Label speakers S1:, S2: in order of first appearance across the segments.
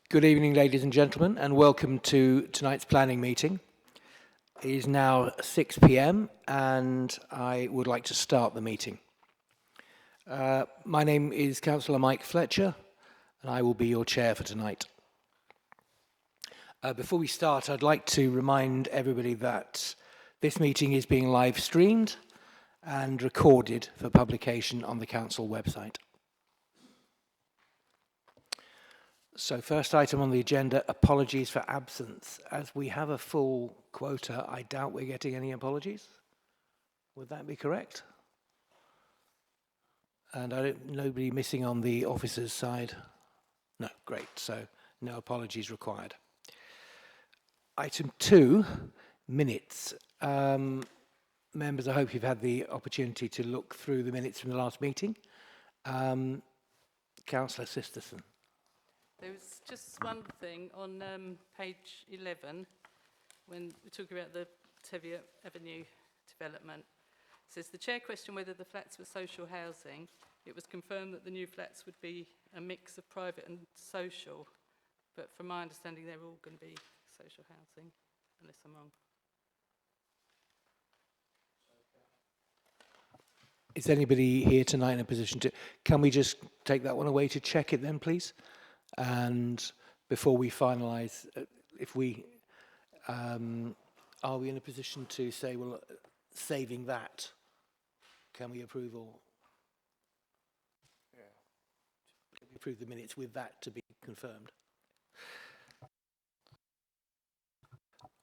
S1: Good evening, ladies and gentlemen, and welcome to tonight's planning meeting. It is now 6 p.m. and I would like to start the meeting. My name is Councillor Mike Fletcher and I will be your chair for tonight. Before we start, I'd like to remind everybody that this meeting is being live streamed and recorded for publication on the council website. So first item on the agenda, apologies for absence. As we have a full quota, I doubt we're getting any apologies. Would that be correct? And nobody missing on the officers' side? No, great. So no apologies required. Item 2, minutes. Members, I hope you've had the opportunity to look through the minutes from the last meeting. Councillor Sisterson.
S2: There was just one thing on page 11, when we're talking about the Teviot Avenue development. It says, the chair questioned whether the flats were social housing. It was confirmed that the new flats would be a mix of private and social, but from my understanding, they're all going to be social housing, unless I'm wrong.
S1: Is anybody here tonight in a position to, can we just take that one away to check it then, please? And before we finalise, if we, are we in a position to say, well, saving that, can we approve all? Yeah. Can we approve the minutes with that to be confirmed?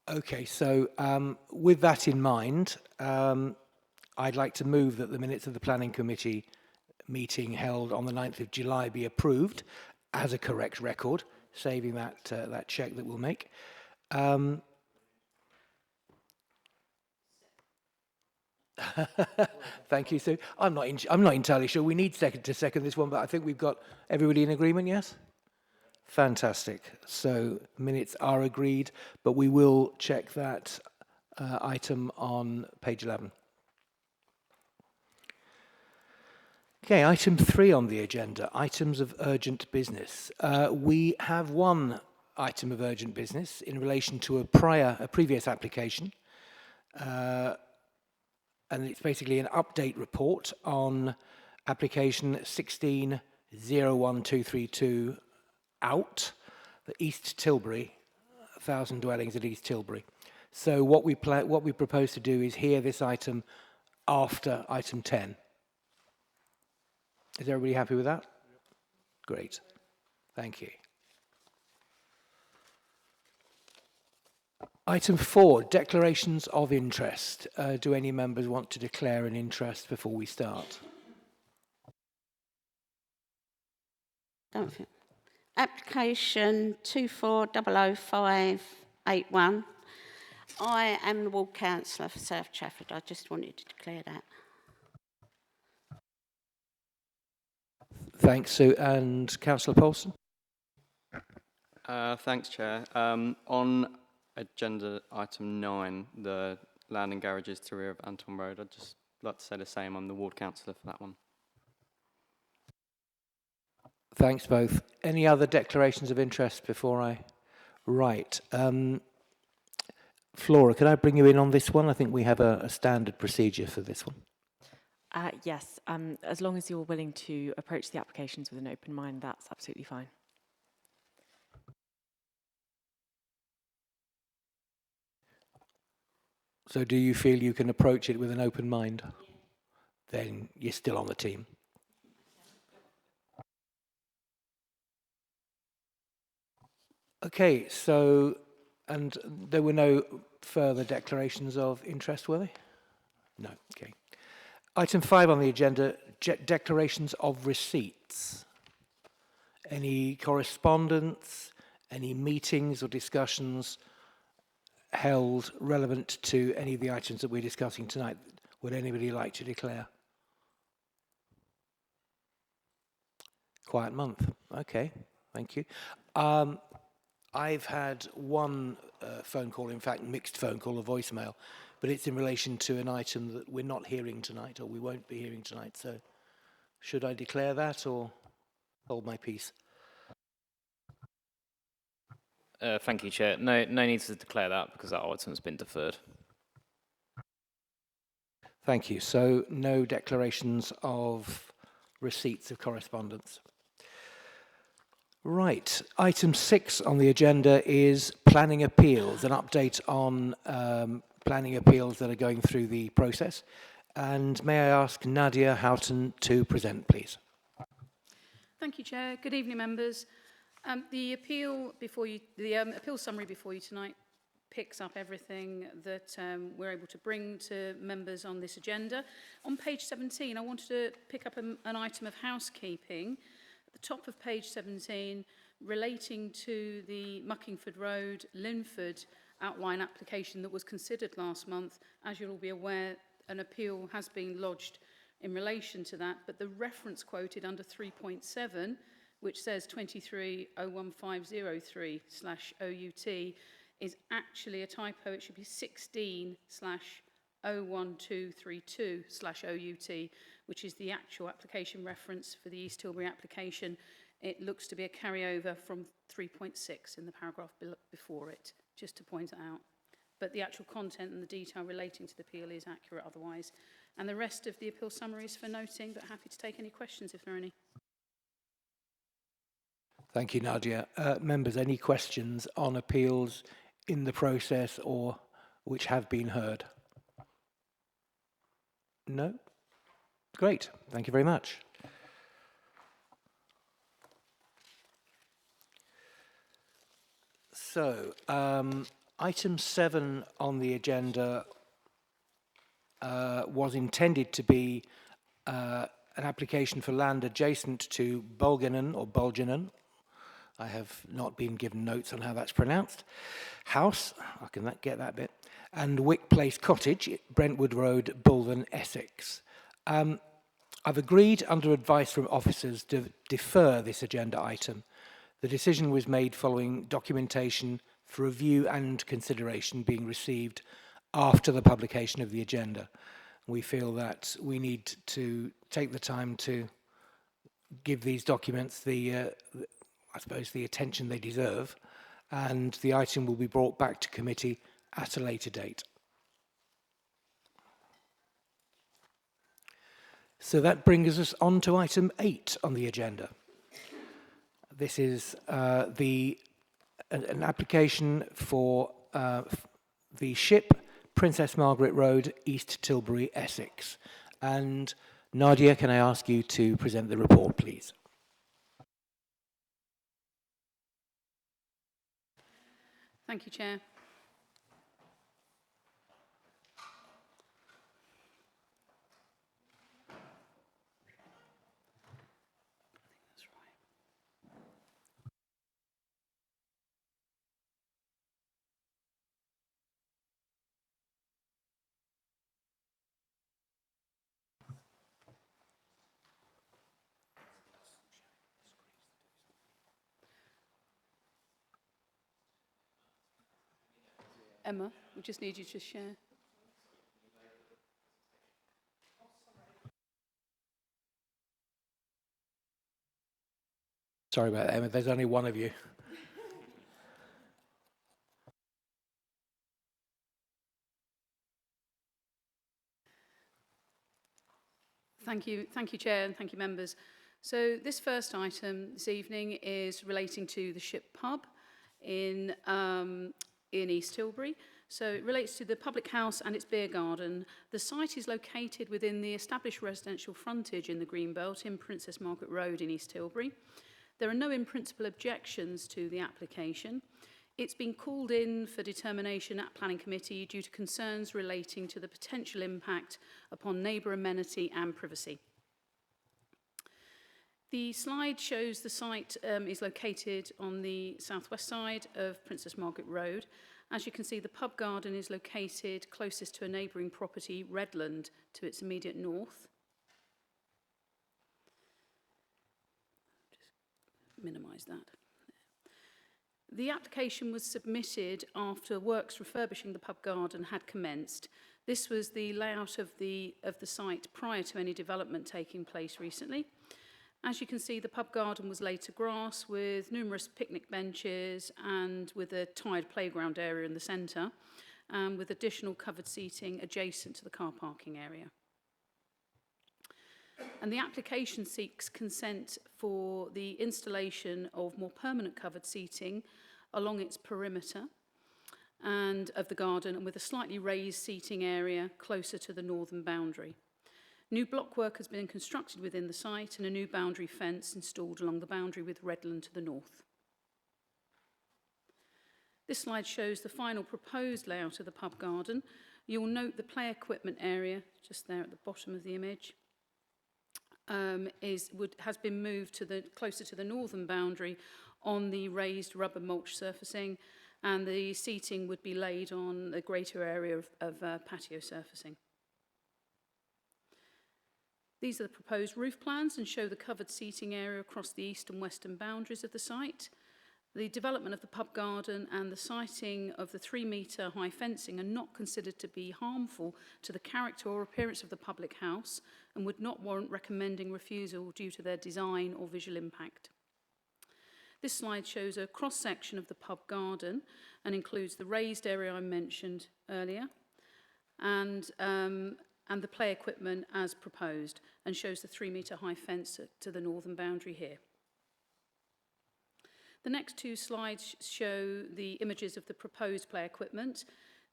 S1: Okay, so with that in mind, I'd like to move that the minutes of the Planning Committee meeting held on the 9th of July be approved as a correct record, saving that that check that we'll make. Thank you, Sue. I'm not entirely sure. We need to second this one, but I think we've got everybody in agreement, yes? Fantastic. So minutes are agreed, but we will check that item on page 11. Okay, item 3 on the agenda, items of urgent business. We have one item of urgent business in relation to a previous application, and it's basically an update report on application 16-01232 out, the East Tilbury, 1,000 dwellings at East Tilbury. So what we propose to do is hear this item after item 10. Is everybody happy with that? Yep. Great. Thank you. Item 4, declarations of interest. Do any members want to declare an interest before we start?
S3: Don't think. Application 24000581. I am the ward councillor for South Trafford. I just wanted to declare that.
S1: Thanks, Sue. And Councillor Paulson?
S4: Thanks, Chair. On agenda item 9, the land and garages to the rear of Anton Road, I'd just like to say the same. I'm the ward councillor for that one.
S1: Thanks both. Any other declarations of interest before I write? Flora, can I bring you in on this one? I think we have a standard procedure for this one.
S5: Yes, as long as you're willing to approach the applications with an open mind, that's absolutely fine.
S1: So do you feel you can approach it with an open mind? Yeah. Then you're still on the team. Okay, so, and there were no further declarations of interest, were there? No, okay. Item 5 on the agenda, declarations of receipts. Any correspondence, any meetings or discussions held relevant to any of the items that we're discussing tonight? Would anybody like to declare? Quiet month. Okay, thank you. I've had one phone call, in fact, mixed phone call, a voicemail, but it's in relation to an item that we're not hearing tonight, or we won't be hearing tonight. So should I declare that or hold my peace?
S6: Thank you, Chair. No need to declare that because that item's been deferred.
S1: Thank you. So no declarations of receipts of correspondence. Right. Item 6 on the agenda is planning appeals, an update on planning appeals that are going through the process. And may I ask Nadia Houghton to present, please?
S7: Thank you, Chair. Good evening, members. The appeal summary before you tonight picks up everything that we're able to bring to members on this agenda. On page 17, I wanted to pick up an item of housekeeping at the top of page 17 relating to the Muckingford Road, Linford outline application that was considered last month. As you'll all be aware, an appeal has been lodged in relation to that, but the reference quoted under 3.7, which says 23-01503/OUT, is actually a typo. It should be 16/01232/OUT, which is the actual application reference for the East Tilbury application. It looks to be a carryover from 3.6 in the paragraph before it, just to point it out. But the actual content and the detail relating to the appeal is accurate otherwise. And the rest of the appeal summary is for noting, but happy to take any questions if there are any.
S1: Thank you, Nadia. Members, any questions on appeals in the process or which have been heard? No? Great. Thank you very much. So, item 7 on the agenda was intended to be an application for land adjacent to Bulganen or Bulganen. I have not been given notes on how that's pronounced. House, I can get that bit, and Wick Place Cottage, Brentwood Road, Bulven, Essex. I've agreed under advice from officers to defer this agenda item. The decision was made following documentation for review and consideration being received after the publication of the agenda. We feel that we need to take the time to give these documents the attention they deserve, and the item will be brought back to committee at a later date. So that brings us on to item 8 on the agenda. This is an application for the ship Princess Margaret Road, East Tilbury, Essex. And Nadia, can I ask you to present the report, please?
S7: Thank you, Chair. Emma, we just need you to share.
S1: Sorry about that, Emma. There's only one of you.
S7: Thank you, Chair, and thank you, members. So this first item this evening is relating to the Ship Pub in East Tilbury. So it relates to the public house and its beer garden. The site is located within the established residential frontage in the Greenbelt in Princess Margaret Road in East Tilbury. There are no in-principle objections to the application. It's been called in for determination at Planning Committee due to concerns relating to the potential impact upon neighbour amenity and privacy. The slide shows the site is located on the southwest side of Princess Margaret Road. As you can see, the pub garden is located closest to a neighbouring property, Redland, to its immediate north. Just minimise that. The application was submitted after works refurbishing the pub garden had commenced. This was the layout of the site prior to any development taking place recently. As you can see, the pub garden was laid to grass with numerous picnic benches and with a tied playground area in the centre, and with additional covered seating adjacent to the car parking area. And the application seeks consent for the installation of more permanent covered seating along its perimeter and of the garden, and with a slightly raised seating area closer to the northern boundary. New block work has been constructed within the site and a new boundary fence installed along the boundary with Redland to the north. This slide shows the final proposed layout of the pub garden. You'll note the play equipment area, just there at the bottom of the image, has been moved to closer to the northern boundary on the raised rubber mulch surfacing, and the seating would be laid on a greater area of patio surfacing. These are the proposed roof plans and show the covered seating area across the east and western boundaries of the site. The development of the pub garden and the siting of the 3-metre high fencing are not considered to be harmful to the character or appearance of the public house and would not warrant recommending refusal due to their design or visual impact. This slide shows a cross-section of the pub garden and includes the raised area I mentioned earlier and the play equipment as proposed, and shows the 3-metre high fence to the northern boundary here. The next two slides show the images of the proposed play equipment.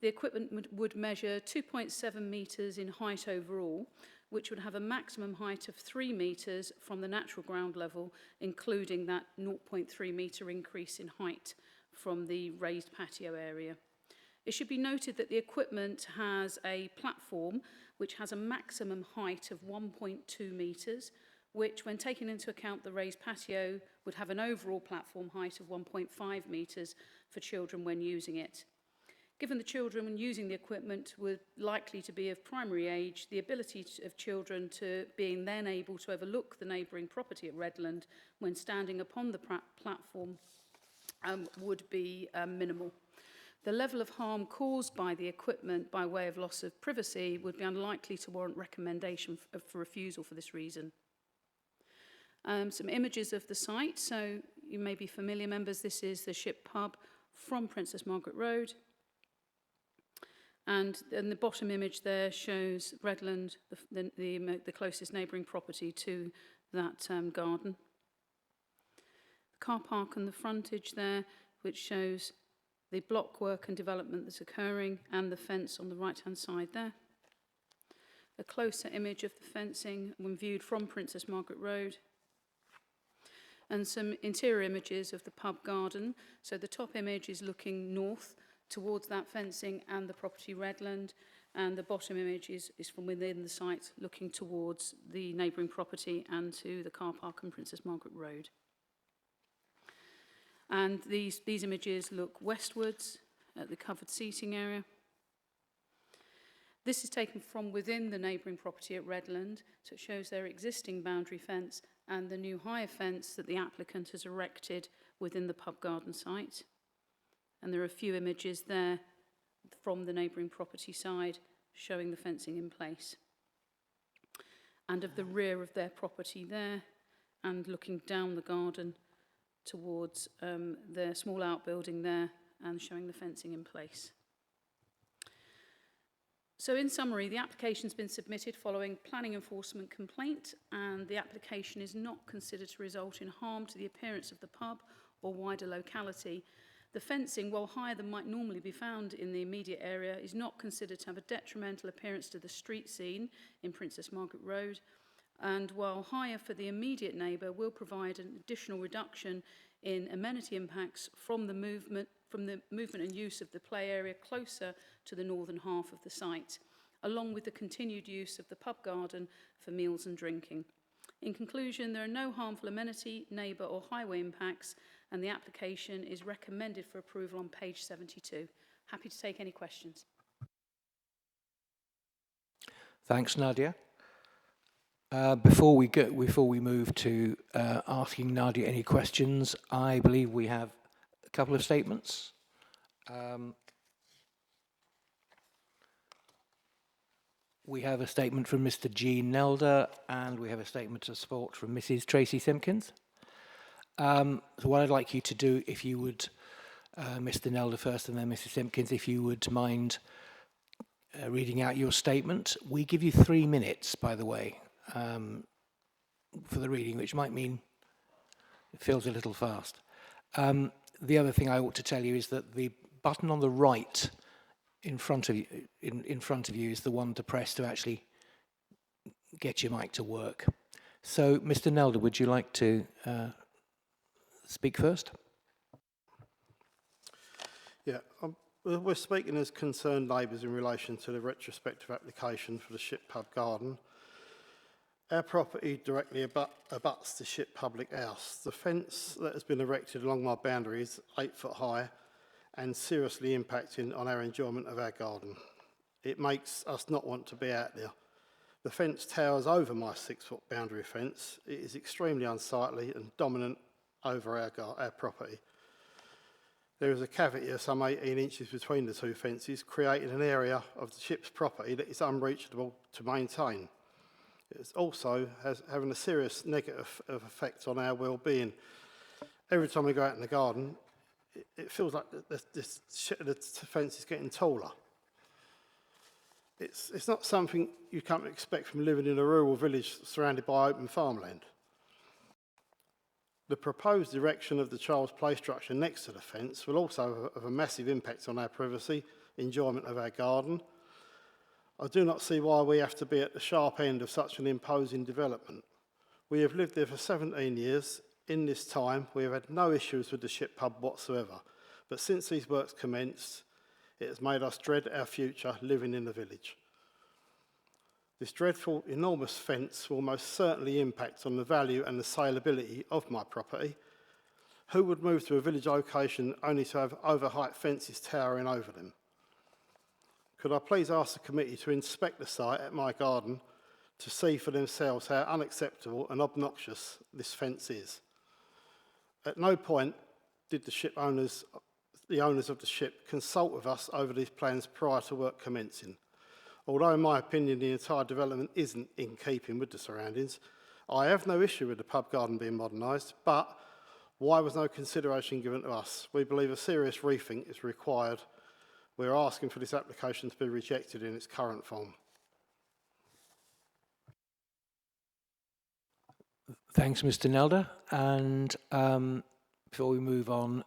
S7: The equipment would measure 2.7 metres in height overall, which would have a maximum height of 3 metres from the natural ground level, including that 0.3 metre increase in height from the raised patio area. It should be noted that the equipment has a platform which has a maximum height of 1.2 metres, which, when taking into account the raised patio, would have an overall platform height of 1.5 metres for children when using it. Given the children when using the equipment were likely to be of primary age, the ability of children to being then able to overlook the neighbouring property at Redland when standing upon the platform would be minimal. The level of harm caused by the equipment by way of loss of privacy would be unlikely to warrant recommendation for refusal for this reason. Some images of the site. So you may be familiar, members, this is the Ship Pub from Princess Margaret Road. And the bottom image there shows Redland, the closest neighbouring property to that garden. The car park and the frontage there, which shows the block work and development that's occurring, and the fence on the right-hand side there. A closer image of the fencing when viewed from Princess Margaret Road. And some interior images of the pub garden. So the top image is looking north towards that fencing and the property Redland, and the bottom image is from within the site looking towards the neighbouring property and to the car park and Princess Margaret Road. And these images look westwards at the covered seating area. This is taken from within the neighbouring property at Redland, so it shows their existing boundary fence and the new higher fence that the applicant has erected within the pub garden site. And there are a few images there from the neighbouring property side showing the fencing in place. And of the rear of their property there, and looking down the garden towards their small outbuilding there, and showing the fencing in place. So in summary, the application's been submitted following planning enforcement complaint, and the application is not considered to result in harm to the appearance of the pub or wider locality. The fencing, while higher than might normally be found in the immediate area, is not considered to have a detrimental appearance to the street scene in Princess Margaret Road, and while higher for the immediate neighbour, will provide an additional reduction in amenity impacts from the movement and use of the play area closer to the northern half of the site, along with the continued use of the pub garden for meals and drinking. In conclusion, there are no harmful amenity, neighbour or highway impacts, and the application is recommended for approval on page 72. Happy to take any questions.
S1: Thanks, Nadia. Before we move to asking Nadia any questions, I believe we have a couple of statements. We have a statement from Mr. G. Nelder, and we have a statement of support from Mrs. Tracy Simpkins. So what I'd like you to do, if you would, Mr. Nelder first and then Mrs. Simpkins, if you would mind reading out your statement. We give you 3 minutes, by the way, for the reading, which might mean it feels a little fast. The other thing I ought to tell you is that the button on the right in front of you, in front of you is the one to press to actually get your mic to work. So, Mr. Nelder, would you like to speak first?
S8: Yeah, we're speaking as concerned neighbours in relation to the retrospective application for the Ship Pub Garden. Our property directly abuts the Ship Public House. The fence that has been erected along my boundary is 8 foot high and seriously impacting on our enjoyment of our garden. It makes us not want to be out there. The fence towers over my 6 foot boundary fence. It is extremely unsightly and dominant over our property. There is a cavity of some 18 inches between the two fences, creating an area of the ship's property that is unreachable to maintain. It also having a serious negative effect on our well-being. Every time we go out in the garden, it feels like the fence is getting taller. It's not something you can't expect from living in a rural village surrounded by open farmland. The proposed erection of the child's play structure next to the fence will also have a massive impact on our privacy, enjoyment of our garden. I do not see why we have to be at the sharp end of such an imposing development. We have lived there for 17 years. In this time, we have had no issues with the Ship Pub whatsoever. But since these works commenced, it has made us dread our future living in the village. This dreadful, enormous fence will most certainly impact on the value and the saleability of my property. Who would move to a village location only to have overheight fences towering over them? Could I please ask the committee to inspect the site at my garden to see for themselves how unacceptable and obnoxious this fence is? At no point did the owners of the ship consult with us over these plans prior to work commencing. Although in my opinion the entire development isn't in keeping with the surroundings, I have no issue with the pub garden being modernised, but why was no consideration given to us? We believe a serious rethink is required. We're asking for this application to be rejected in its current form.
S1: Thanks, Mr. Nelder. And before we move on,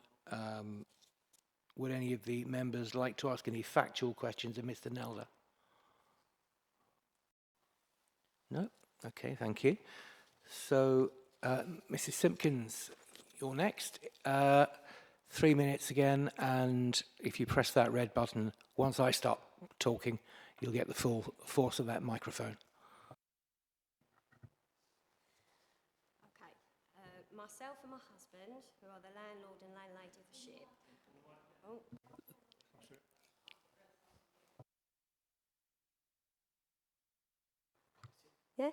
S1: would any of the members like to ask any factual questions of Mr. Nelder? No? Okay, thank you. So, Mrs. Simpkins, you're next. 3 minutes again, and if you press that red button, once I stop talking, you'll get the full force of that microphone.
S9: Okay. Myself and my husband, who are the landlord and landlady of the ship. Oh. Yeah.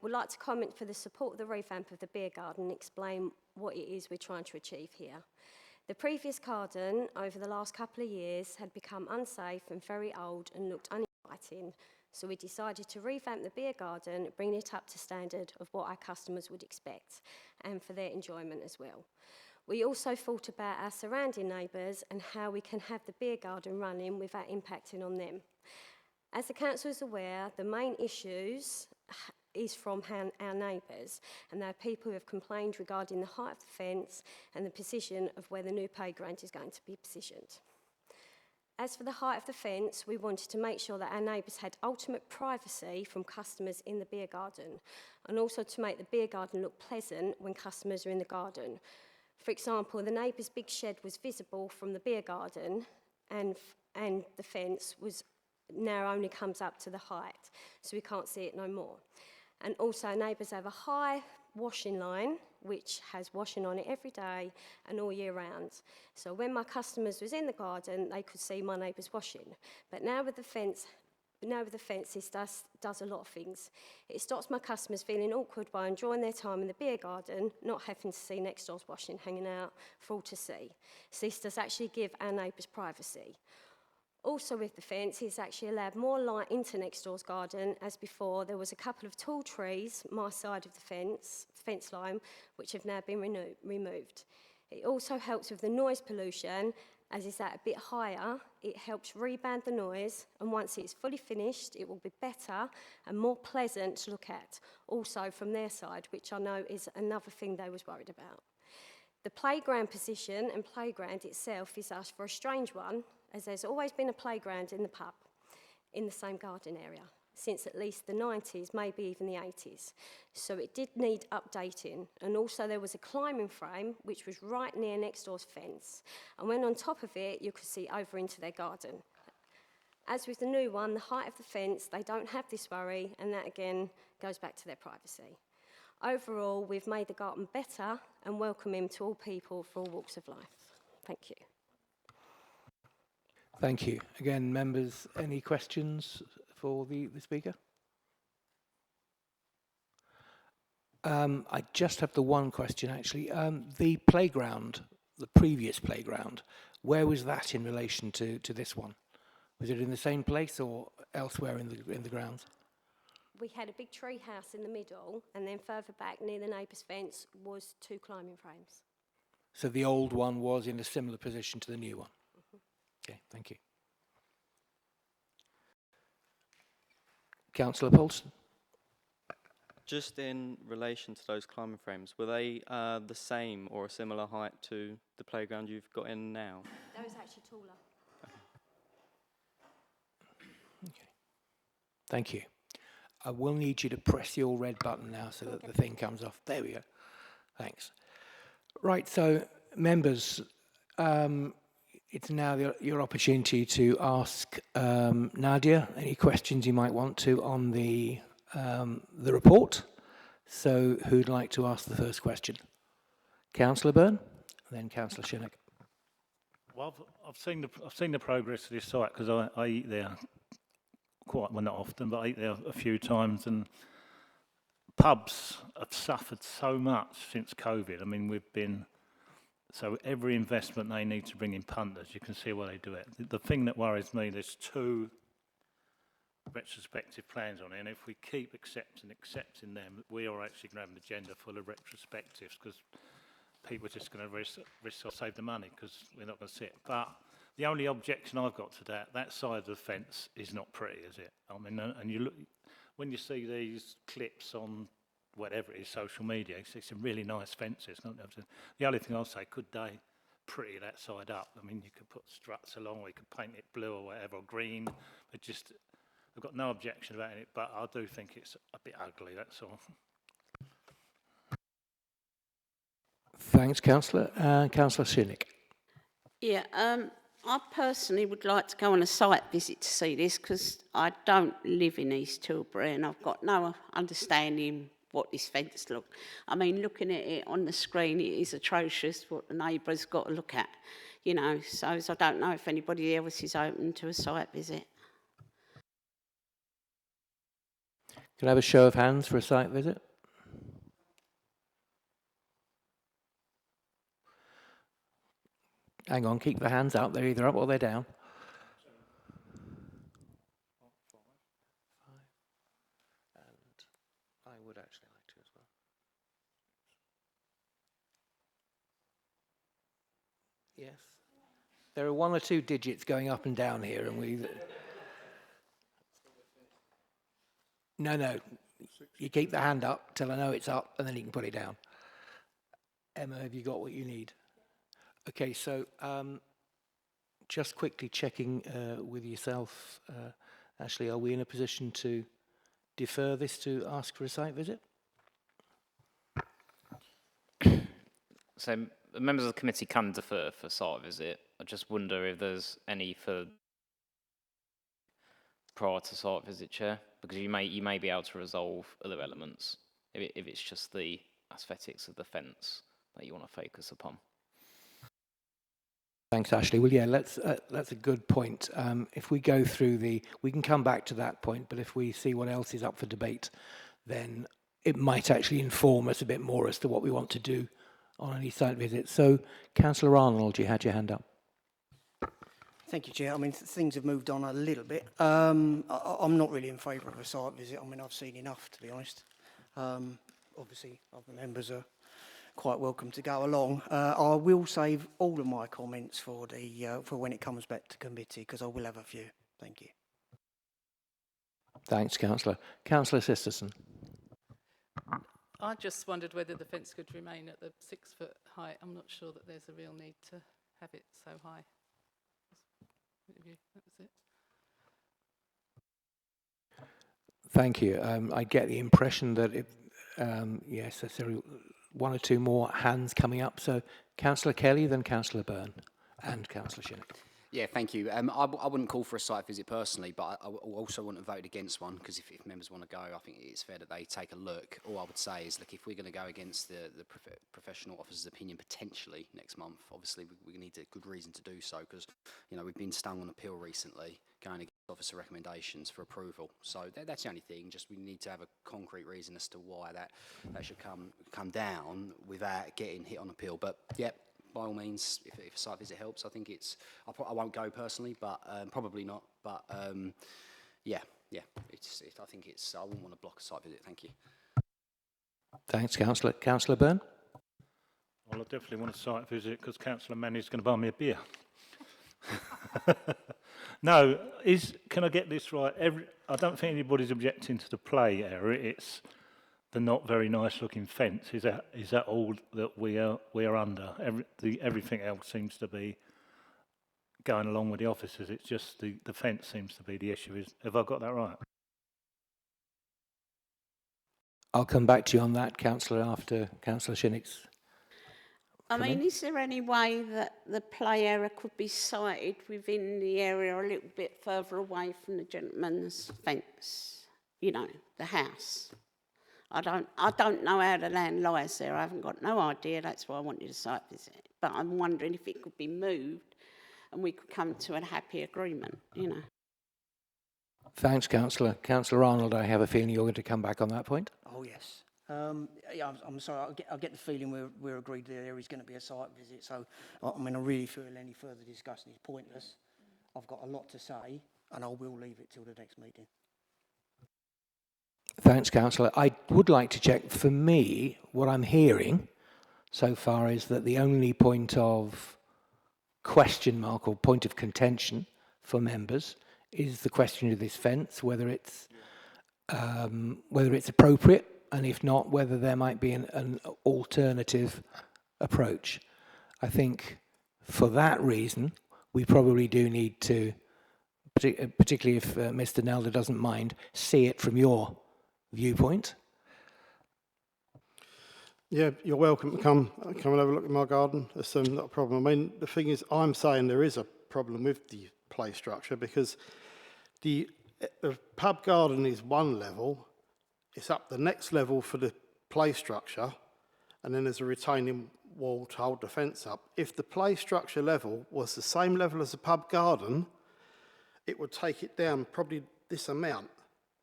S9: Would like to comment for the support of the revamp of the beer garden and explain what it is we're trying to achieve here. The previous garden, over the last couple of years, had become unsafe and very old and looked uninviting, so we decided to revamp the beer garden, bring it up to standard of what our customers would expect, and for their enjoyment as well. We also thought about our surrounding neighbours and how we can have the beer garden running without impacting on them. As the council is aware, the main issues is from our neighbours, and there are people who have complained regarding the height of the fence and the position of where the new playground is going to be positioned. As for the height of the fence, we wanted to make sure that our neighbours had ultimate privacy from customers in the beer garden, and also to make the beer garden look pleasant when customers are in the garden. For example, the neighbour's big shed was visible from the beer garden, and the fence was now only comes up to the height, so we can't see it no more. And also neighbours have a high washing line which has washing on it every day and all year round. So when my customers was in the garden, they could see my neighbours washing. But now with the fence, this does a lot of things. It stops my customers feeling awkward by enjoying their time in the beer garden, not having to see next door's washing hanging out for all to see. So this does actually give our neighbours privacy. Also with the fence, it's actually allowed more light into next door's garden, as before there was a couple of tall trees my side of the fence line, which have now been removed. It also helps with the noise pollution, as it's at a bit higher. It helps reband the noise, and once it's fully finished, it will be better and more pleasant to look at, also from their side, which I know is another thing they was worried about. The playground position and playground itself is asked for a strange one, as there's always been a playground in the pub in the same garden area since at least the 90s, maybe even the 80s. So it did need updating. And also there was a climbing frame which was right near next door's fence. And when on top of it, you could see over into their garden. As with the new one, the height of the fence, they don't have this worry, and that again goes back to their privacy. Overall, we've made the garden better and welcoming to all people for all walks of life. Thank you.
S1: Thank you. Again, members, any questions for the speaker? I just have the one question, actually. The playground, the previous playground, where was that in relation to this one? Was it in the same place or elsewhere in the grounds?
S9: We had a big tree house in the middle, and then further back near the neighbour's fence was 2 climbing frames.
S1: So the old one was in a similar position to the new one? Okay, thank you. Councillor Paulson.
S4: Just in relation to those climbing frames, were they the same or a similar height to the playground you've got in now?
S9: That was actually taller.
S1: Okay. Thank you. I will need you to press your red button now so that the thing comes off. There we go. Thanks. Right, so members, it's now your opportunity to ask Nadia any questions you might want to on the report. So who'd like to ask the first question? Councillor Byrne, and then Councillor Shinnick.
S10: Well, I've seen the progress of this site because I eat there quite, well, not often, but I eat there a few times, and pubs have suffered so much since COVID. I mean, so every investment they need to bring in punters, you can see why they do it. The thing that worries me, there's 2 retrospective plans on it, and if we keep accepting them, we are actually going to have an agenda full of retrospectives, because people are just going to risk or save the money because we're not going to see it. But the only objection I've got to that side of the fence is not pretty, is it? I mean, and you look, when you see these clips on whatever it is, social media, it's some really nice fences. The only thing I'll say, could they pretty that side up? I mean, you could put struts along, or you could paint it blue or whatever, or green. But just, I've got no objection about it, but I do think it's a bit ugly, that's all.
S1: Thanks, Councillor. Councillor Shinnick.
S3: Yeah, I personally would like to go on a site visit to see this, because I don't live in East Tilbury and I've got no understanding what this fence looks. I mean, looking at it on the screen, it is atrocious what the neighbours got to look at, you know, so I don't know if anybody else is open to a site visit.
S1: Can I have a show of hands for a site visit? Hang on, keep the hands up. They're either up or they're down. 5. And I would actually like to as well. Yes. There are 1 or 2 digits going up and down here, and we... No. You keep the hand up till I know it's up, and then you can put it down. Emma, have you got what you need? Okay, so just quickly checking with yourself, Ashley, are we in a position to defer this to ask for a site visit?
S6: So the members of the committee can defer for site visit. I just wonder if there's any for prior to site visit, Chair, because you may be able to resolve other elements if it's just the aesthetics of the fence that you want to focus upon.
S1: Thanks, Ashley. Well, yeah, that's a good point. If we go through we can come back to that point, but if we see what else is up for debate, then it might actually inform us a bit more as to what we want to do on any site visit. So, Councillor Arnold, you had your hand up.
S11: Thank you, Chair. I mean, things have moved on a little bit. I'm not really in favour of a site visit. I mean, I've seen enough, to be honest. Obviously, other members are quite welcome to go along. I will save all of my comments for when it comes back to committee, because I will have a few. Thank you.
S1: Thanks, Councillor. Councillor Sisterson.
S2: I just wondered whether the fence could remain at the 6 foot height. I'm not sure that there's a real need to have it so high. That was it.
S1: Thank you. I get the impression that yes, there's one or two more hands coming up. So Councillor Kelly, then Councillor Byrne and Councillor Shinnick.
S12: Yeah, thank you. I wouldn't call for a site visit personally, but I also wouldn't vote against one, because if members want to go, I think it's fair that they take a look. All I would say is, look, if we're going to go against the professional officer's opinion potentially next month, obviously we need a good reason to do so, because we've been stung on appeal recently, going against officer recommendations for approval. So that's the only thing. Just we need to have a concrete reason as to why that should come down without getting hit on appeal. But yeah, by all means, if a site visit helps, I think it's. I won't go personally, but probably not. But yeah. I think it's. I wouldn't want to block a site visit. Thank you.
S1: Thanks, Councillor. Councillor Byrne.
S10: Well, I definitely want a site visit, because Councillor Manny's going to buy me a beer. No, can I get this right? I don't think anybody's objecting to the play area. It's the not very nice looking fence. Is that all that we are under? Everything else seems to be going along with the officers. It's just the fence seems to be the issue. Have I got that right?
S1: I'll come back to you on that, Councillor, after Councillor Shinnick's.
S3: I mean, is there any way that the play area could be sited within the area a little bit further away from the gentleman's fence? The house. I don't know how the land lies there. I haven't got no idea. That's why I wanted a site visit. But I'm wondering if it could be moved and we could come to a happy agreement,
S1: Thanks, Councillor. Councillor Arnold, I have a feeling you're going to come back on that point.
S11: Oh, yes. Yeah, I'm sorry. I get the feeling we're agreed there is going to be a site visit. So, I mean, I really feel any further discussion is pointless. I've got a lot to say, and I will leave it till the next meeting.
S1: Thanks, Councillor. I would like to check. For me, what I'm hearing so far is that the only point of question mark or point of contention for members is the question of this fence, whether it's appropriate, and if not, whether there might be an alternative approach. I think for that reason, we probably do need to, particularly if Mr. Nelder doesn't mind, see it from your viewpoint.
S8: Yeah, you're welcome to come and have a look at my garden. That's not a problem. I mean, the thing is, I'm saying there is a problem with the play structure, because the pub garden is one level, it's up the next level for the play structure, and then there's a retaining wall to hold the fence up. If the play structure level was the same level as the pub garden, it would take it down probably this amount.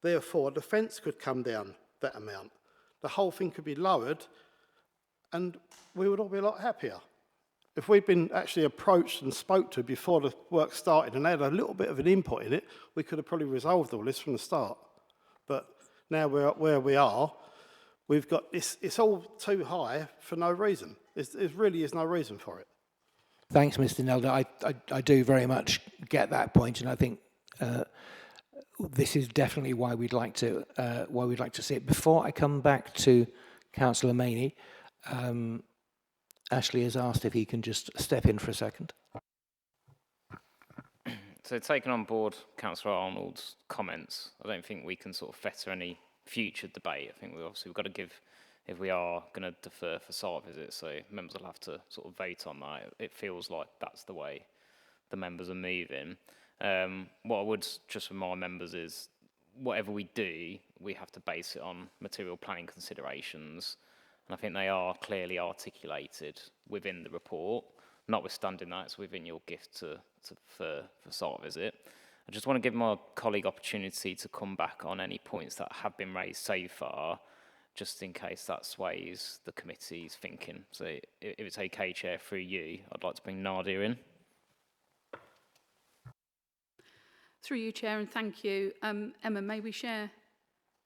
S8: Therefore, the fence could come down that amount. The whole thing could be lowered, and we would all be a lot happier. If we'd been actually approached and spoke to before the work started and had a little bit of an input in it, we could have probably resolved all this from the start. But now we're where we are, we've got this, it's all too high for no reason. There really is no reason for it.
S1: Thanks, Mr. Nelder. I do very much get that point, and I think this is definitely why we'd like to see it. Before I come back to Councillor Maney, Ashley has asked if he can just step in for a second.
S6: So taking on board Councillor Arnold's comments, I don't think we can sort of fetter any future debate. I think we've got to give, if we are going to defer for site visits, so members will have to sort of vote on that. It feels like that's the way the members are moving. What I would just remind members is, whatever we do, we have to base it on material planning considerations. And I think they are clearly articulated within the report. Notwithstanding that, it's within your gift for site visit. I just want to give my colleague opportunity to come back on any points that have been raised so far, just in case that sways the committee's thinking. So if it's okay, Chair, through you, I'd like to bring Nadia in.
S7: Through you, Chair, and thank you. Emma, may we share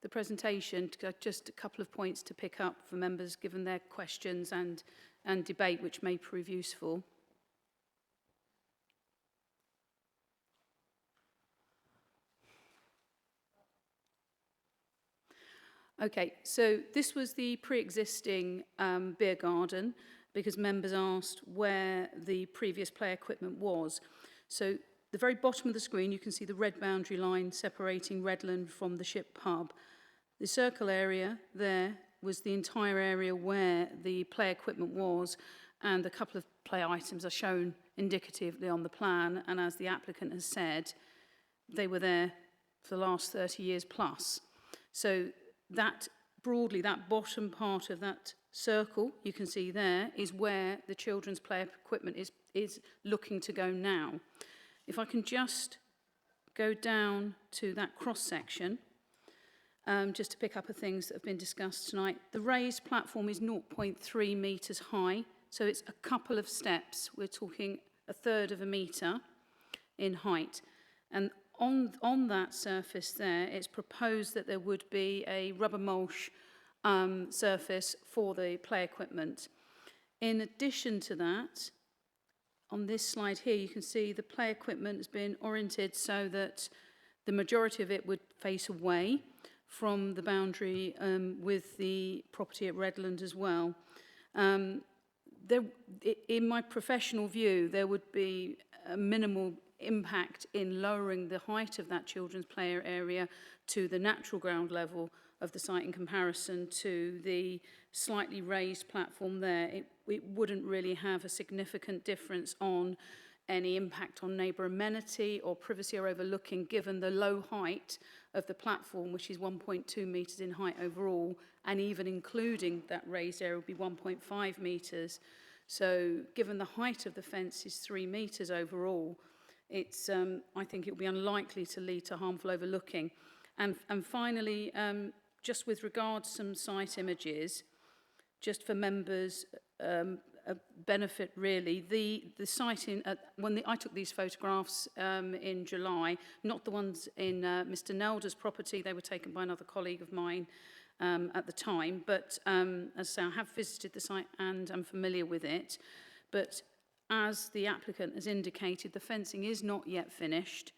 S7: the presentation? Just a couple of points to pick up for members, given their questions and debate, which may prove useful. Okay, so this was the pre-existing beer garden, because members asked where the previous play equipment was. So the very bottom of the screen, you can see the red boundary line separating Redland from the ship pub. The circle area there was the entire area where the play equipment was, and a couple of play items are shown indicatively on the plan, and as the applicant has said, they were there for the last 30 years plus. So that broadly, that bottom part of that circle you can see there is where the children's play equipment is looking to go now. If I can just go down to that cross section, just to pick up the things that have been discussed tonight. The raised platform is 0.3 metres high, so it's a couple of steps. We're talking a third of a metre in height. And on that surface there, it's proposed that there would be a rubber mulch surface for the play equipment. In addition to that, on this slide here, you can see the play equipment has been oriented so that the majority of it would face away from the boundary with the property at Redland as well. In my professional view, there would be a minimal impact in lowering the height of that children's play area to the natural ground level of the site in comparison to the slightly raised platform there. It wouldn't really have a significant difference on any impact on neighbour amenity or privacy or overlooking, given the low height of the platform, which is 1.2 metres in height overall, and even including that raised area would be 1.5 metres. So given the height of the fence is 3 metres overall, it's, I think it would be unlikely to lead to harmful overlooking. And finally, just with regards to some site images, just for members' benefit really, the site I took these photographs in July, not the ones in Mr. Nelder's property, they were taken by another colleague of mine at the time, but as I say, I have visited the site and I'm familiar with it, but as the applicant has indicated, the fencing is not yet finished.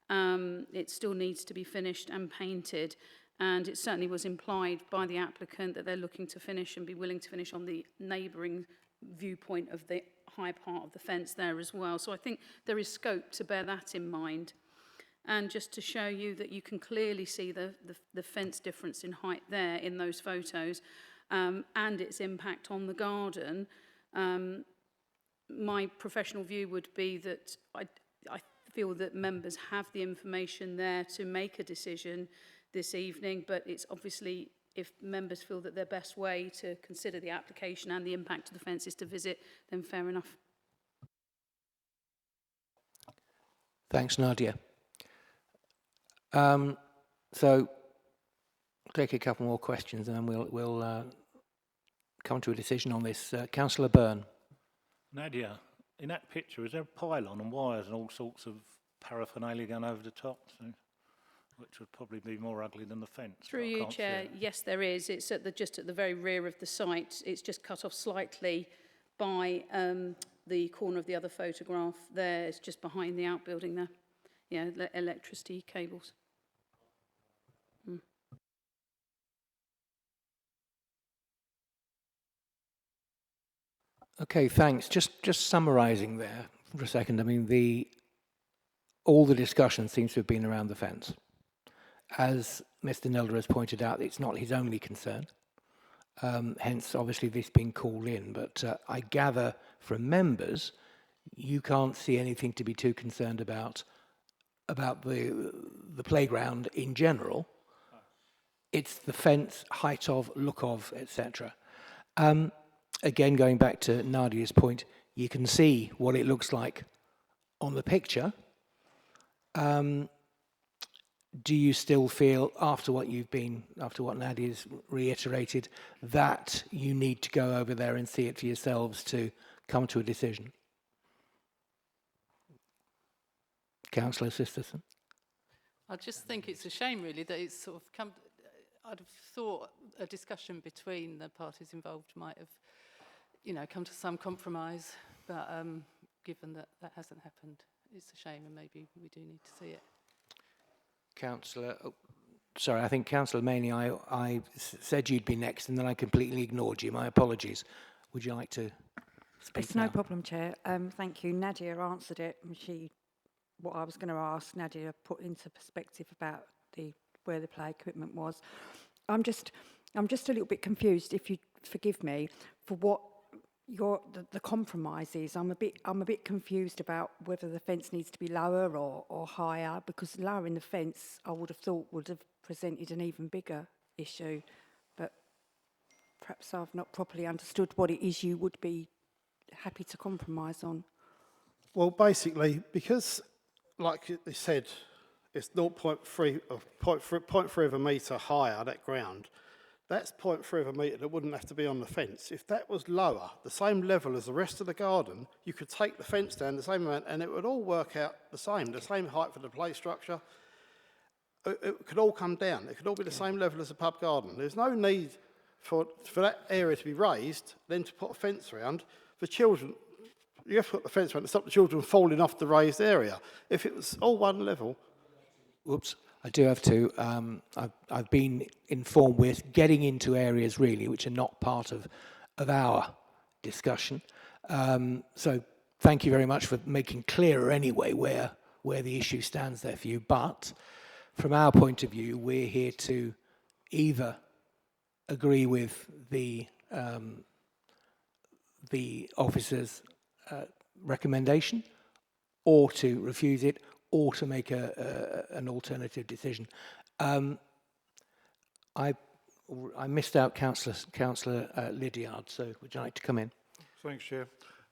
S7: It still needs to be finished and painted, and it certainly was implied by the applicant that they're looking to finish and be willing to finish on the neighbouring viewpoint of the high part of the fence there as well. So I think there is scope to bear that in mind. And just to show you that you can clearly see the fence difference in height there in those photos, and its impact on the garden, my professional view would be that I feel that members have the information there to make a decision this evening, but it's obviously, if members feel that their best way to consider the application and the impact of the fence is to visit, then fair enough.
S1: Thanks, Nadia. So we'll take a couple more questions and then we'll come to a decision on this. Councillor Byrne.
S10: Nadia, in that picture, is there a pylon and wires and all sorts of paraphernalia going over the top? So, which would probably be more ugly than the fence.
S7: Through you, Chair, yes, there is. It's just at the very rear of the site. It's just cut off slightly by the corner of the other photograph there. It's just behind the outbuilding there. Yeah, electricity cables.
S1: Okay, thanks. Just summarising there for a second. I mean, all the discussion seems to have been around the fence. As Mr. Nelder has pointed out, it's not his only concern. Hence, obviously, this being called in. But I gather from members, you can't see anything to be too concerned about the playground in general. It's the fence, height of, look of, etc. Again, going back to Nadia's point, you can see what it looks like on the picture. Do you still feel, after what Nadia's reiterated, that you need to go over there and see it for yourselves to come to a decision? Councillor Sisterson.
S2: I just think it's a shame, really, that it's sort of come. I'd have thought a discussion between the parties involved might have, you know, come to some compromise. But given that that hasn't happened, it's a shame, and maybe we do need to see it.
S1: Councillor, oh, sorry, I think Councillor Maney, I said you'd be next, and then I completely ignored you. My apologies. Would you like to speak
S13: It's
S1: now?
S13: no problem, Chair. Thank you. Nadia answered it. And what I was going to ask, Nadia put into perspective about where the play equipment was. I'm just a little bit confused, if you forgive me, for what the compromise is. I'm a bit confused about whether the fence needs to be lower or higher, because lowering the fence, I would have thought, would have presented an even bigger issue. But perhaps I've not properly understood what it is you would be happy to compromise on.
S8: Well, basically, because, like they said, it's 0.3 of a metre higher, that ground, that's 0.3 of a metre that wouldn't have to be on the fence. If that was lower, the same level as the rest of the garden, you could take the fence down the same amount and it would all work out the same height for the play structure. It could all come down. It could all be the same level as a pub garden. There's no need for that area to be raised, then to put a fence around. For children, you have to put the fence around to stop the children falling off the raised area. If it was all one level.
S1: Whoops, I do have to. I've been informed we're getting into areas really which are not part of our discussion. So thank you very much for making clearer anyway where the issue stands there for you. But from our point of view, we're here to either agree with the officer's recommendation, or to refuse it, or to make an alternative decision. I missed out Councillor Lydiard, so would you like to come in?
S14: Thanks, Chair.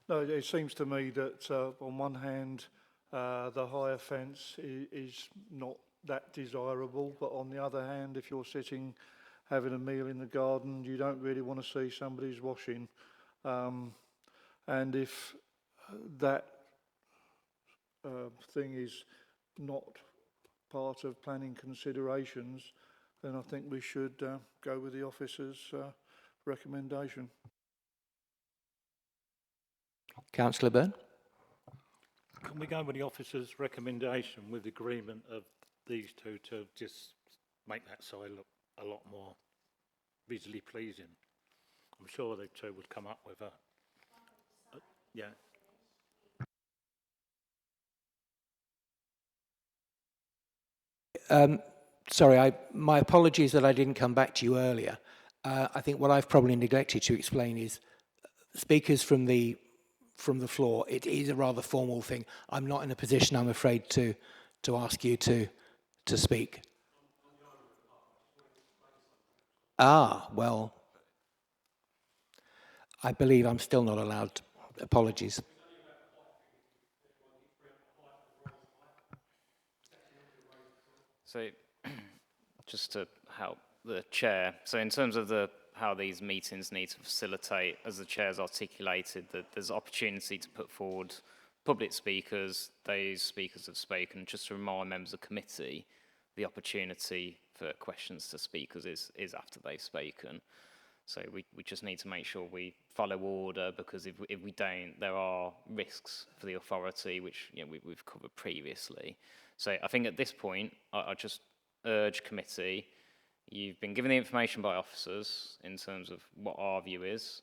S14: No, it seems to me that on one hand, the higher fence is not that desirable, but on the other hand, if you're sitting having a meal in the garden, you don't really want to see somebody's washing. And if that thing is not part of planning considerations, then I think we should go with the officer's recommendation.
S1: Councillor Byrne?
S10: Can we go with the officer's recommendation with agreement of these two to just make that side look a lot more visually pleasing? I'm sure the two would come up with a yeah.
S1: Sorry, my apologies that I didn't come back to you earlier. I think what I've probably neglected to explain is speakers from the floor. It is a rather formal thing. I'm not in a position, I'm afraid, to ask you to speak. Well, I believe I'm still not allowed. Apologies.
S6: So, just to help the chair, so in terms of how these meetings need to facilitate, as the chair's articulated, that there's opportunity to put forward public speakers, those speakers have spoken, just to remind members of the committee, the opportunity for questions to speakers is after they've spoken. So we just need to make sure we follow order, because if we don't, there are risks for the authority, which we've covered previously. So I think at this point, I just urge committee, you've been given the information by officers in terms of what our view is.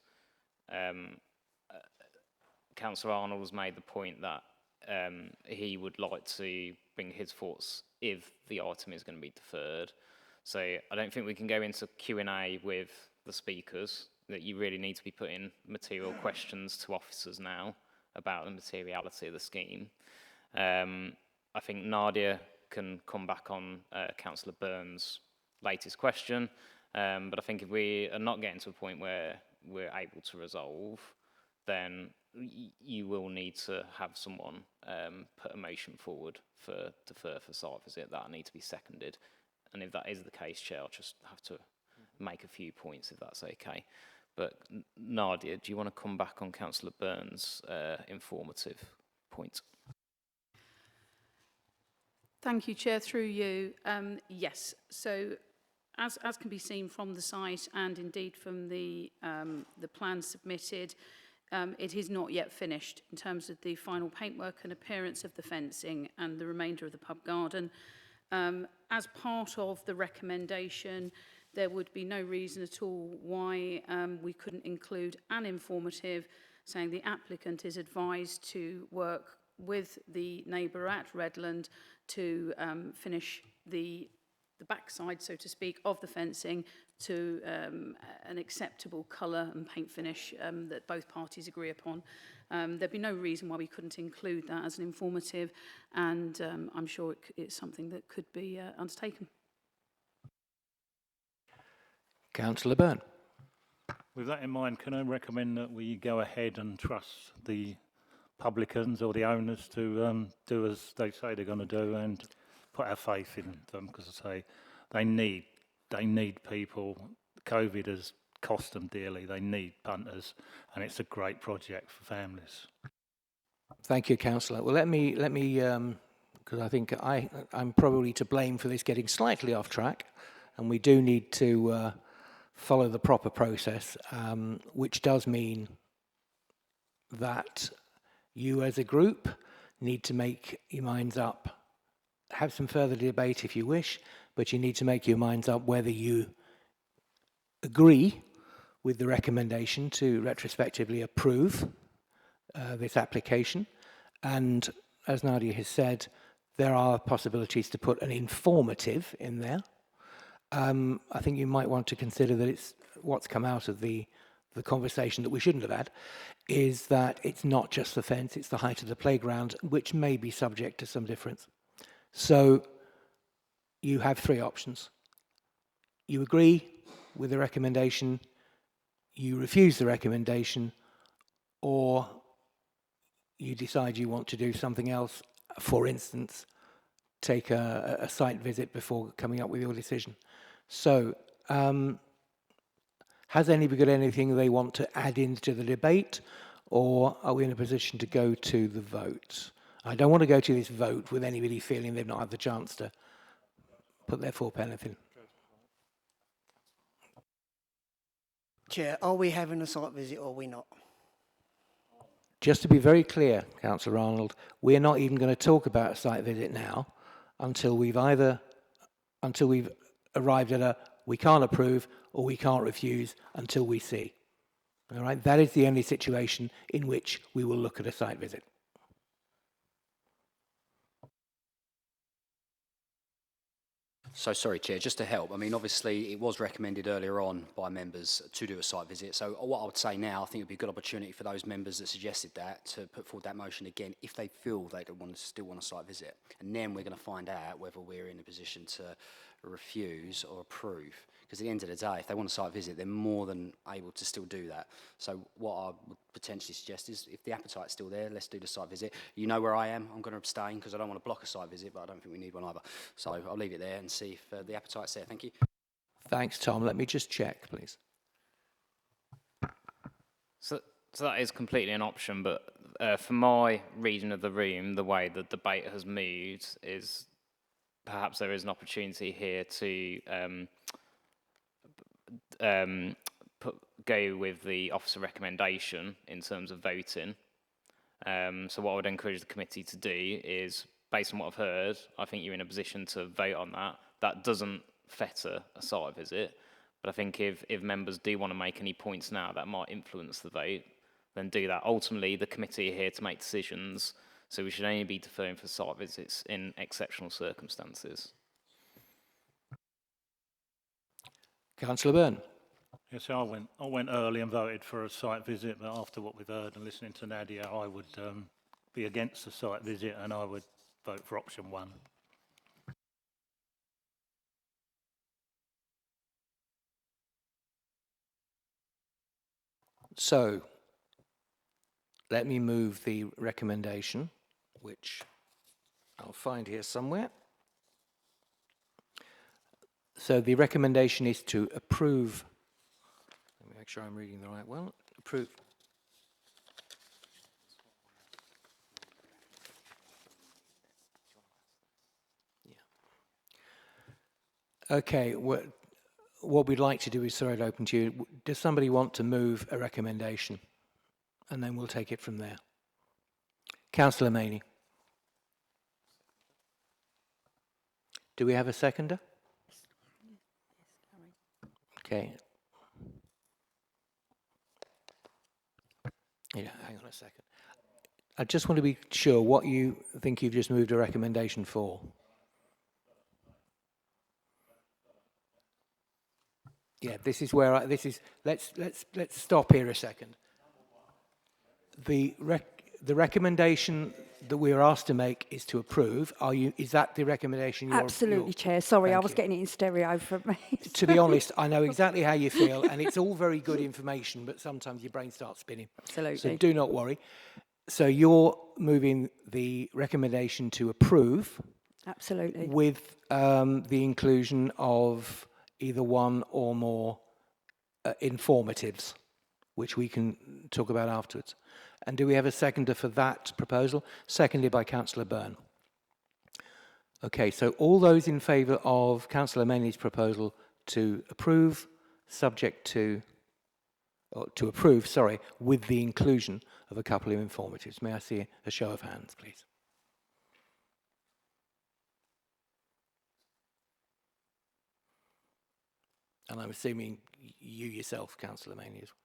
S6: Councillor Arnold has made the point that he would like to bring his thoughts if the item is going to be deferred. So I don't think we can go into Q&A with the speakers, that you really need to be putting material questions to officers now about the materiality of the scheme. I think Nadia can come back on Councillor Byrne's latest question, but I think if we are not getting to a point where we're able to resolve, then you will need to have someone put a motion forward for defer for site visit. That need to be seconded, and if that is the case, Chair, I'll just have to make a few points if that's okay. But Nadia, do you want to come back on Councillor Byrne's informative point?
S7: Thank you, Chair. Through you. Yes. So, as can be seen from the site and indeed from the plan submitted, it is not yet finished in terms of the final paintwork and appearance of the fencing and the remainder of the pub garden. As part of the recommendation, there would be no reason at all why we couldn't include an informative saying the applicant is advised to work with the neighbour at Redland to finish the backside, so to speak, of the fencing to an acceptable colour and paint finish that both parties agree upon. There'd be no reason why we couldn't include that as an informative, and I'm sure it's something that could be undertaken.
S1: Councillor Byrne.
S10: With that in mind, can I recommend that we go ahead and trust the publicans or the owners to do as they say they're going to do and put our faith in them, because I say they need people. COVID has cost them dearly. They need punters, and it's a great project for families.
S1: Thank you, Councillor. Well, let me, because I think I'm probably to blame for this getting slightly off track, and we do need to follow the proper process, which does mean that you as a group need to make your minds up, have some further debate if you wish, but you need to make your minds up whether you agree with the recommendation to retrospectively approve this application. And as Nadia has said, there are possibilities to put an informative in there. I think you might want to consider that it's what's come out of the conversation that we shouldn't have had, is that it's not just the fence, it's the height of the playground, which may be subject to some difference. So you have three options. You agree with the recommendation, you refuse the recommendation, or you decide you want to do something else, for instance, take a site visit before coming up with your decision. So, has anybody got anything they want to add into the debate, or are we in a position to go to the vote? I don't want to go to this vote with anybody feeling they've not had the chance to put their fourpenneth in.
S11: Chair, are we having a site visit or are we not?
S1: Just to be very clear, Councillor Arnold, we're not even going to talk about a site visit now until we've arrived at a we can't approve or we can't refuse until we see. All right, that is the only situation in which we will look at a site visit.
S12: So sorry, Chair, just to help, I mean, obviously it was recommended earlier on by members to do a site visit. So what I would say now, I think it would be a good opportunity for those members that suggested that to put forward that motion again if they feel they still want a site visit. And then we're going to find out whether we're in a position to refuse or approve. Because at the end of the day, if they want a site visit, they're more than able to still do that. So what I would potentially suggest is if the appetite's still there, let's do the site visit. You know where I am. I'm going to abstain because I don't want to block a site visit, but I don't think we need one either. So I'll leave it there and see if the appetite's there. Thank you.
S1: Thanks, Tom. Let me just check, please.
S6: So that is completely an option, but for my region of the room, the way the debate has moved is perhaps there is an opportunity here to go with the officer recommendation in terms of voting. So what I would encourage the committee to do is, based on what I've heard, I think you're in a position to vote on that. That doesn't fetter a site visit, but I think if members do want to make any points now that might influence the vote, then do that. Ultimately, the committee are here to make decisions, so we should only be deferring for site visits in exceptional circumstances.
S1: Councillor Byrne.
S10: Yes, I went early and voted for a site visit, but after what we've heard and listening to Nadia, I would be against the site visit and I would vote for option 1.
S1: So, let me move the recommendation, which I'll find here somewhere. So the recommendation is to approve, let me make sure I'm reading the right one, approve. Okay, what we'd like to do is throw it open to you. Does somebody want to move a recommendation? And then we'll take it from there. Councillor Maney. Do we have a seconder? Okay. Yeah, hang on a second. I just want to be sure what you think you've just moved a recommendation for. Yeah, this is where let's stop here a second. The recommendation that we are asked to make is to approve. Is that the recommendation you're...
S13: Absolutely, Chair. Sorry, I
S1: Thank
S13: was
S1: you.
S13: getting it in stereo from me.
S1: To be honest, I know exactly how you feel, and it's all very good information, but sometimes your brain starts spinning.
S13: Absolutely.
S1: So do not worry. So you're moving the recommendation to approve.
S13: Absolutely.
S1: With the inclusion of either one or more informatives, which we can talk about afterwards. And do we have a seconder for that proposal? Seconded by Councillor Byrne. Okay, so all those in favour of Councillor Maney's proposal to approve, subject to, or to approve, sorry, with the inclusion of a couple of informatives. May I see a show of hands, please? And I'm assuming you yourself, Councillor Maney, as well.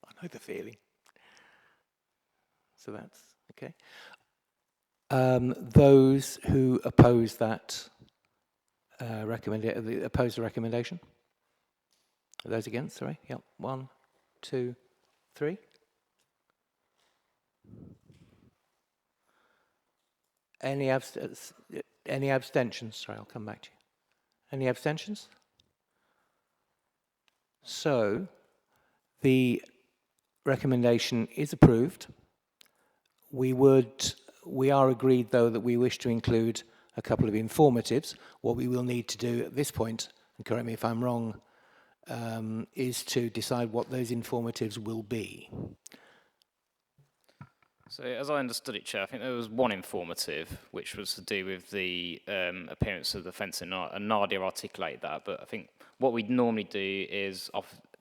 S1: I know the feeling. So that's okay. Those who oppose that oppose the recommendation? Those against? Sorry. Yep. 1, 2, 3. Any abstentions? Sorry, I'll come back to you. Any abstentions? So the recommendation is approved. We are agreed, though, that we wish to include a couple of informatives. What we will need to do at this point, and correct me if I'm wrong, is to decide what those informatives will be.
S6: So as I understood it, Chair, I think there was one informative, which was to do with the appearance of the fencing, and Nadia articulated that, but I think what we'd normally do is,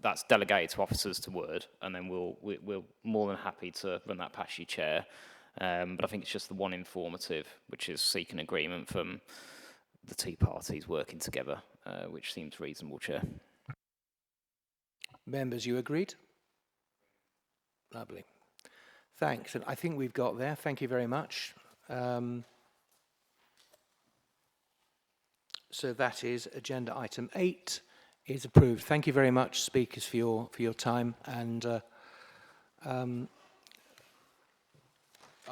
S6: that's delegated to officers to word, and then we're more than happy to run that past you, Chair. But I think it's just the one informative, which is seeking agreement from the two parties working together, which seems reasonable, Chair.
S1: Members, you agreed? Lovely. Thanks, and I think we've got there. Thank you very much. So that is agenda item 8 is approved. Thank you very much, speakers, for your time. And I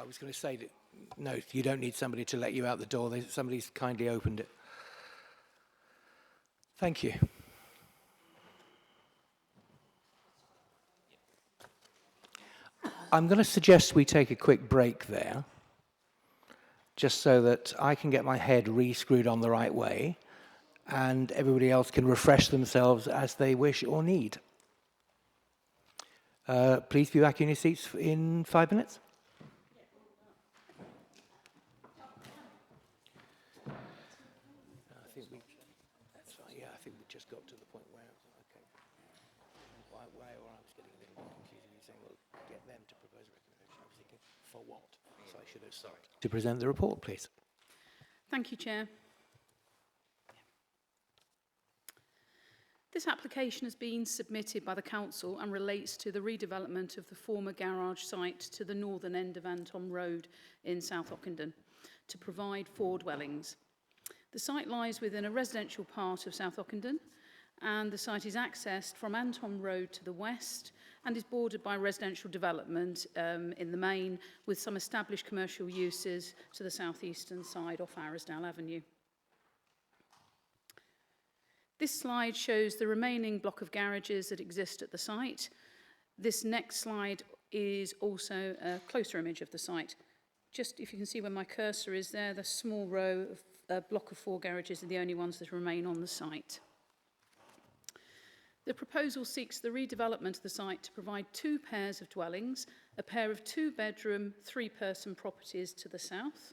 S1: was going to say that no, you don't need somebody to let you out the door. Somebody's kindly opened it. Thank you. I'm going to suggest we take a quick break there, just so that I can get my head re-screwed on the right way, and everybody else can refresh themselves as they wish or need. Please be back in your seats in 5 minutes. That's fine. Yeah, I think we just got to the point where, okay, where I was getting a little bit confused. You saying, well, get them to propose a recommendation. I was thinking, for what? So I should have started. To present the report, please.
S7: Thank you, Chair. This application has been submitted by the Council and relates to the redevelopment of the former garage site to the northern end of Anton Road in South Ockendon to provide 4 dwellings. The site lies within a residential part of South Ockendon, and the site is accessed from Anton Road to the west and is bordered by residential development in the main, with some established commercial uses to the southeastern side off Arrowsdale Avenue. This slide shows the remaining block of garages that exist at the site. This next slide is also a closer image of the site. Just if you can see where my cursor is there, the small row of block of 4 garages are the only ones that remain on the site. The proposal seeks the redevelopment of the site to provide 2 pairs of dwellings, a pair of 2-bedroom, 3-person properties to the south,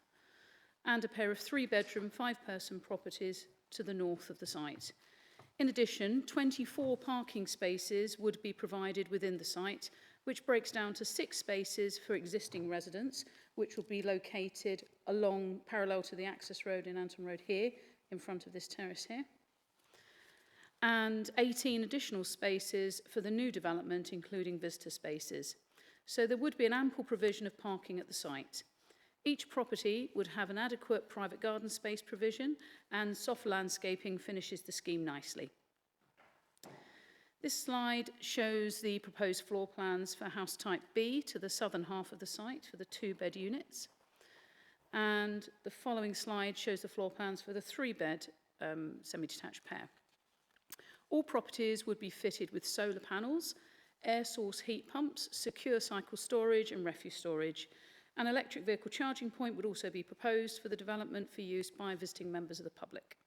S7: and a pair of 3-bedroom, 5-person properties to the north of the site. In addition, 24 parking spaces would be provided within the site, which breaks down to 6 spaces for existing residents, which will be located along parallel to the access road in Anton Road here, in front of this terrace here, and 18 additional spaces for the new development, including visitor spaces. So there would be an ample provision of parking at the site. Each property would have an adequate private garden space provision, and soft landscaping finishes the scheme nicely. This slide shows the proposed floor plans for house type B to the southern half of the site for the 2-bed units. And the following slide shows the floor plans for the 3-bed semi-detached pair. All properties would be fitted with solar panels, air source heat pumps, secure cycle storage and refuse storage. An electric vehicle charging point would also be proposed for the development for use by visiting members of the public.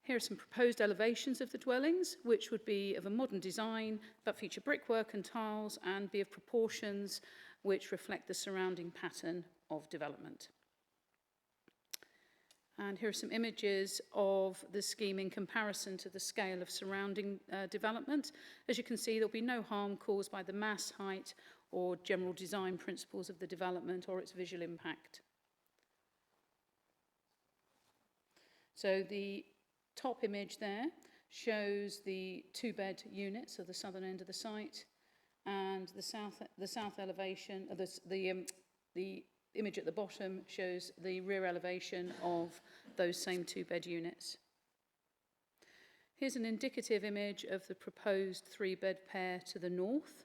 S7: Here are some proposed elevations of the dwellings, which would be of a modern design, but feature brickwork and tiles and be of proportions which reflect the surrounding pattern of development. And here are some images of the scheme in comparison to the scale of surrounding development. As you can see, there'll be no harm caused by the mass, height, or general design principles of the development or its visual impact. So the top image there shows the 2-bed units at the southern end of the site, and the south elevation, the image at the bottom shows the rear elevation of those same 2-bed units. Here's an indicative image of the proposed 3-bed pair to the north,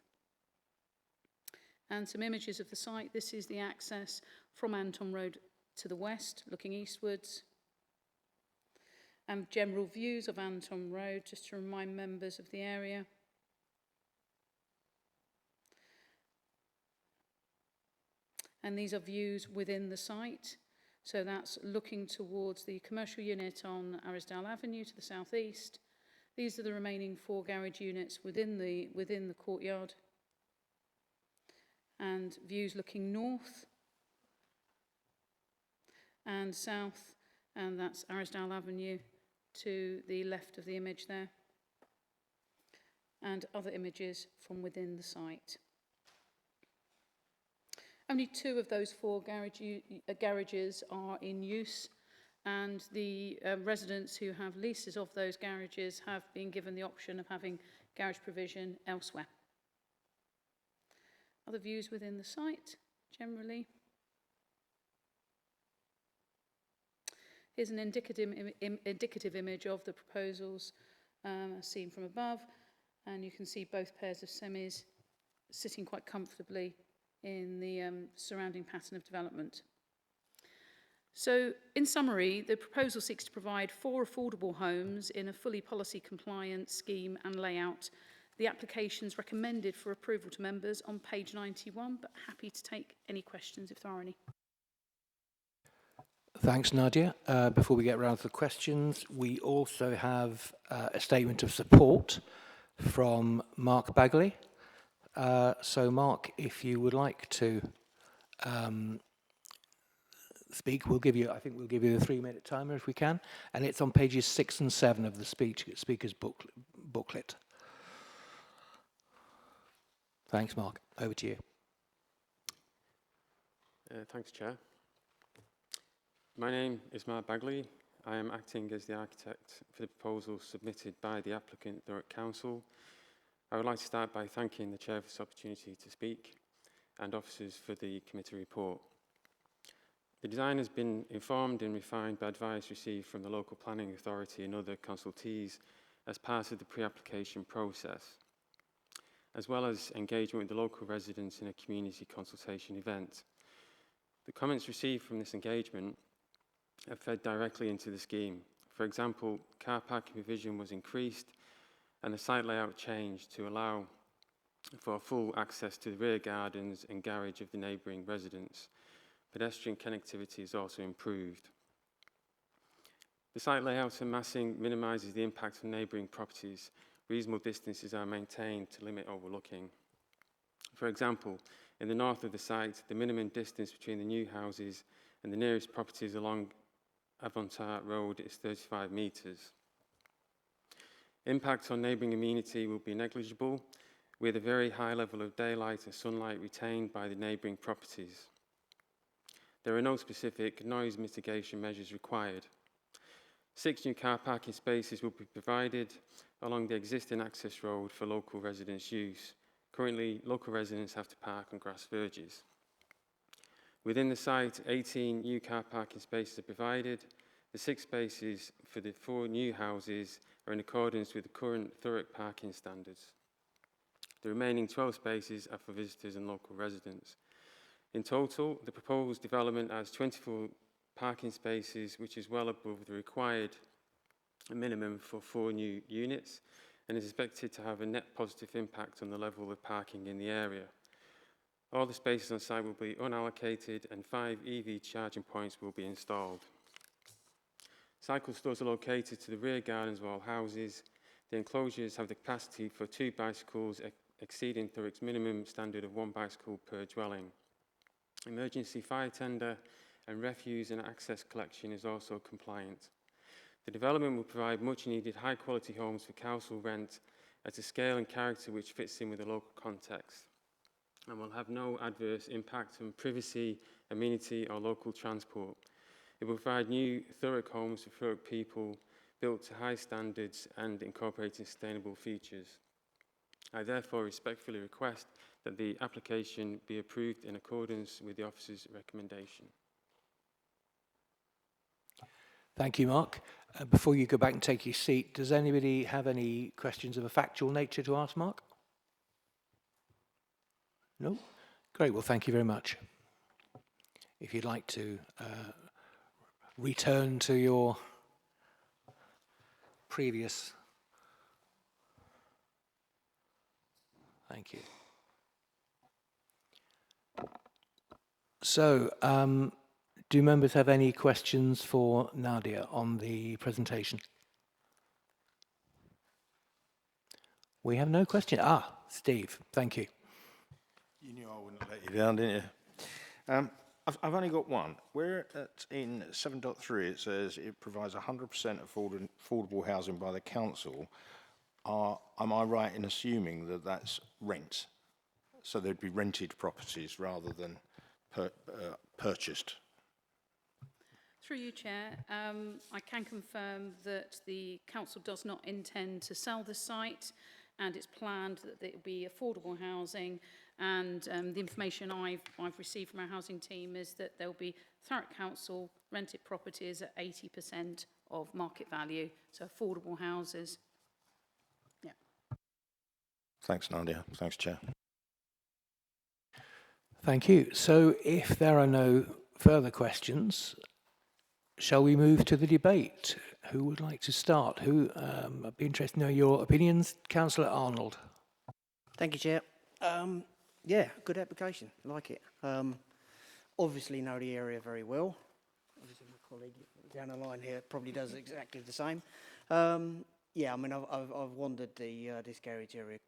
S7: and some images of the site. This is the access from Anton Road to the west, looking eastwards, and general views of Anton Road, just to remind members of the area. And these are views within the site. So that's looking towards the commercial unit on Arisdale Avenue to the southeast. These are the remaining 4 garage units within the courtyard. And views looking north and south, and that's Arisdale Avenue to the left of the image there. And other images from within the site. Only 2 of those 4 garages are in use, and the residents who have leases of those garages have been given the option of having garage provision elsewhere. Other views within the site, generally. Here's an indicative image of the proposals seen from above, and you can see both pairs of semis sitting quite comfortably in the surrounding pattern of development. So, in summary, the proposal seeks to provide 4 affordable homes in a fully policy compliant scheme and layout. The application's recommended for approval to members on page 91, but happy to take any questions if there are any.
S1: Thanks, Nadia. Before we get round to the questions, we also have a statement of support from Mark Bagley. So, Mark, if you would like to speak, I think we'll give you the 3-minute timer if we can, and it's on pages 6 and 7 of the speaker's booklet. Thanks, Mark. Over to you.
S15: Thanks, Chair. My name is Mark Bagley. I am acting as the architect for the proposal submitted by the applicant, Thurrock Council. I would like to start by thanking the Chair for this opportunity to speak and officers for the committee report. The design has been informed and refined by advice received from the local planning authority and other consultees as part of the pre-application process, as well as engagement with the local residents in a community consultation event. The comments received from this engagement have fed directly into the scheme. For example, car parking provision was increased and the site layout changed to allow for full access to the rear gardens and garage of the neighbouring residents. Pedestrian connectivity is also improved. The site layout and massing minimises the impact on neighbouring properties. Reasonable distances are maintained to limit overlooking. For example, in the north of the site, the minimum distance between the new houses and the nearest properties along Avontar Road is 35 metres. Impact on neighbouring amenity will be negligible, with a very high level of daylight and sunlight retained by the neighbouring properties. There are no specific noise mitigation measures required. 6 new car parking spaces will be provided along the existing access road for local residents' use. Currently, local residents have to park on grass verges. Within the site, 18 new car parking spaces are provided. The 6 spaces for the 4 new houses are in accordance with the current Thurrock parking standards. The remaining 12 spaces are for visitors and local residents. In total, the proposed development has 24 parking spaces, which is well above the required minimum for 4 new units, and is expected to have a net positive impact on the level of parking in the area. All the spaces on site will be unallocated and 5 EV charging points will be installed. Cycle stores are located to the rear gardens of all houses. The enclosures have the capacity for 2 bicycles, exceeding Thurrock's minimum standard of 1 bicycle per dwelling. Emergency fire tender and refuse and access collection is also compliant. The development will provide much needed high quality homes for council rent at a scale and character which fits in with the local context, and will have no adverse impact on privacy, amenity or local transport. It will provide new Thurrock homes for Thurrock people, built to high standards and incorporating sustainable features. I therefore respectfully request that the application be approved in accordance with the officer's recommendation.
S1: Thank you, Mark. Before you go back and take your seat, does anybody have any questions of a factual nature to ask Mark? No? Great, well, thank you very much. If you'd like to return to your previous... Thank you. So, do members have any questions for Nadia on the presentation? We have no question. Steve, thank you.
S16: You knew I wouldn't let you down, didn't you? I've only got one. Where in 7.3 it says it provides 100% affordable housing by the council. Am I right in assuming that that's rent? So they'd be rented properties rather than purchased?
S7: Through you, Chair, I can confirm that the council does not intend to sell the site, and it's planned that it will be affordable housing. And the information I've received from our housing team is that there will be Thurrock Council rented properties at 80% of market value, so affordable houses. Yeah.
S16: Thanks, Nadia. Thanks, Chair.
S1: Thank you. So if there are no further questions, shall we move to the debate? Who would like to start? I'd be interested to know your opinions. Councillor Arnold.
S11: Thank you, Chair. Yeah, good application. Like it. Obviously know the area very well. Obviously my colleague down the line here probably does exactly the same. Yeah, I mean, I've wandered this garage area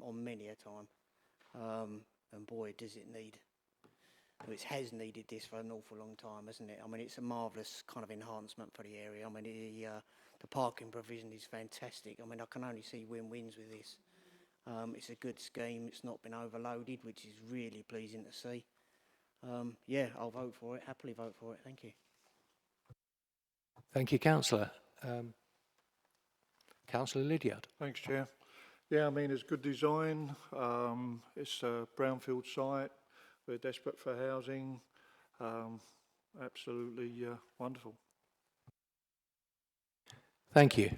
S11: on many a time. And boy, does it need... It has needed this for an awful long time, hasn't it? I mean, it's a marvellous kind of enhancement for the area. I mean, the parking provision is fantastic. I mean, I can only see win-wins with this. It's a good scheme. It's not been overloaded, which is really pleasing to see. Yeah, I'll vote for it. Happily vote for it. Thank you.
S1: Thank you, Councillor. Councillor Lydiard.
S14: Thanks, Chair. Yeah, I mean, it's good design. It's a brownfield site. We're desperate for housing. Absolutely wonderful.
S1: Thank you.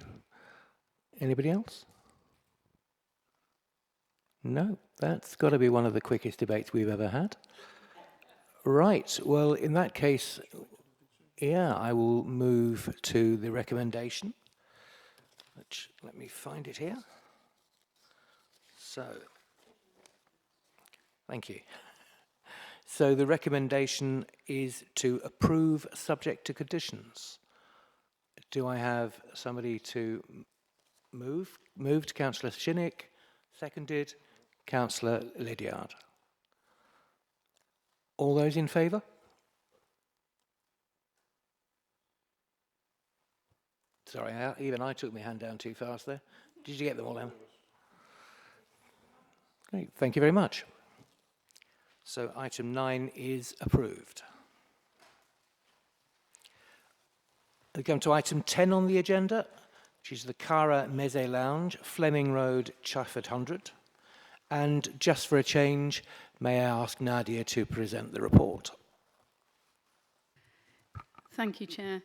S1: Anybody else? No, that's got to be one of the quickest debates we've ever had. Right, well, in that case, yeah, I will move to the recommendation. Let me find it here. So, thank you. So the recommendation is to approve subject to conditions. Do I have somebody to move? Moved, Councillor Shinnick. Seconded, Councillor Lydiard. All those in favour? Sorry, even I took my hand down too fast there. Did you get them all down? Great, thank you very much. So item 9 is approved. We come to item 10 on the agenda, which is the Cara Meze Lounge, Fleming Road, Chafford 100. And just for a change, may I ask Nadia to present the report?
S7: Thank you, Chair.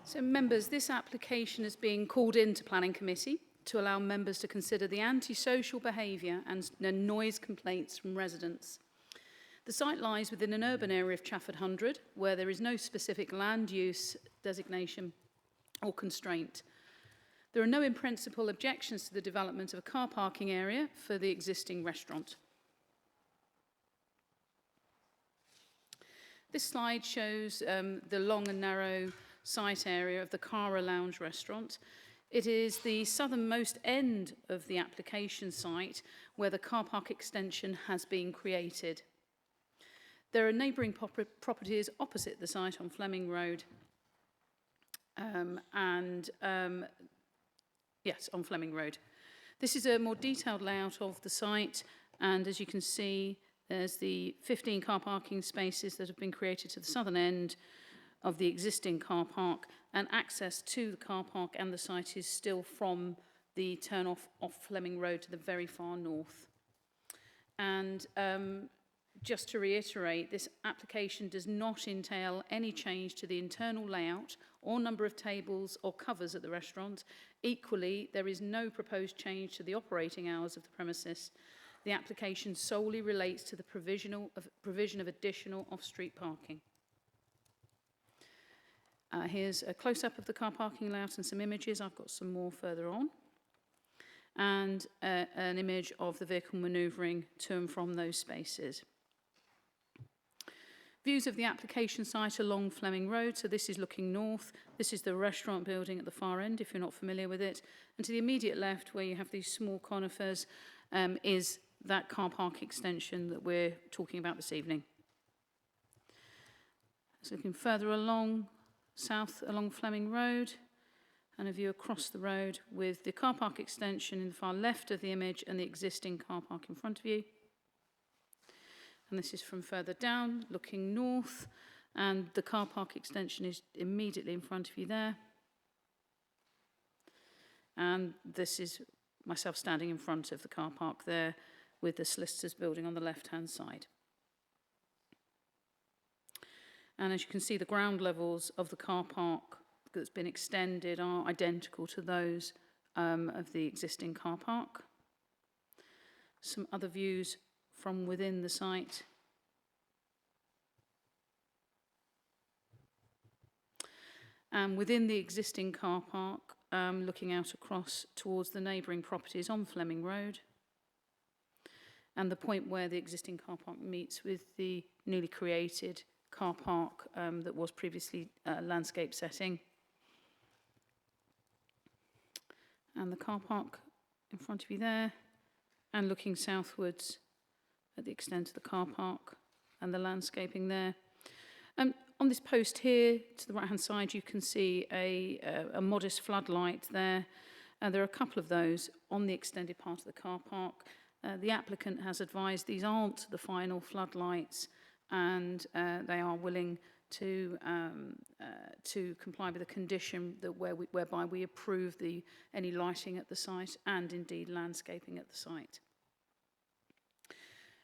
S7: So members, this application is being called into Planning Committee to allow members to consider the antisocial behaviour and noise complaints from residents. The site lies within an urban area of Chafford 100, where there is no specific land use designation or constraint. There are no in principle objections to the development of a car parking area for the existing restaurant. This slide shows the long and narrow site area of the Cara Lounge restaurant. It is the southernmost end of the application site where the car park extension has been created. There are neighbouring properties opposite the site on Fleming Road. Yes, on Fleming Road. This is a more detailed layout of the site, and as you can see, there's the 15 car parking spaces that have been created to the southern end of the existing car park, and access to the car park and the site is still from the turn off Fleming Road to the very far north. And just to reiterate, this application does not entail any change to the internal layout or number of tables or covers at the restaurant. Equally, there is no proposed change to the operating hours of the premises. The application solely relates to the provision of additional off-street parking. Here's a close-up of the car parking layout and some images. I've got some more further on. And an image of the vehicle manoeuvring to and from those spaces. Views of the application site along Fleming Road. So this is looking north. This is the restaurant building at the far end, if you're not familiar with it. And to the immediate left, where you have these small conifers, is that car park extension that we're talking about this evening. So looking further along, south along Fleming Road, and a view across the road with the car park extension in the far left of the image and the existing car park in front of you. And this is from further down, looking north, and the car park extension is immediately in front of you there. And this is myself standing in front of the car park there with the solicitors building on the left-hand side. And as you can see, the ground levels of the car park that's been extended are identical to those of the existing car park. Some other views from within the site. And within the existing car park, looking out across towards the neighbouring properties on Fleming Road, and the point where the existing car park meets with the newly created car park that was previously landscape setting. And the car park in front of you there, and looking southwards at the extent of the car park and the landscaping there. On this post here, to the right-hand side, you can see a modest floodlight there. There are a couple of those on the extended part of the car park. The applicant has advised these aren't the final floodlights, and they are willing to comply with the condition that whereby we approve any lighting at the site and indeed landscaping at the site.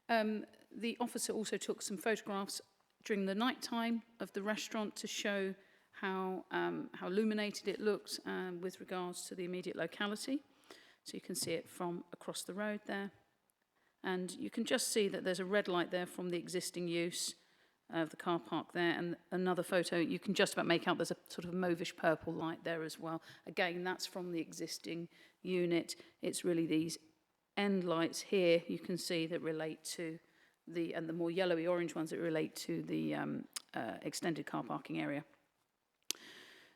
S7: The officer also took some photographs during the night time of the restaurant to show how illuminated it looked with regards to the immediate locality. So you can see it from across the road there. And you can just see that there's a red light there from the existing use of the car park there, and another photo you can just about make out there's a sort of mauvish purple light there as well. Again, that's from the existing unit. It's really these end lights here you can see that relate to and the more yellowy orange ones that relate to the extended car parking area.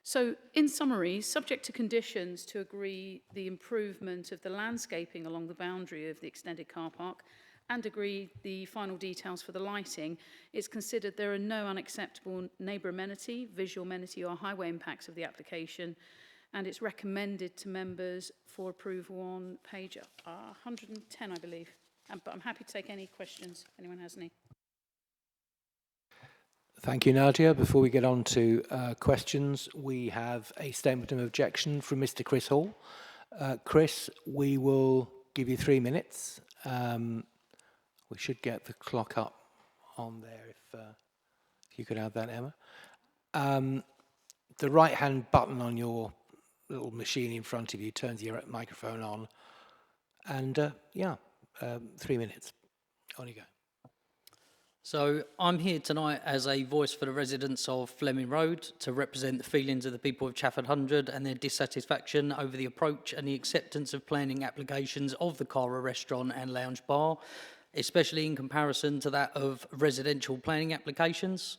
S7: So, in summary, subject to conditions to agree the improvement of the landscaping along the boundary of the extended car park and agree the final details for the lighting, it's considered there are no unacceptable neighbour amenity, visual amenity or highway impacts of the application, and it's recommended to members for approval on page 110, I believe. But I'm happy to take any questions if anyone has any.
S1: Thank you, Nadia. Before we get on to questions, we have a statement of objection from Mr. Chris Hall. Chris, we will give you 3 minutes. We should get the clock up on there if you could add that, Emma. The right-hand button on your little machine in front of you turns your microphone on. And 3 minutes. On you go.
S17: So I'm here tonight as a voice for the residents of Fleming Road to represent the feelings of the people of Chafford 100 and their dissatisfaction over the approach and the acceptance of planning applications of the Cara restaurant and lounge bar, especially in comparison to that of residential planning applications.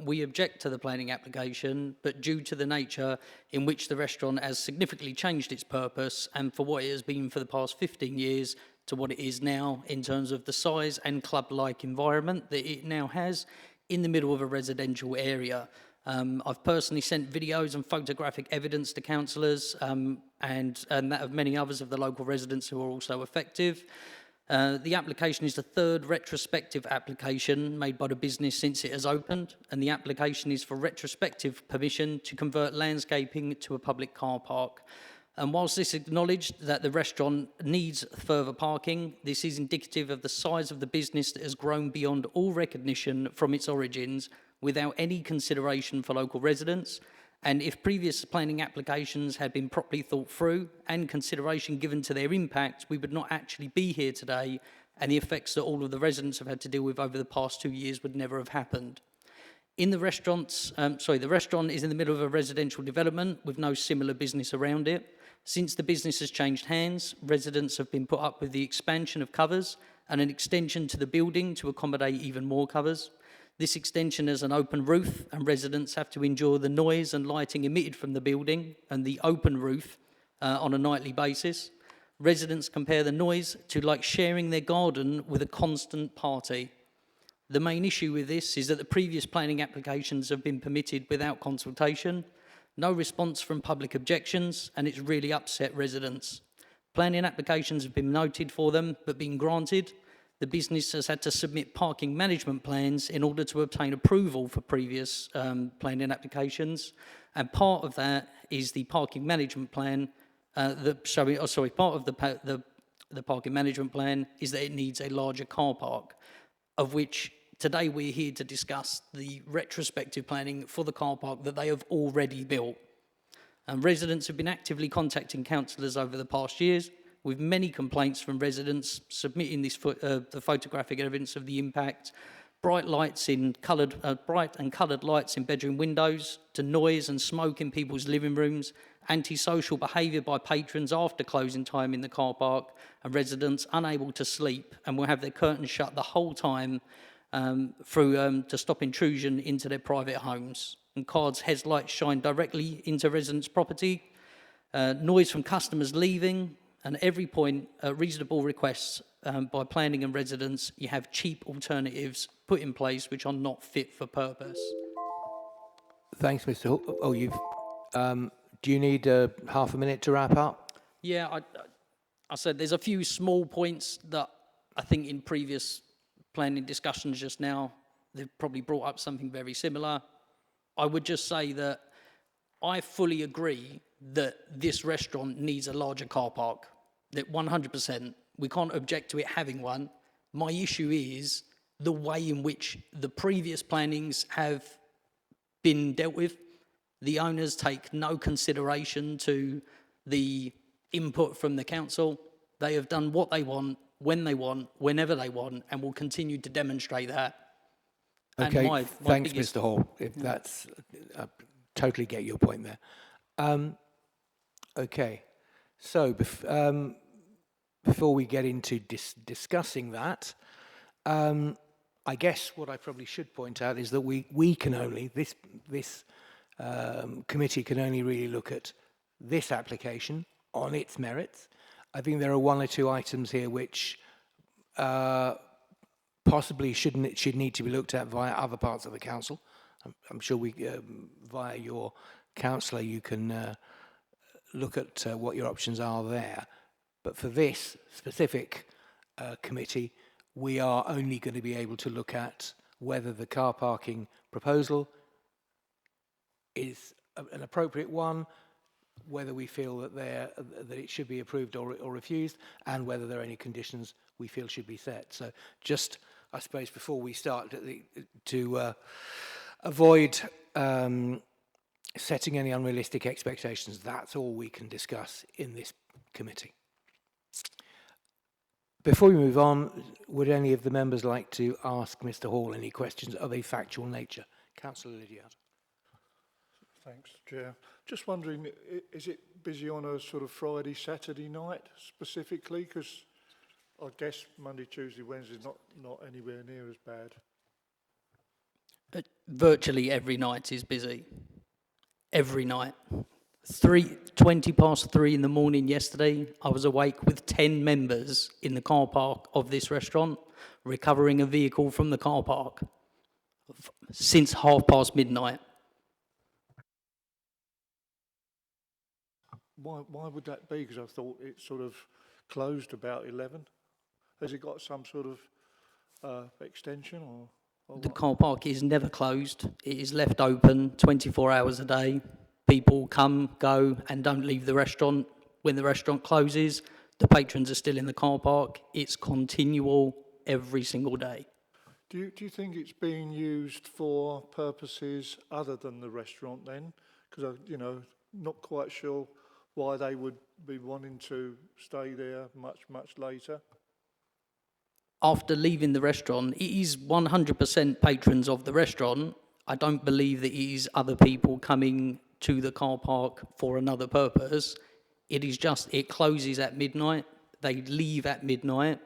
S17: We object to the planning application, but due to the nature in which the restaurant has significantly changed its purpose and for what it has been for the past 15 years, to what it is now in terms of the size and club-like environment that it now has in the middle of a residential area. I've personally sent videos and photographic evidence to councillors and that of many others of the local residents who are also effective. The application is the third retrospective application made by the business since it has opened, and the application is for retrospective permission to convert landscaping to a public car park. And whilst this acknowledged that the restaurant needs further parking, this is indicative of the size of the business that has grown beyond all recognition from its origins without any consideration for local residents. And if previous planning applications had been properly thought through and consideration given to their impact, we would not actually be here today, and the effects that all of the residents have had to deal with over the past 2 years would never have happened. In the the restaurant is in the middle of a residential development with no similar business around it. Since the business has changed hands, residents have been put up with the expansion of covers and an extension to the building to accommodate even more covers. This extension has an open roof, and residents have to endure the noise and lighting emitted from the building and the open roof on a nightly basis. Residents compare the noise to like sharing their garden with a constant party. The main issue with this is that the previous planning applications have been permitted without consultation, no response from public objections, and it's really upset residents. Planning applications have been noted for them, but been granted. The business has had to submit parking management plans in order to obtain approval for previous planning applications, and part of that is the parking management plan. Part of the parking management plan is that it needs a larger car park, of which today we're here to discuss the retrospective planning for the car park that they have already built. And residents have been actively contacting councillors over the past years, with many complaints from residents submitting this the photographic evidence of the impact, bright and coloured lights in bedroom windows, to noise and smoke in people's living rooms, antisocial behaviour by patrons after closing time in the car park, and residents unable to sleep and will have their curtains shut the whole time to stop intrusion into their private homes. And cards headlights shine directly into residents' property, noise from customers leaving, and every point reasonable requests by planning and residents, you have cheap alternatives put in place which are not fit for purpose.
S1: Thanks, Mr. Hall. Oh, do you need half a minute to wrap up?
S17: Yeah, I said there's a few small points that I think in previous planning discussions just now, they've probably brought up something very similar. I would just say that I fully agree that this restaurant needs a larger car park, that 100%. We can't object to it having one. My issue is the way in which the previous plannings have been dealt with. The owners take no consideration to the input from the council. They have done what they want, when they want, whenever they want, and will continue to demonstrate that.
S1: Okay, thanks, Mr. Hall. That's, I totally get your point there. Okay, so before we get into discussing that, I guess what I probably should point out is that we can only, this committee can only really look at this application on its merits. I think there are one or two items here which possibly should need to be looked at via other parts of the council. I'm sure via your councillor you can look at what your options are there. But for this specific committee, we are only going to be able to look at whether the car parking proposal is an appropriate one, whether we feel that that it should be approved or refused, and whether there are any conditions we feel should be set. So just, I suppose, before we start to avoid setting any unrealistic expectations, that's all we can discuss in this committee. Before we move on, would any of the members like to ask Mr. Hall any questions of a factual nature? Councillor Lydiard.
S14: Thanks, Chair. Just wondering, is it busy on a sort of Friday, Saturday night specifically? Because I guess Monday, Tuesday, Wednesday not anywhere near as bad.
S17: Virtually every night is busy. Every night. 3:20 in the morning yesterday, I was awake with 10 members in the car park of this restaurant, recovering a vehicle from the car park since midnight.
S14: Why would that be? Because I thought it sort of closed about 11. Has it got some sort of extension or
S17: The car park is never closed. It is left open 24 hours a day. People come, go, and don't leave the restaurant. When the restaurant closes, the patrons are still in the car park. It's continual every single day.
S14: Do you think it's being used for purposes other than the restaurant then? Because I'm, not quite sure why they would be wanting to stay there much later.
S17: After leaving the restaurant, it is 100% patrons of the restaurant. I don't believe that it is other people coming to the car park for another purpose. It is just, it closes at midnight. They leave at midnight.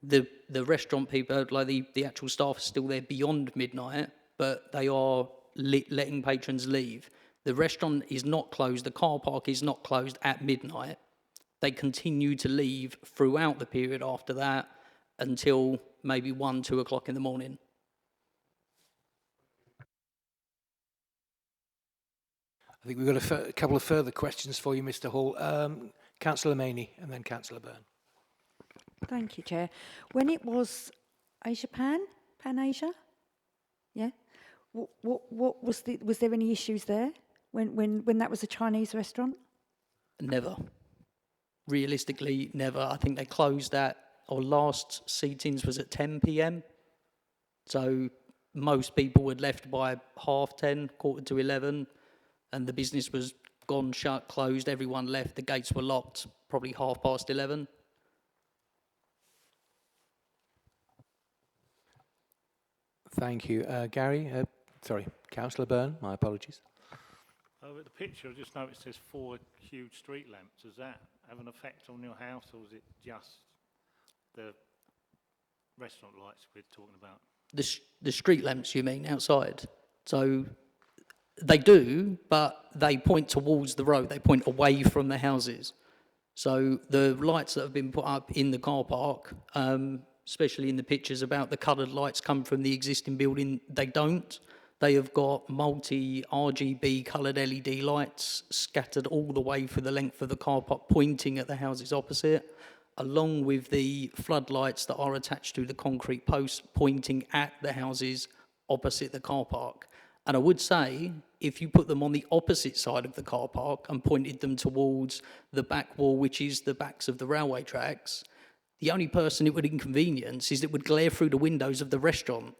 S17: The restaurant people, like the actual staff, are still there beyond midnight, but they are letting patrons leave. The restaurant is not closed. The car park is not closed at midnight. They continue to leave throughout the period after that until maybe 1, 2 o'clock in the morning.
S1: I think we've got a couple of further questions for you, Mr. Hall. Councillor Maney and then Councillor Byrne.
S13: Thank you, Chair. When it was Pan Asia, yeah. What was there any issues there when that was a Chinese restaurant?
S17: Never. Realistically, never. I think they closed our last seatings was at 10 p.m. So most people had left by 10:30, 11:15, and the business was gone, shut, closed. Everyone left. The gates were locked, probably 11:30.
S1: Thank you. Gary, Councillor Byrne, my apologies.
S10: At the picture, I just noticed there's 4 huge street lamps. Does that have an effect on your house, or is it just the restaurant lights we're talking about?
S17: The street lamps, you mean, outside? So they do, but they point towards the road. They point away from the houses. So the lights that have been put up in the car park, especially in the pictures about the coloured lights come from the existing building, they don't. They have got multi-RGB coloured LED lights scattered all the way through the length of the car park, pointing at the houses opposite, along with the floodlights that are attached to the concrete posts pointing at the houses opposite the car park. And I would say, if you put them on the opposite side of the car park and pointed them towards the back wall, which is the backs of the railway tracks, the only person it would inconvenience is it would glare through the windows of the restaurant,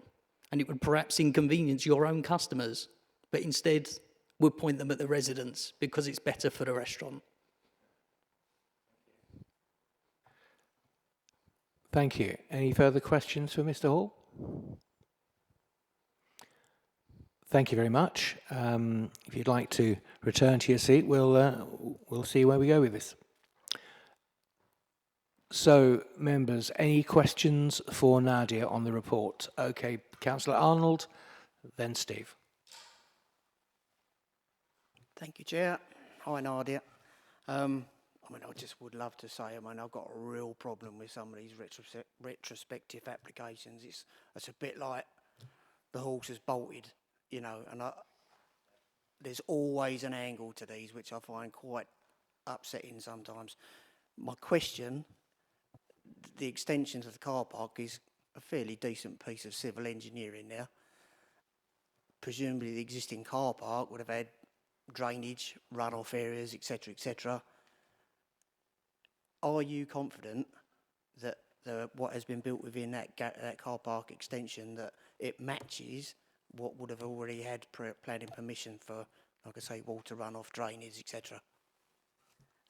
S17: and it would perhaps inconvenience your own customers, but instead would point them at the residents because it's better for the restaurant.
S1: Thank you. Any further questions for Mr. Hall? Thank you very much. If you'd like to return to your seat, we'll see where we go with this. So, members, any questions for Nadia on the report? Okay, Councillor Arnold, then Steve.
S11: Thank you, Chair. Hi, Nadia. I mean, I just would love to say, I mean, I've got a real problem with some of these retrospective applications. It's a bit like the horse has bolted, you know, and there's always an angle to these, which I find quite upsetting sometimes. My question, the extension to the car park is a fairly decent piece of civil engineering there. Presumably the existing car park would have had drainage, runoff areas, etc., etc. Are you confident that what has been built within that car park extension, that it matches what would have already had planning permission for, like I say, water runoff, drainage, etc.?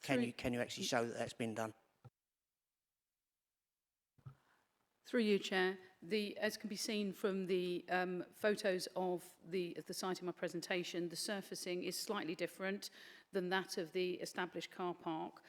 S11: Can you actually show that that's been done?
S7: Through you, Chair, as can be seen from the photos of the site in my presentation, the surfacing is slightly different than that of the established car park,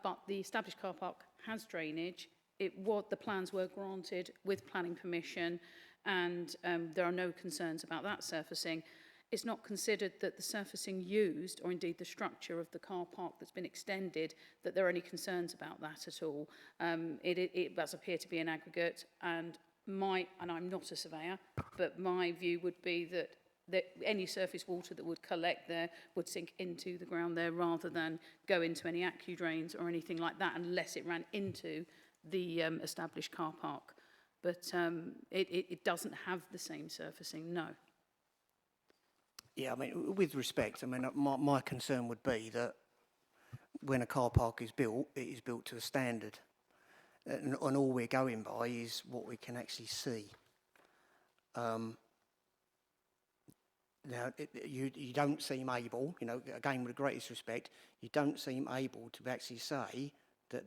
S7: but the established car park has drainage. The plans were granted with planning permission, and there are no concerns about that surfacing. It's not considered that the surfacing used, or indeed the structure of the car park that's been extended, that there are any concerns about that at all. It does appear to be an aggregate, and I'm not a surveyor, but my view would be that any surface water that would collect there would sink into the ground there rather than go into any aqua drains or anything like that, unless it ran into the established car park. But it doesn't have the same surfacing, no.
S11: Yeah, I mean, with respect, I mean, my concern would be that when a car park is built, it is built to a standard. And all we're going by is what we can actually see. Now, you don't seem able, you know, again, with the greatest respect, you don't seem able to actually say that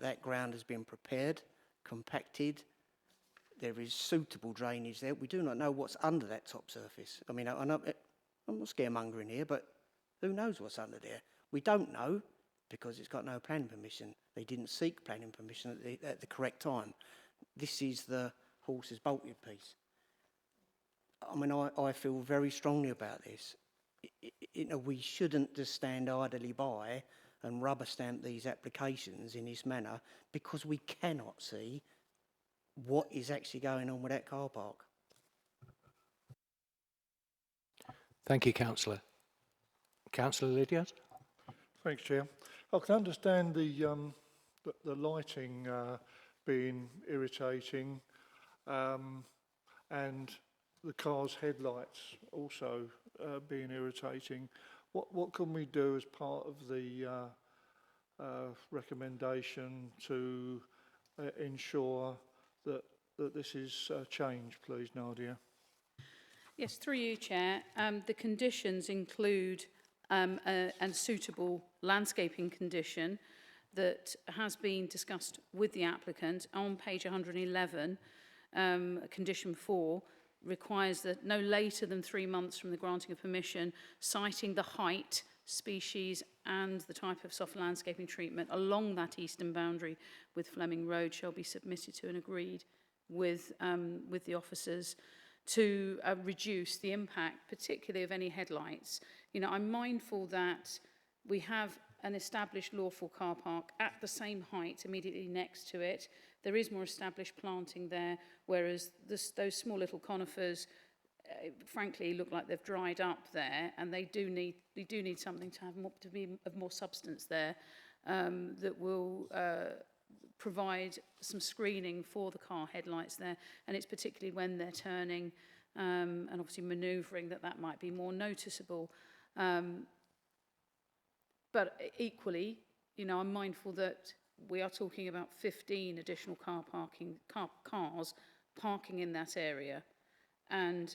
S11: that ground has been prepared, compacted, there is suitable drainage there. We do not know what's under that top surface. I mean, I'm not scaremongering here, but who knows what's under there? We don't know because it's got no planning permission. They didn't seek planning permission at the correct time. This is the horse's bolted piece. I mean, I feel very strongly about this. You know, we shouldn't just stand idly by and rubber stamp these applications in this manner because we cannot see what is actually going on with that car park.
S1: Thank you, Councillor. Councillor Lydiard?
S14: Thanks, Chair. I can understand the lighting being irritating and the car's headlights also being irritating. What can we do as part of the recommendation to ensure that this is changed, please, Nadia?
S7: Yes, through you, Chair. The conditions include a suitable landscaping condition that has been discussed with the applicant. On page 111, condition 4 requires that no later than 3 months from the granting of permission, citing the height, species and the type of soft landscaping treatment along that eastern boundary with Fleming Road shall be submitted to and agreed with the officers to reduce the impact, particularly of any headlights. You know, I'm mindful that we have an established lawful car park at the same height immediately next to it. There is more established planting there, whereas those small little conifers, frankly, look like they've dried up there, and we do need something to be of more substance there that will provide some screening for the car headlights there, and it's particularly when they're turning and obviously manoeuvring that might be more noticeable. But equally, you know, I'm mindful that we are talking about 15 additional cars parking in that area, and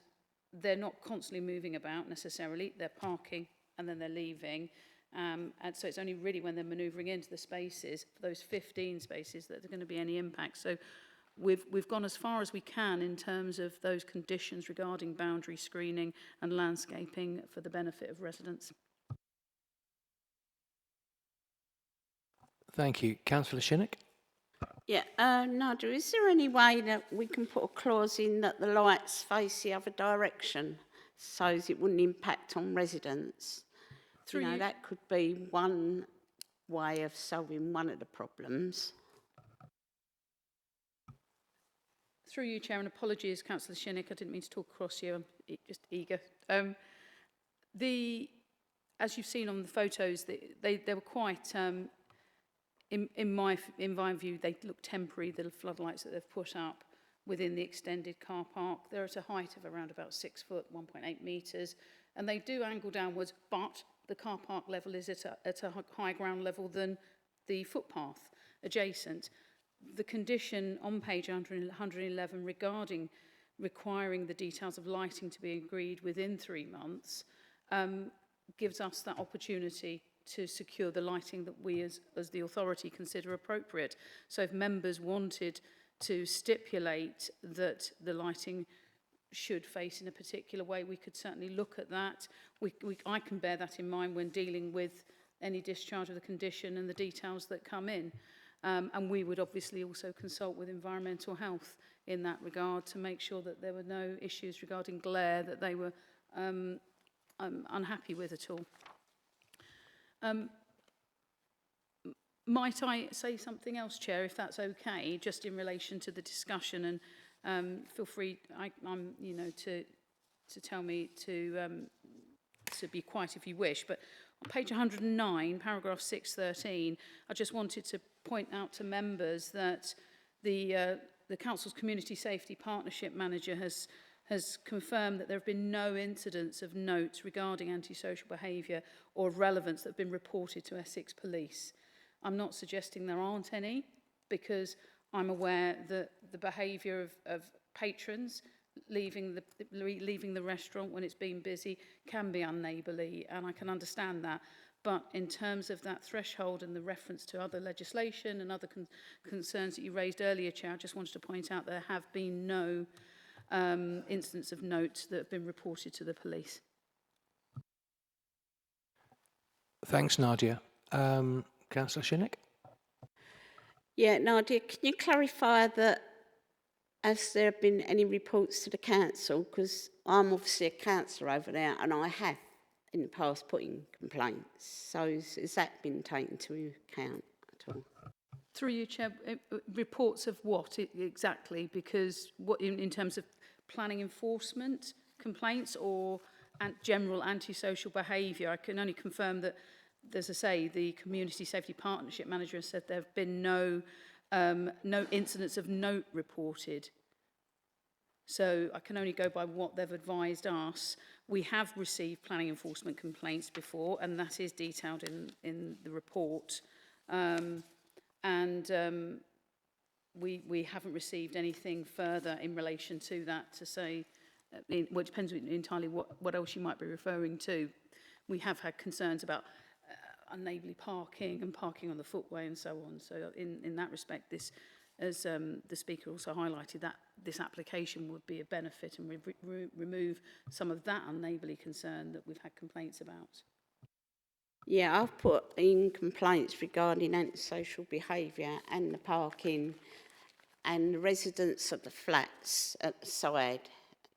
S7: they're not constantly moving about necessarily. They're parking and then they're leaving. And so it's only really when they're manoeuvring into the spaces, those 15 spaces, that there's going to be any impact. So we've gone as far as we can in terms of those conditions regarding boundary screening and landscaping for the benefit of residents.
S1: Thank you. Councillor Shinnick?
S3: Yeah, Nadia, is there any way that we can put a clause in that the lights face the other direction so as it wouldn't impact on residents?
S7: Through
S3: you know,
S7: you-
S3: that could be one way of solving one of the problems.
S7: Through you, Chair, and apologies, Councillor Shinnick, I didn't mean to talk across you, I'm just eager. As you've seen on the photos, they were quite, in my view, they look temporary, the floodlights that they've put up within the extended car park. They're at a height of around about 6 foot, 1.8 metres, and they do angle downwards, but the car park level is at a higher ground level than the footpath adjacent. The condition on page 111 regarding requiring the details of lighting to be agreed within 3 months gives us that opportunity to secure the lighting that we as the authority consider appropriate. So if members wanted to stipulate that the lighting should face in a particular way, we could certainly look at that. I can bear that in mind when dealing with any discharge of the condition and the details that come in. And we would obviously also consult with environmental health in that regard to make sure that there were no issues regarding glare that they were unhappy with at all. Might I say something else, Chair, if that's okay, just in relation to the discussion, and feel free, you know, to tell me to be quiet if you wish, but on page 109, paragraph 613, I just wanted to point out to members that the Council's Community Safety Partnership Manager has confirmed that there have been no incidents of note regarding antisocial behaviour or relevance that have been reported to Essex Police. I'm not suggesting there aren't any, because I'm aware that the behaviour of patrons leaving the restaurant when it's been busy can be unneighbourly, and I can understand that. But in terms of that threshold and the reference to other legislation and other concerns that you raised earlier, Chair, I just wanted to point out there have been no incidents of note that have been reported to the police.
S1: Thanks, Nadia. Councillor Shinnick?
S3: Yeah, Nadia, can you clarify that has there been any reports to the council? Because I'm obviously a councillor over there and I have in the past put in complaints. So has that been taken into account at all?
S7: Through you, Chair, reports of what exactly? Because what in terms of planning enforcement complaints or general antisocial behaviour, I can only confirm that, as I say, the Community Safety Partnership Manager has said there have been no incidents of note reported. So I can only go by what they've advised us. We have received planning enforcement complaints before, and that is detailed in the report. We haven't received anything further in relation to that to say, well, it depends entirely what else you might be referring to. We have had concerns about unneighbourly parking and parking on the footway and so on. So in that respect, this, as the Speaker also highlighted, that this application would be a benefit and remove some of that unneighbourly concern that we've had complaints about.
S3: Yeah, I've put in complaints regarding antisocial behaviour and the parking, and the residents of the flats at the side,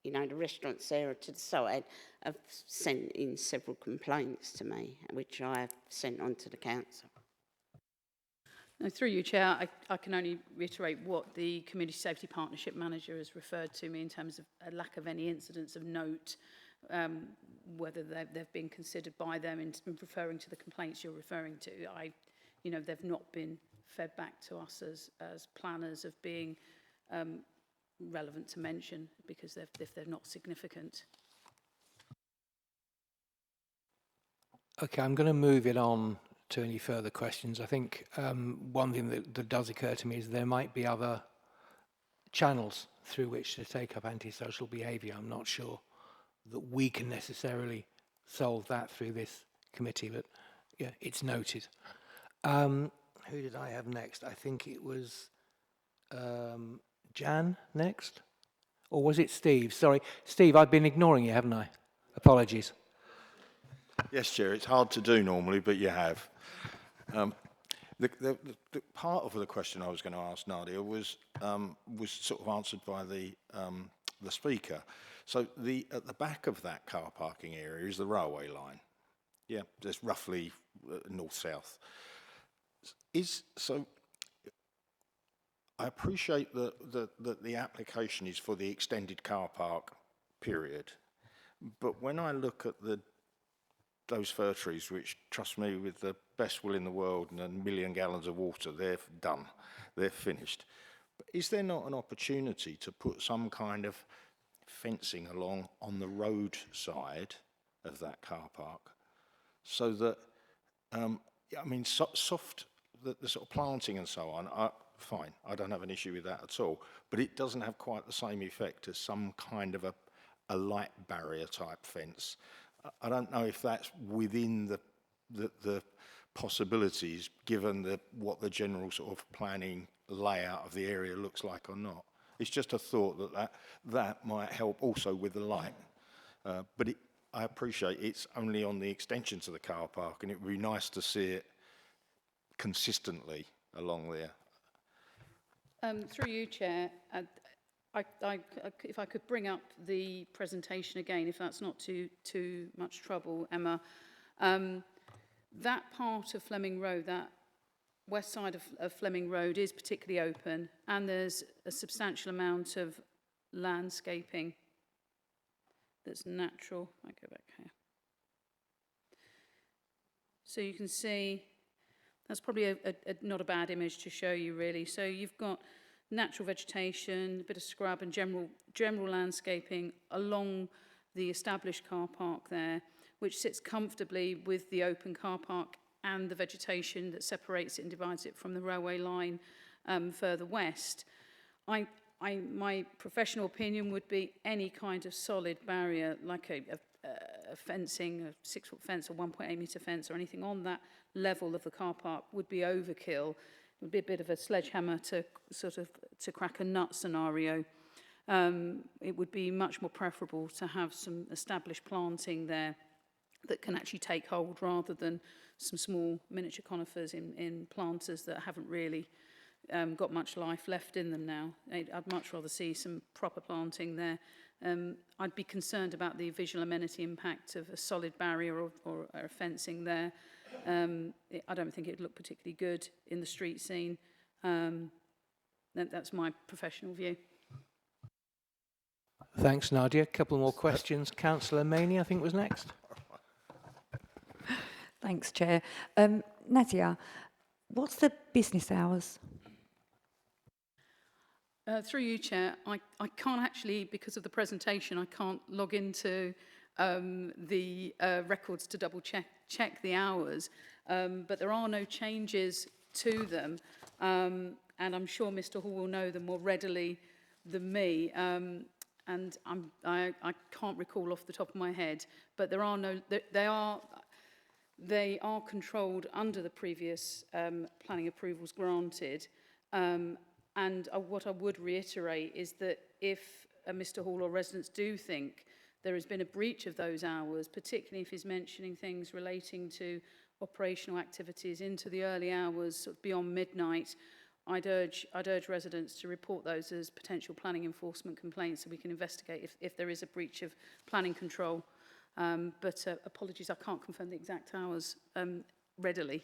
S3: you know, the restaurants there to the side, have sent in several complaints to me, which I have sent on to the council.
S7: Now, through you, Chair, I can only reiterate what the Community Safety Partnership Manager has referred to me in terms of a lack of any incidents of note, whether they've been considered by them in referring to the complaints you're referring to. You know, they've not been fed back to us as planners of being relevant to mention, because if they're not significant.
S1: Okay, I'm going to move it on to any further questions. I think one thing that does occur to me is there might be other channels through which to take up antisocial behaviour. I'm not sure that we can necessarily solve that through this committee, but yeah, it's noted. Who did I have next? I think it was Jan next, or was it Steve? Sorry, Steve, I've been ignoring you, haven't I? Apologies.
S16: Yes, Chair, it's hard to do normally, but you have. The part of the question I was going to ask Nadia was sort of answered by the speaker. So at the back of that car parking area is the railway line. Yeah, there's roughly north-south. So I appreciate that the application is for the extended car park period, but when I look at those fir trees, which, trust me, with the best will in the world and a million gallons of water, they're done, they're finished. But is there not an opportunity to put some kind of fencing along on the road side of that car park, so that, I mean, soft, the sort of planting and so on, fine, I don't have an issue with that at all, but it doesn't have quite the same effect as some kind of a light barrier type fence. I don't know if that's within the possibilities, given what the general sort of planning layout of the area looks like or not. It's just a thought that might help also with the light. But I appreciate it's only on the extension to the car park, and it would be nice to see it consistently along there.
S7: Through you, Chair, if I could bring up the presentation again, if that's not too much trouble, Emma. That part of Fleming Road, that west side of Fleming Road is particularly open, and there's a substantial amount of landscaping that's natural. I go back here. So you can see, that's probably not a bad image to show you, really. So you've got natural vegetation, a bit of scrub and general landscaping along the established car park there, which sits comfortably with the open car park and the vegetation that separates it and divides it from the railway line further west. My professional opinion would be any kind of solid barrier, like a fencing, a 6-foot fence or 1.8 metre fence or anything on that level of the car park would be overkill. It would be a bit of a sledgehammer to crack a nut scenario. It would be much more preferable to have some established planting there that can actually take hold, rather than some small miniature conifers in planters that haven't really got much life left in them now. I'd much rather see some proper planting there. I'd be concerned about the visual amenity impact of a solid barrier or a fencing there. I don't think it'd look particularly good in the street scene. That's my professional view.
S1: Thanks, Nadia. A couple more questions. Councillor Maney, I think, was next.
S13: Thanks, Chair. Nadia, what's the business hours?
S7: Through you, Chair, I can't actually, because of the presentation, I can't log into the records to double check the hours, but there are no changes to them, and I'm sure Mr. Hall will know them more readily than me, and I can't recall off the top of my head, but there are no, they are controlled under the previous planning approvals granted. And what I would reiterate is that if Mr. Hall or residents do think there has been a breach of those hours, particularly if he's mentioning things relating to operational activities into the early hours, sort of beyond midnight, I'd urge residents to report those as potential planning enforcement complaints, so we can investigate if there is a breach of planning control. But apologies, I can't confirm the exact hours readily.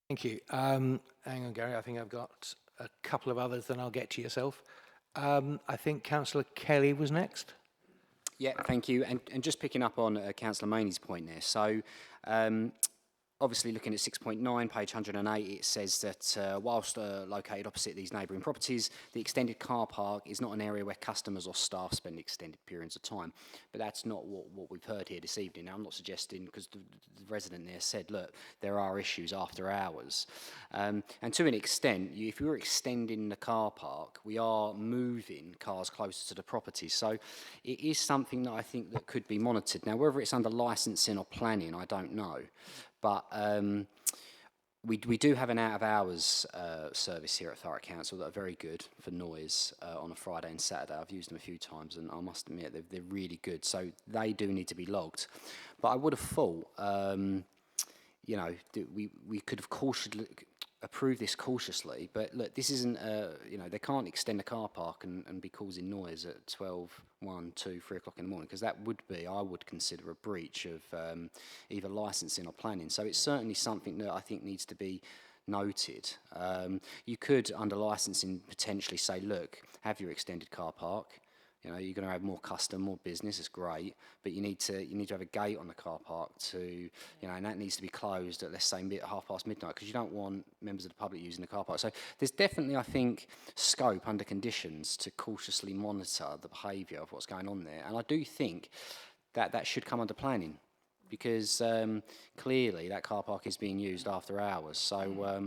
S1: Thank you. Hang on, Gary. I think I've got a couple of others, then I'll get to yourself. I think Councillor Kelly was next.
S12: Yeah, thank you. And just picking up on Councillor Maney's point there. So, obviously looking at 6.9, page 108, it says that whilst located opposite these neighbouring properties, the extended car park is not an area where customers or staff spend extended periods of time. But that's not what we've heard here this evening. Now, I'm not suggesting, because the resident there said, look, there are issues after hours. And to an extent, if we were extending the car park, we are moving cars closer to the property. So it is something that I think that could be monitored. Now, whether it's under licensing or planning, I don't know. But we do have an out-of-hours service here at Thurrock Council that are very good for noise on a Friday and Saturday. I've used them a few times, and I must admit they're really good. So they do need to be logged. But I would have thought, you know, we could have cautiously approve this cautiously. But look, this isn't, you know, they can't extend a car park and be causing noise at 12, 1, 2, 3 o'clock in the morning, because that would be, I would consider, a breach of either licensing or planning. So it's certainly something that I think needs to be noted. You could, under licensing, potentially say, look, have your extended car park. You know, you're going to have more custom, more business. It's great, but you need to have a gate on the car park to, you know, and that needs to be closed at, let's say, midnight, because you don't want members of the public using the car park. So there's definitely, I think, scope under conditions to cautiously monitor the behaviour of what's going on there, and I do think that that should come under planning, because clearly that car park is being used after hours. So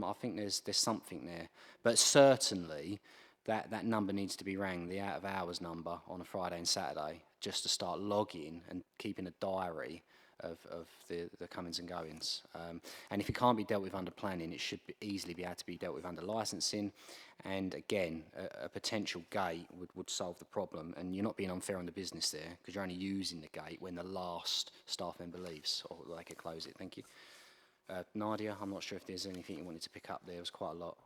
S12: I think there's something there, but certainly. That number needs to be rang, the out-of-hours number on a Friday and Saturday, just to start logging and keeping a diary of the comings and goings. And if it can't be dealt with under planning, it should easily be able to be dealt with under licensing. And again, a potential gate would solve the problem. And you're not being unfair on the business there, because you're only using the gate when the last staff member leaves, or they could close it. Thank you. Nadia, I'm not sure if there's anything you wanted to pick up there. There was quite a lot.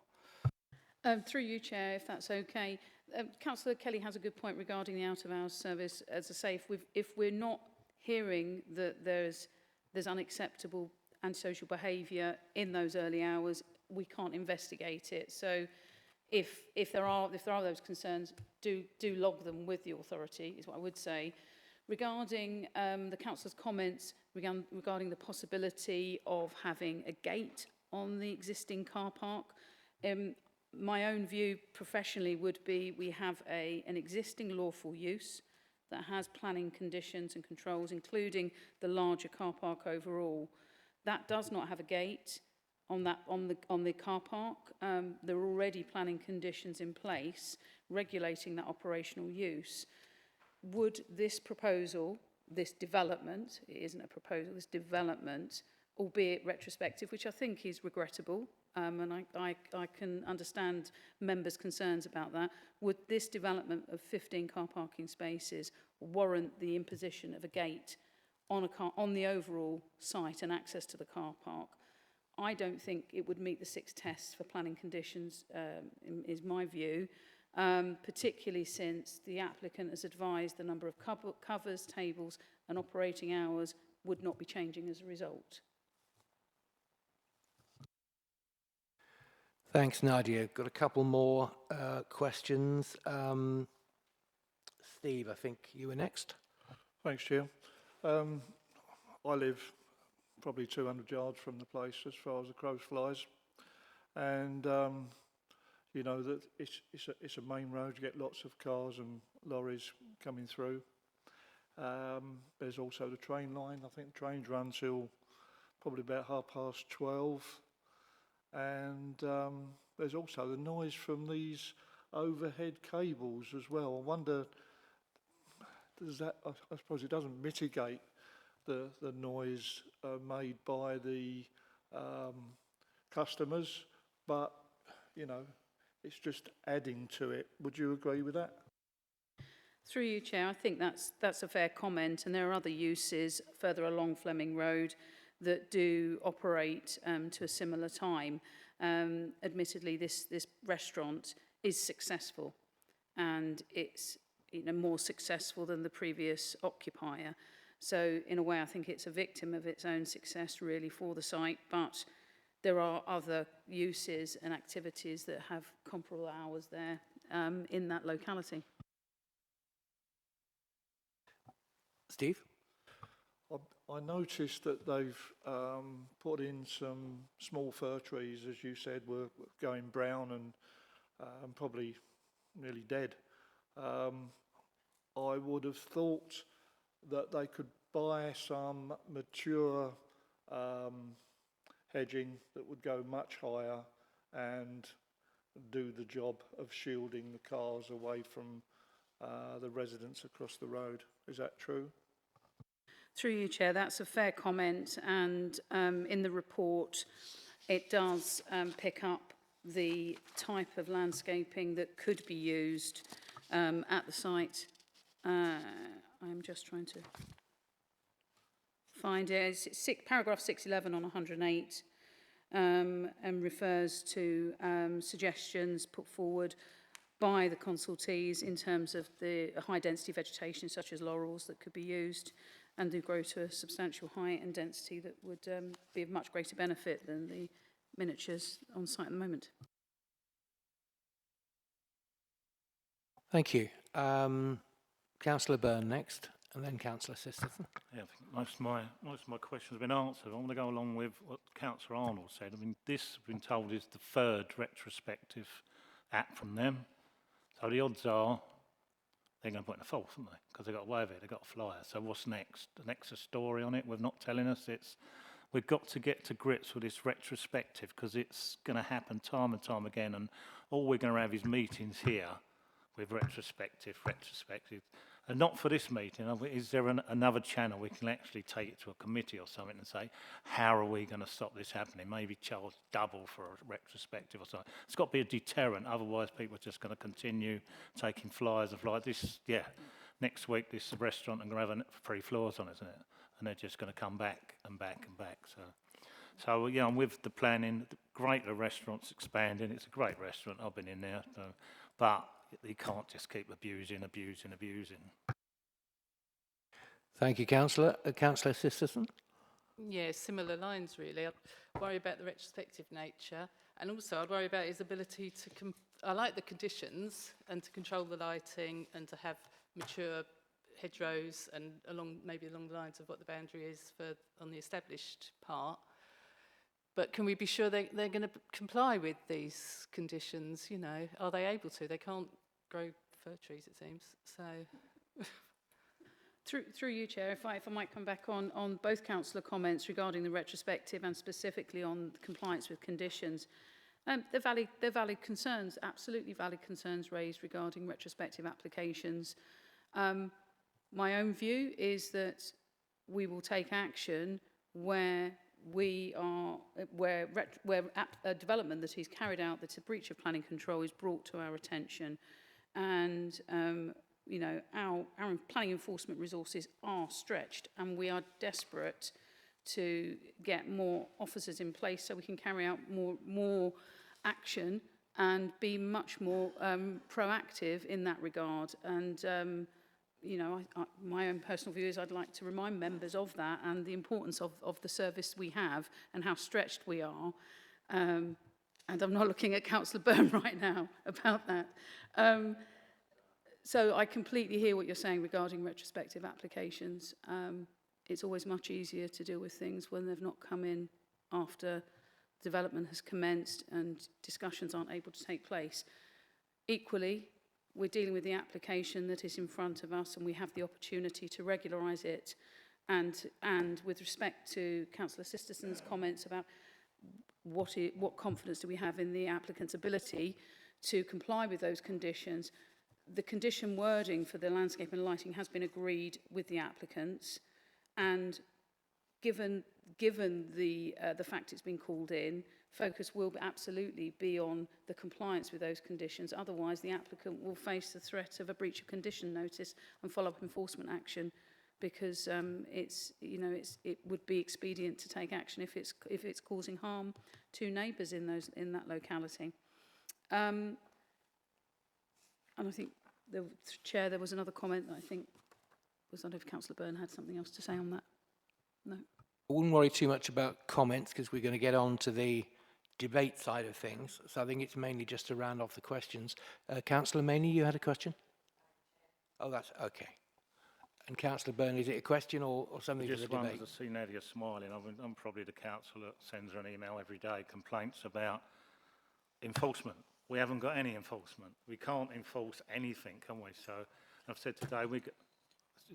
S7: Through you, Chair, if that's okay. Councillor Kelly has a good point regarding the out-of-hours service. As I say, if we're not hearing that there's unacceptable antisocial behaviour in those early hours, we can't investigate it. So if there are those concerns, do log them with the authority, is what I would say. Regarding the councillor's comments regarding the possibility of having a gate on the existing car park, my own view professionally would be we have an existing lawful use that has planning conditions and controls, including the larger car park overall. That does not have a gate on the car park. There are already planning conditions in place regulating that operational use. Would this proposal, this development, it isn't a proposal, this development, albeit retrospective, which I think is regrettable, and I can understand members' concerns about that. Would this development of 15 car parking spaces warrant the imposition of a gate on the overall site and access to the car park? I don't think it would meet the 6 tests for planning conditions, is my view, particularly since the applicant has advised the number of covers, tables and operating hours would not be changing as a result.
S1: Thanks, Nadia. Got a couple more questions. Steve, I think you were next.
S14: Thanks, Chair. I live probably 200 yards from the place as far as the crow flies. And, you know, that it's a main road. You get lots of cars and lorries coming through. There's also the train line. I think the trains run till probably about 12:30. And there's also the noise from these overhead cables as well. I wonder, does that, I suppose it doesn't mitigate the noise made by the customers, but, you know, it's just adding to it. Would you agree with that?
S7: Through you, Chair, I think that's a fair comment, and there are other uses further along Fleming Road that do operate to a similar time. Admittedly, this restaurant is successful, and it's more successful than the previous occupier. So in a way, I think it's a victim of its own success really for the site, but there are other uses and activities that have comparable hours there in that locality.
S1: Steve?
S14: I noticed that they've put in some small fir trees, as you said, were going brown and probably nearly dead. I would have thought that they could buy some mature hedging that would go much higher and do the job of shielding the cars away from the residents across the road. Is that true?
S7: Through you, Chair, that's a fair comment, and in the report it does pick up the type of landscaping that could be used at the site. I'm just trying to find it. It's paragraph 611 on 108, and refers to suggestions put forward by the consultees in terms of the high density vegetation such as laurels that could be used and do grow to a substantial height and density that would be of much greater benefit than the miniatures on site at the moment.
S1: Thank you. Councillor Byrne next, and then Councillor Sisterson.
S10: Yeah, I think most of my questions have been answered. I want to go along with what Councillor Arnold said. I mean, this, I've been told, is the third retrospective act from them. So the odds are they're going to put in a fourth, aren't they? Because they got away with it, they got a flyer. So what's next? The next story on it, we're not telling us. We've got to get to grips with this retrospective because it's going to happen time and time again. And all we're going to have is meetings here with retrospective. And not for this meeting. Is there another channel we can actually take it to a committee or something and say, how are we going to stop this happening? Maybe charge double for a retrospective or something. It's got to be a deterrent. Otherwise, people are just going to continue taking flyers of like this. Yeah, next week this restaurant and going to have 3 floors on it, isn't it? And they're just going to come back and back and back. So yeah, I'm with the planning. Great, the restaurant's expanding. It's a great restaurant. I've been in there, but you can't just keep abusing.
S1: Thank you, Councillor. Councillor Sisterson.
S2: Yeah, similar lines really. I'd worry about the retrospective nature, and also I'd worry about his ability to, I like the conditions and to control the lighting and to have mature hedgerows and maybe along the lines of what the boundary is on the established part. But can we be sure they're going to comply with these conditions? You know, are they able to? They can't grow fir trees, it seems. So,
S7: through you, Chair, if I might come back on both councillor comments regarding the retrospective and specifically on compliance with conditions. They're valid concerns, absolutely valid concerns raised regarding retrospective applications. My own view is that we will take action where a development that is carried out that's a breach of planning control is brought to our attention, and you know, our planning enforcement resources are stretched, and we are desperate to get more officers in place so we can carry out more action and be much more proactive in that regard. And you know, my own personal view is I'd like to remind members of that and the importance of the service we have and how stretched we are. And I'm not looking at Councillor Byrne right now about that. So I completely hear what you're saying regarding retrospective applications. It's always much easier to deal with things when they've not come in after development has commenced and discussions aren't able to take place. Equally, we're dealing with the application that is in front of us and we have the opportunity to regularise it. And with respect to Councillor Sisterson's comments about what confidence do we have in the applicant's ability to comply with those conditions, the condition wording for the landscape and lighting has been agreed with the applicants, and given the fact it's been called in, focus will absolutely be on the compliance with those conditions. Otherwise, the applicant will face the threat of a breach of condition notice and follow-up enforcement action, because it would be expedient to take action if it's causing harm to neighbours in that locality. And I think, Chair, there was another comment that I think was, I don't know if Councillor Byrne had something else to say on that. No.
S1: I wouldn't worry too much about comments because we're going to get on to the debate side of things. So I think it's mainly just to round off the questions. Councillor Maney, you had a question? Oh, that's okay. And Councillor Byrne, is it a question or something for the debate?
S10: Just wanted to see Nadia smiling. I'm probably the councillor that sends her an email every day, complaints about enforcement. We haven't got any enforcement. We can't enforce anything, can we? So I've said today,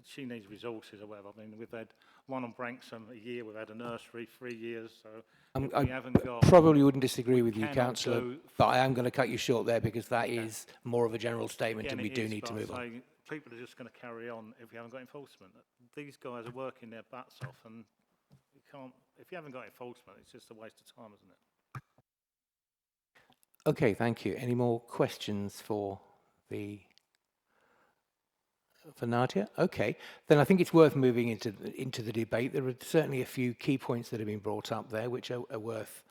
S10: she needs resources or whatever. I mean, we've had one on Branksome a year, we've had a nursery 3 years, so we haven't got...
S1: Probably wouldn't disagree with you, Councillor, but I am going to cut you short there because that is more of a general statement and we do need to move on.
S10: People are just going to carry on if we haven't got enforcement. These guys are working their butts off, and you can't... If you haven't got enforcement, it's just a waste of time, isn't it?
S1: Okay, thank you. Any more questions for Nadia? Okay, then I think it's worth moving into the debate. There are certainly a few key points that have been brought up there, which are worth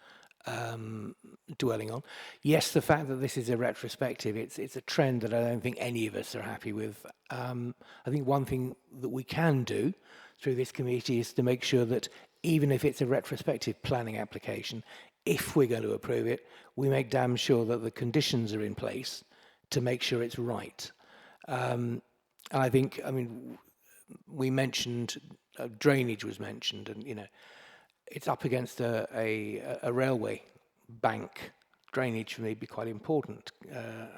S1: dwelling on. Yes, the fact that this is a retrospective, it's a trend that I don't think any of us are happy with. I think one thing that we can do through this committee is to make sure that even if it's a retrospective planning application, if we're going to approve it, we make damn sure that the conditions are in place to make sure it's right. And I think, I mean, we mentioned drainage was mentioned, and you know, it's up against a railway bank. Drainage for me would be quite important.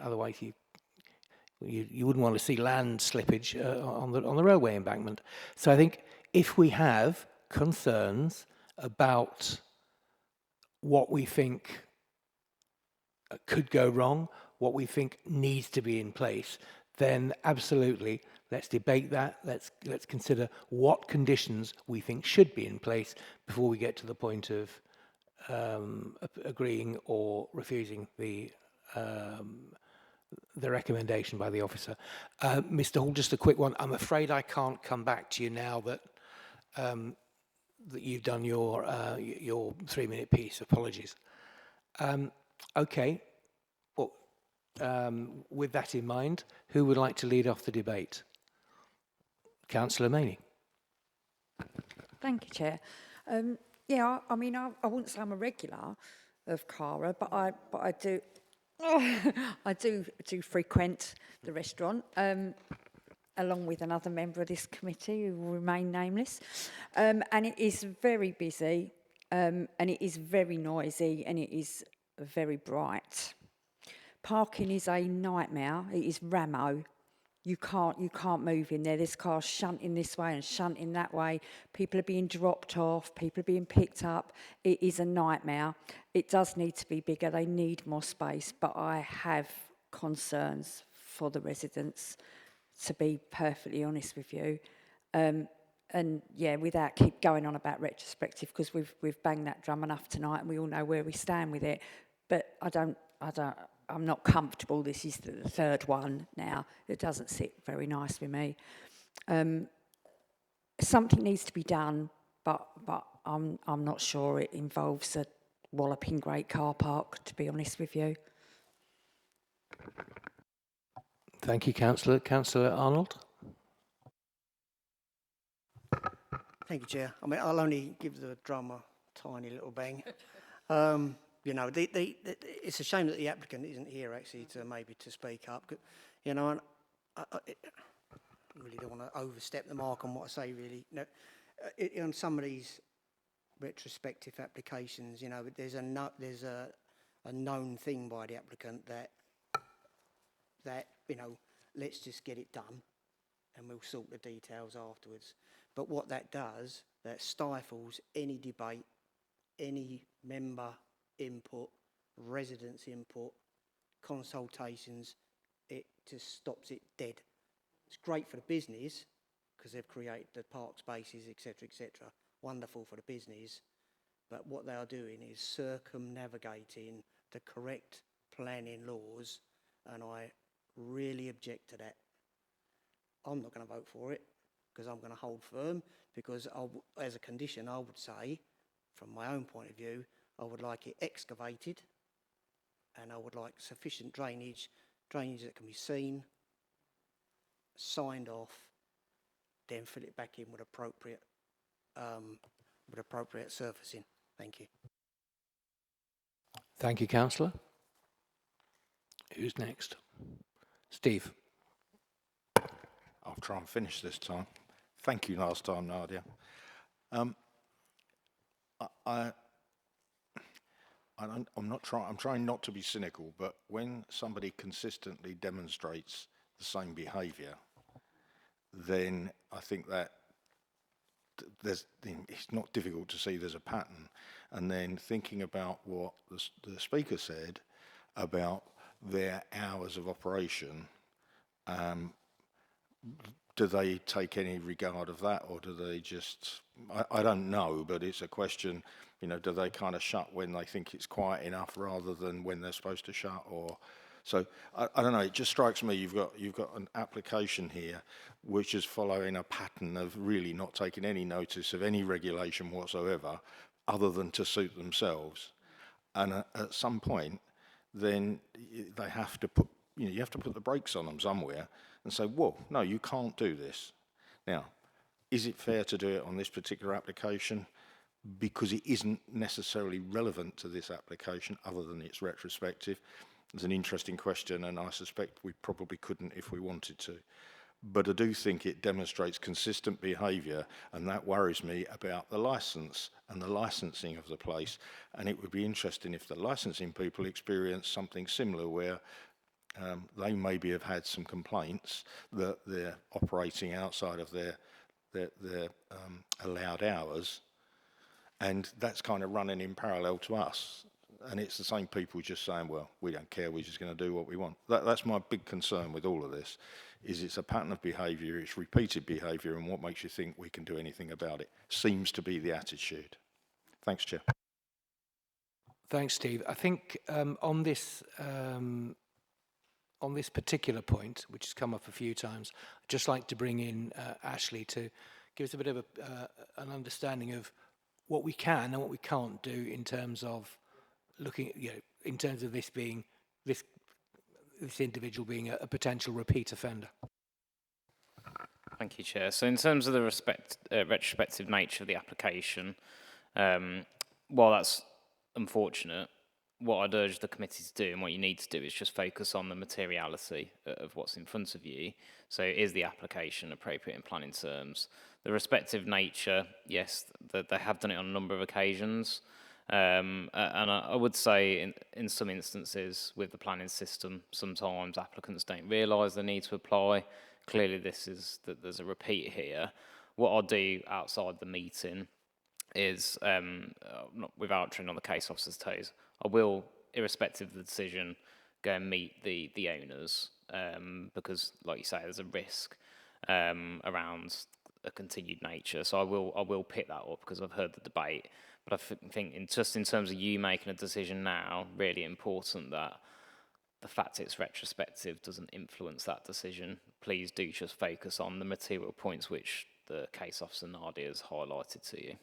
S1: Otherwise, you wouldn't want to see land slippage on the railway embankment. So I think if we have concerns about what we think could go wrong, what we think needs to be in place, then absolutely let's debate that. Let's consider what conditions we think should be in place before we get to the point of agreeing or refusing the recommendation by the officer. Mr. Hall, just a quick one. I'm afraid I can't come back to you now that that you've done your 3-minute piece. Apologies. Okay. Well, with that in mind, who would like to lead off the debate? Councillor Maney.
S13: Thank you, Chair. Yeah, I mean, I wouldn't say I'm a regular of CARA, but I do I do frequent the restaurant, along with another member of this committee who will remain nameless, and it is very busy, and it is very noisy, and it is very bright. Parking is a nightmare. It is Ramo. You can't move in there. There's cars shunting this way and shunting that way. People are being dropped off. People are being picked up. It is a nightmare. It does need to be bigger. They need more space. But I have concerns for the residents, to be perfectly honest with you. And yeah, without keep going on about retrospective, because we've banged that drum enough tonight, and we all know where we stand with it. But I'm not comfortable. This is the third one now. It doesn't sit very nice with me. Something needs to be done, but I'm not sure it involves a walloping great car park, to be honest with you.
S1: Thank you, Councillor. Councillor Arnold.
S11: Thank you, Chair. I mean, I'll only give the drum a tiny little bang. You know, it's a shame that the applicant isn't here actually to maybe to speak up. You know, and I really don't want to overstep the mark on what I say. Really, no, on some of these retrospective applications, you know, there's a known thing by the applicant that you know, let's just get it done, and we'll sort the details afterwards. But what that does, that stifles any debate, any member input, residents input, consultations. It just stops it dead. It's great for the business because they've created the park spaces, etc., etc. Wonderful for the business, but what they are doing is circumnavigating the correct planning laws, and I really object to that. I'm not going to vote for it because I'm going to hold firm, because as a condition I would say, from my own point of view, I would like it excavated, and I would like sufficient drainage that can be seen, signed off, then fill it back in with appropriate surfacing. Thank you.
S1: Thank you, Councillor. Who's next? Steve.
S16: I'll try and finish this time. Thank you last time, Nadia. I'm trying not to be cynical, but when somebody consistently demonstrates the same behaviour, then I think that it's not difficult to see there's a pattern. And then thinking about what the speaker said about their hours of operation, do they take any regard of that, or do they just, I don't know, but it's a question, you know, do they kind of shut when they think it's quiet enough rather than when they're supposed to shut? Or so I don't know, it just strikes me you've got an application here which is following a pattern of really not taking any notice of any regulation whatsoever other than to suit themselves. And at some point, then they have to put, you know, you have to put the brakes on them somewhere and say, whoa, no, you can't do this. Now, is it fair to do it on this particular application? Because it isn't necessarily relevant to this application other than it's retrospective. It's an interesting question, and I suspect we probably couldn't if we wanted to. But I do think it demonstrates consistent behaviour, and that worries me about the licence and the licensing of the place. And it would be interesting if the licensing people experience something similar, where they maybe have had some complaints that they're operating outside of their allowed hours, and that's kind of running in parallel to us. And it's the same people just saying, well, we don't care, we're just going to do what we want. That's my big concern with all of this, is it's a pattern of behaviour, it's repeated behaviour, and what makes you think we can do anything about it seems to be the attitude. Thanks, Chair.
S1: Thanks, Steve. I think on this particular point, which has come up a few times, I'd just like to bring in Ashley to give us a bit of an understanding of what we can and what we can't do in terms of looking, you know, in terms of this being this individual being a potential repeat offender.
S6: Thank you, Chair. So in terms of the retrospective nature of the application, while that's unfortunate, what I'd urge the committee to do and what you need to do is just focus on the materiality of what's in front of you. So is the application appropriate in planning terms? The respective nature, yes, they have done it on a number of occasions. And I would say in some instances with the planning system, sometimes applicants don't realise the need to apply. Clearly there's a repeat here. What I'll do outside the meeting is, without treading on the case officer's toes, I will, irrespective of the decision, go and meet the owners, because, like you say, there's a risk around a continued nature. So I will pick that up because I've heard the debate. But I think just in terms of you making a decision now, really important that the fact it's retrospective doesn't influence that decision. Please do just focus on the material points which the case officer Nadia has highlighted to you.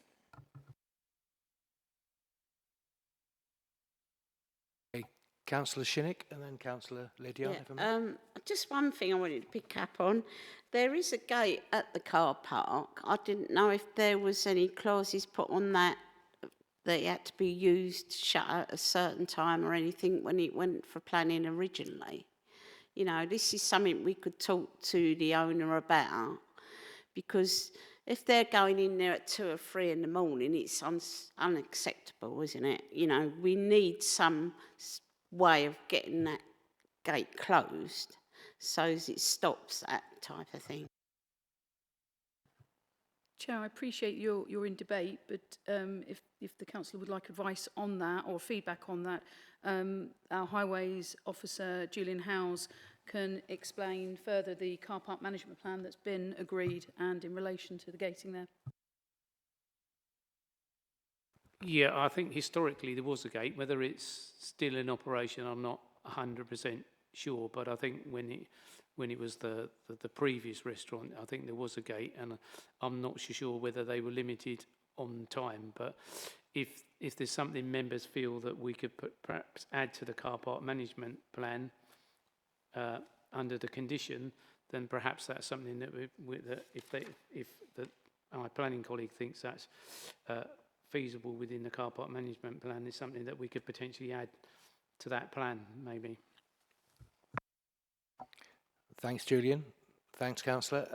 S1: Councillor Shinnick and then Councillor Lydiard.
S3: Yeah, just one thing I wanted to pick up on. There is a gate at the car park. I didn't know if there was any clauses put on that it had to be used, shut at a certain time or anything when it went for planning originally. You know, this is something we could talk to the owner about, because if they're going in there at 2 or 3 in the morning, it's unacceptable, isn't it? You know, we need some way of getting that gate closed so as it stops that type of thing.
S7: Chair, I appreciate you're in debate, but if the councillor would like advice on that or feedback on that, our highways officer, Julian Howes, can explain further the car park management plan that's been agreed and in relation to the gating there.
S18: Yeah, I think historically there was a gate. Whether it's still in operation, I'm not 100% sure, but I think when it was the previous restaurant, I think there was a gate, and I'm not sure whether they were limited on time. But if there's something members feel that we could perhaps add to the car park management plan under the condition, then perhaps that's something that our planning colleague thinks that's feasible within the car park management plan, is something that we could potentially add to that plan, maybe.
S1: Thanks, Julian. Thanks, Councillor.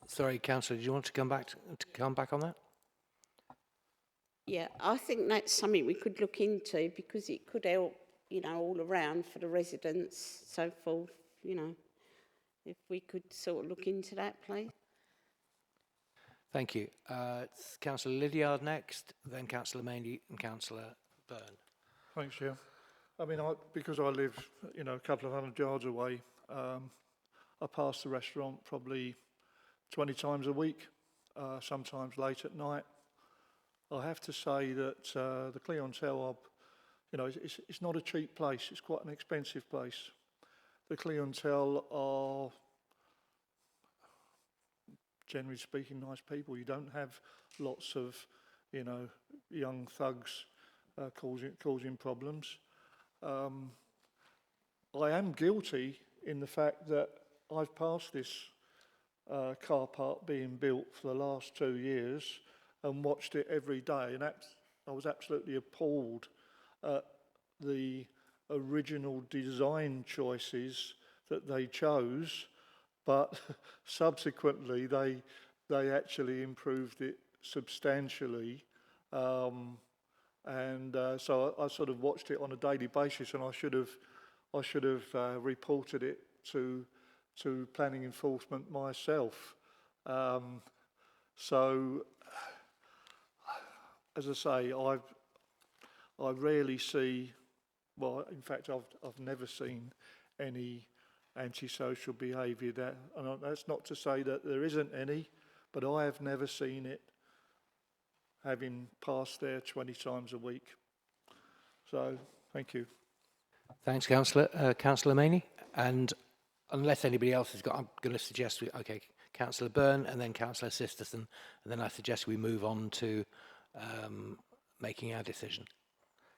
S1: Sorry, Councillor, did you want to come back on that?
S3: Yeah, I think that's something we could look into, because it could help, you know, all around for the residents, so forth, you know, if we could sort of look into that, please.
S1: Thank you. It's Councillor Lydiard next, then Councillor Mainey and Councillor Byrne.
S14: Thanks, Chair. I mean, because I live, you know, a couple of 100 yards away, I pass the restaurant probably 20 times a week, sometimes late at night. I have to say that the clientele, it's not a cheap place. It's quite an expensive place. The clientele are, generally speaking, nice people. You don't have lots of, young thugs causing problems. I am guilty in the fact that I've passed this car park being built for the last 2 years and watched it every day, and I was absolutely appalled at the original design choices that they chose, but subsequently they actually improved it substantially. So I sort of watched it on a daily basis, and I should have reported it to planning enforcement myself. So, as I say, I rarely see. Well, in fact, I've never seen any antisocial behaviour. And that's not to say that there isn't any, but I have never seen it, having passed there 20 times a week. So, thank you.
S1: Thanks, Councillor. Councillor Maney. And unless anybody else has got, I'm going to suggest Councillor Byrne and then Councillor Sisterson, and then I suggest we move on to making our decision.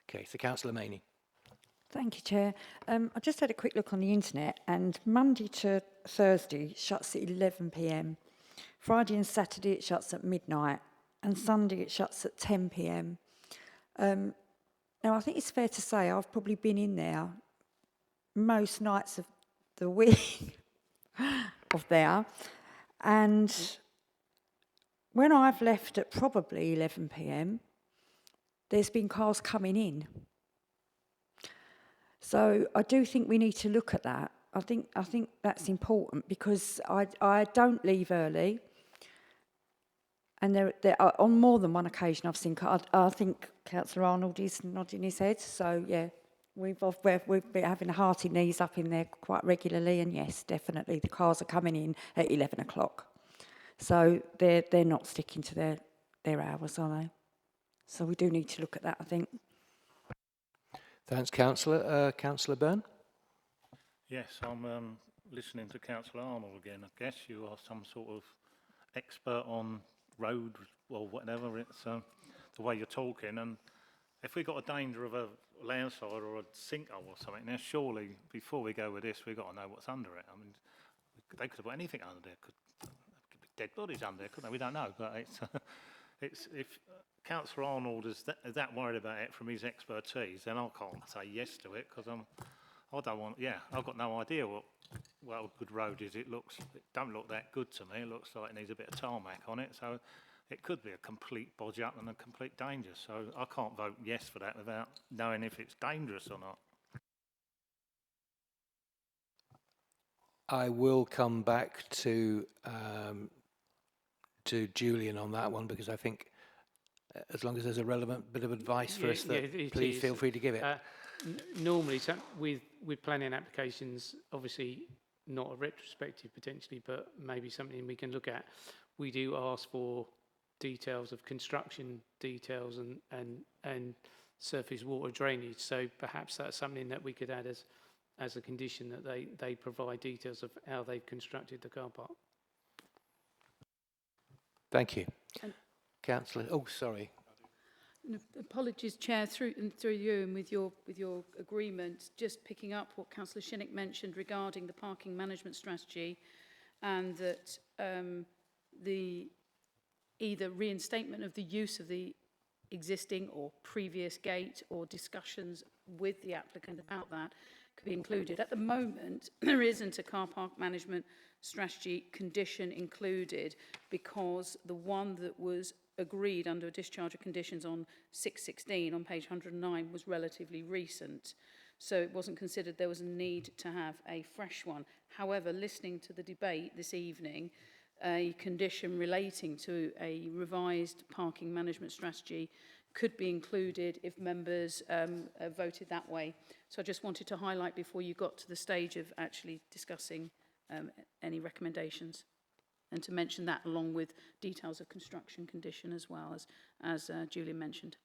S1: Okay, so Councillor Maney.
S13: Thank you, Chair. I just had a quick look on the internet, and Monday to Thursday shuts at 11 p.m. Friday and Saturday it shuts at midnight, and Sunday it shuts at 10 p.m. Now, I think it's fair to say I've probably been in there most nights of the week of there, and when I've left at probably 11 p.m, there's been cars coming in. So I do think we need to look at that. I think that's important, because I don't leave early, and there are, on more than one occasion I've seen. I think Councillor Arnold is nodding his head. So yeah, we've been having hearty knees up in there quite regularly, and yes, definitely the cars are coming in at 11 o'clock. So they're not sticking to their hours, are they? So we do need to look at that, I think.
S1: Thanks, Councillor. Councillor Byrne.
S10: Yes, I'm listening to Councillor Arnold again. I guess you are some sort of expert on road or whatever. It's the way you're talking. And if we got a danger of a landslide or a sinkhole or something, now surely before we go with this, we've got to know what's under it. I mean, they could have put anything under there. Could be dead bodies under there, couldn't they? We don't know. But it's if Councillor Arnold is that worried about it from his expertise, then I can't say yes to it, because I don't want. Yeah, I've got no idea what a good road is. It don't look that good to me. It looks like it needs a bit of tarmac on it, so it could be a complete bodge up and a complete danger. So I can't vote yes for that without knowing if it's dangerous or not.
S1: I will come back to Julian on that one, because I think as long as there's a relevant bit of advice for us, please feel free to give it.
S18: Normally, with planning applications, obviously not a retrospective potentially, but maybe something we can look at. We do ask for details of construction details and surface water drainage. So perhaps that's something that we could add as a condition, that they provide details of how they've constructed the car park.
S1: Thank you. Councillor, oh, sorry.
S7: Apologies, Chair, through you and with your agreement, just picking up what Councillor Shinnick mentioned regarding the parking management strategy, and that the either reinstatement of the use of the existing or previous gate, or discussions with the applicant about that, could be included. At the moment, there isn't a car park management strategy condition included, because the one that was agreed under a discharge of conditions on 616 on page 109 was relatively recent. So it wasn't considered there was a need to have a fresh one. However, listening to the debate this evening, a condition relating to a revised parking management strategy could be included if members voted that way. So I just wanted to highlight before you got to the stage of actually discussing any recommendations. And to mention that along with details of construction condition as well, as Julian mentioned.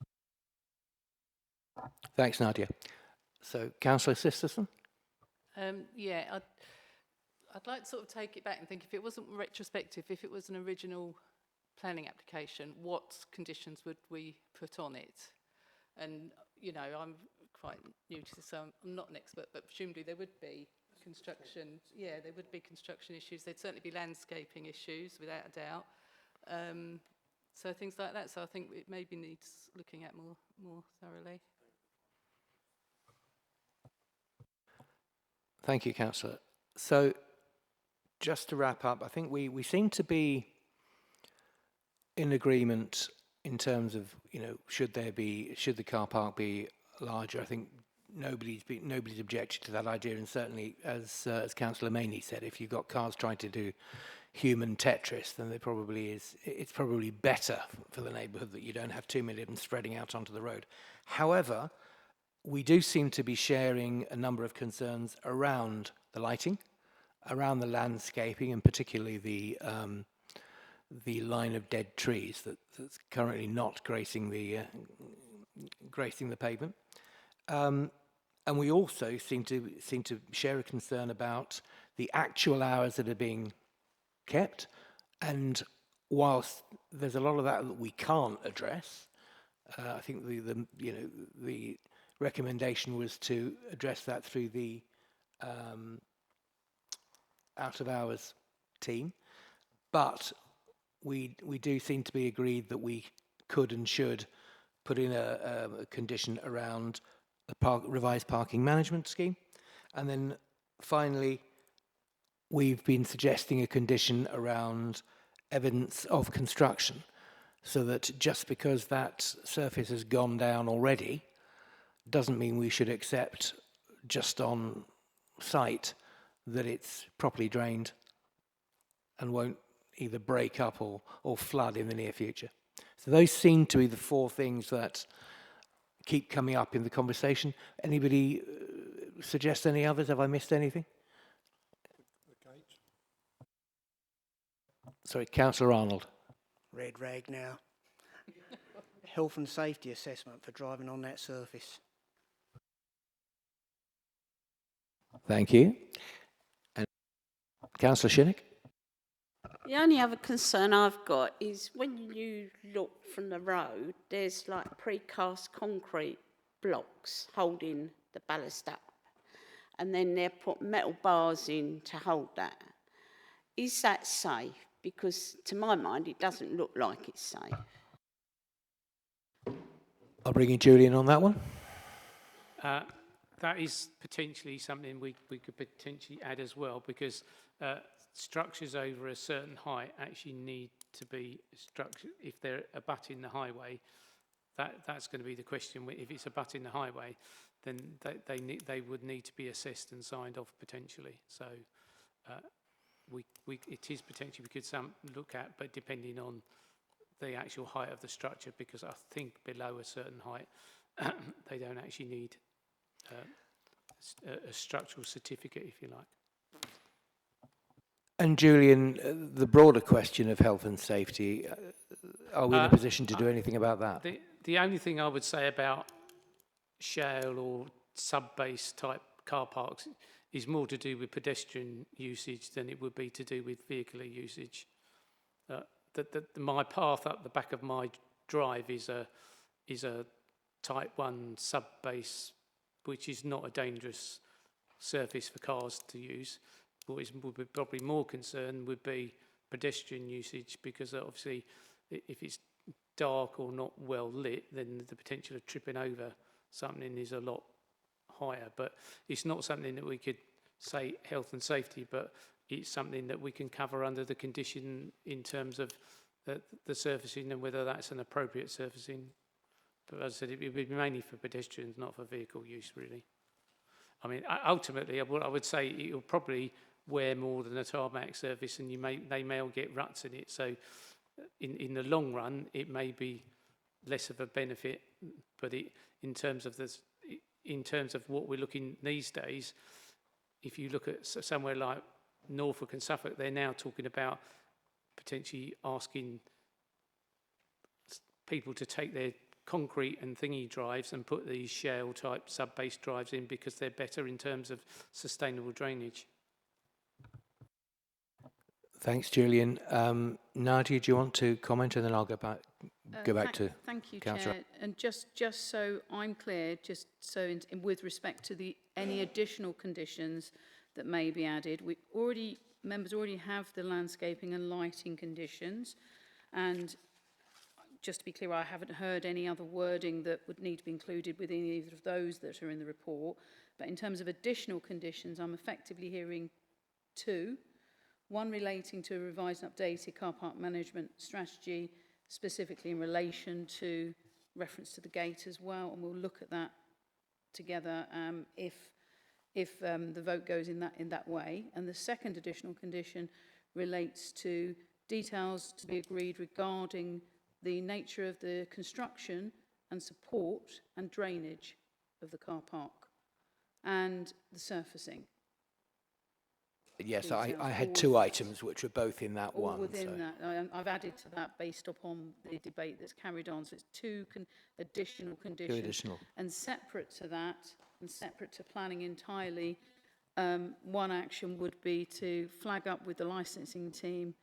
S1: Thanks, Nadia. So, Councillor Sisterson?
S2: Yeah, I'd like to sort of take it back and think if it wasn't retrospective, if it was an original planning application, what conditions would we put on it? And, you know, I'm quite new to this, so I'm not an expert, but presumably there would be construction, yeah, there would be construction issues. There'd certainly be landscaping issues, without a doubt. So things like that. So I think it maybe needs looking at more thoroughly.
S1: Thank you, Councillor. So, just to wrap up, I think we seem to be in agreement in terms of, you know, should the car park be larger? I think nobody's objected to that idea, and certainly, as Councillor Maney said, if you've got cars trying to do human Tetris, then it's probably better for the neighbourhood that you don't have too many of them spreading out onto the road. However, we do seem to be sharing a number of concerns around the lighting, around the landscaping, and particularly the line of dead trees that's currently not gracing the pavement. And we also seem to share a concern about the actual hours that are being kept. And whilst there's a lot of that we can't address, I think the recommendation was to address that through the out of hours team. But we do seem to be agreed that we could and should put in a condition around the revised parking management scheme. And then finally, we've been suggesting a condition around evidence of construction, so that just because that surface has gone down already doesn't mean we should accept just on site that it's properly drained and won't either break up or flood in the near future. So those seem to be the four things that keep coming up in the conversation. Anybody suggest any others? Have I missed anything? Sorry, Councillor Arnold.
S11: Red rag now. Health and safety assessment for driving on that surface.
S1: Thank you. And Councillor Shinnick?
S3: The only other concern I've got is when you look from the road, there's like precast concrete blocks holding the ballast up, and then they put metal bars in to hold that. Is that safe? Because to my mind, it doesn't look like it's safe.
S1: I'll bring in Julian on that one.
S18: That is potentially something we could potentially add as well, because structures over a certain height actually need to be structured. If they're abutting the highway, that's going to be the question. If it's abutting the highway, then they would need to be assessed and signed off potentially. So it is potentially we could look at, but depending on the actual height of the structure, because I think below a certain height, they don't actually need a structural certificate, if you like.
S1: And Julian, the broader question of health and safety, are we in a position to do anything about that?
S18: The only thing I would say about shale or sub-base type car parks is more to do with pedestrian usage than it would be to do with vehicular usage. My path up the back of my drive is a type 1 sub-base, which is not a dangerous surface for cars to use. What is probably more concern would be pedestrian usage, because obviously if it's dark or not well lit, then the potential of tripping over something is a lot higher. But it's not something that we could say health and safety, but it's something that we can cover under the condition in terms of the surfacing and whether that's an appropriate surfacing. But as I said, it would be mainly for pedestrians, not for vehicle use, really. I mean, ultimately, what I would say, it will probably wear more than a tarmac surface, and they may all get ruts in it. So in the long run, it may be less of a benefit, but in terms of what we're looking these days, if you look at somewhere like Norfolk and Suffolk, they're now talking about potentially asking people to take their concrete and thingy drives and put these shale type sub-base drives in because they're better in terms of sustainable drainage.
S1: Thanks, Julian. Nadia, do you want to comment, and then I'll go back to
S7: Thank you,
S1: Councillor.
S7: Chair. And just so I'm clear, just so with respect to any additional conditions that may be added, members already have the landscaping and lighting conditions, and just to be clear, I haven't heard any other wording that would need to be included within either of those that are in the report. But in terms of additional conditions, I'm effectively hearing two. One relating to a revised and updated car park management strategy, specifically in relation to reference to the gate as well, and we'll look at that together if the vote goes in that way. And the second additional condition relates to details to be agreed regarding the nature of the construction and support and drainage of the car park and the surfacing.
S1: Yes, I had two items which were both in that
S7: All
S1: one.
S7: within that. I've added to that based upon the debate that's carried on. So it's two additional conditions.
S1: Two additional.
S7: And separate to that, and separate to planning entirely, one action would be to flag up with the licensing team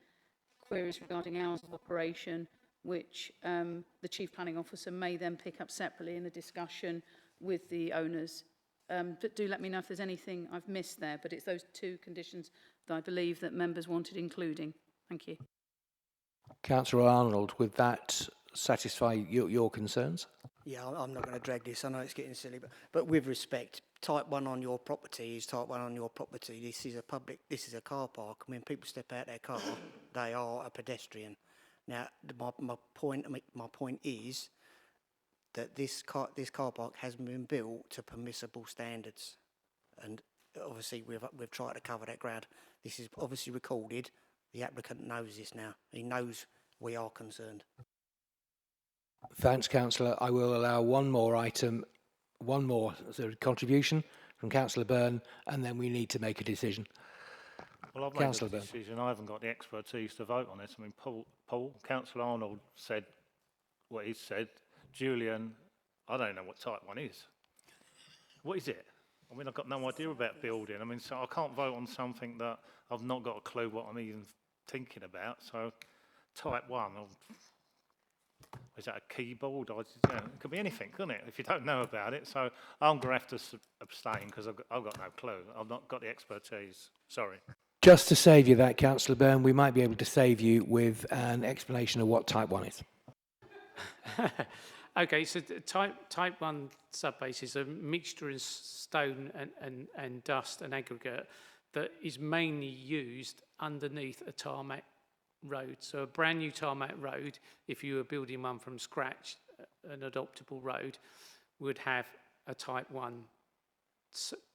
S7: queries regarding hours of operation, which the Chief Planning Officer may then pick up separately in a discussion with the owners. But do let me know if there's anything I've missed there, but it's those two conditions that I believe that members wanted including. Thank you.
S1: Councillor Arnold, would that satisfy your concerns?
S11: Yeah, I'm not going to drag this. I know it's getting silly, but with respect, type 1 on your property is type 1 on your property. This is a car park. When people step out their car, they are a pedestrian. Now, my point is that this car park hasn't been built to permissible standards, and obviously we've tried to cover that ground. This is obviously recorded. The applicant knows this now. He knows we are concerned.
S1: Thanks, Councillor. I will allow one more contribution from Councillor Byrne, and then we need to make a decision.
S10: Well, I've made a decision. I haven't got the expertise to vote on this. I mean, Councillor Arnold said what he said. Julian, I don't know what type 1 is. What is it? I mean, I've got no idea about building. I mean, so I can't vote on something that I've not got a clue what I'm even thinking about. So type 1, is that a keyboard? It could be anything, couldn't it, if you don't know about it? So I'm going to have to abstain because I've got no clue. I've not got the expertise. Sorry.
S1: Just to save you that, Councillor Byrne, we might be able to save you with an explanation of what type 1 is.
S18: Okay, so type 1 subbase is a mixture of stone and dust and aggregate that is mainly used underneath a tarmac road. So a brand new tarmac road, if you were building one from scratch, an adoptable road, would have a type 1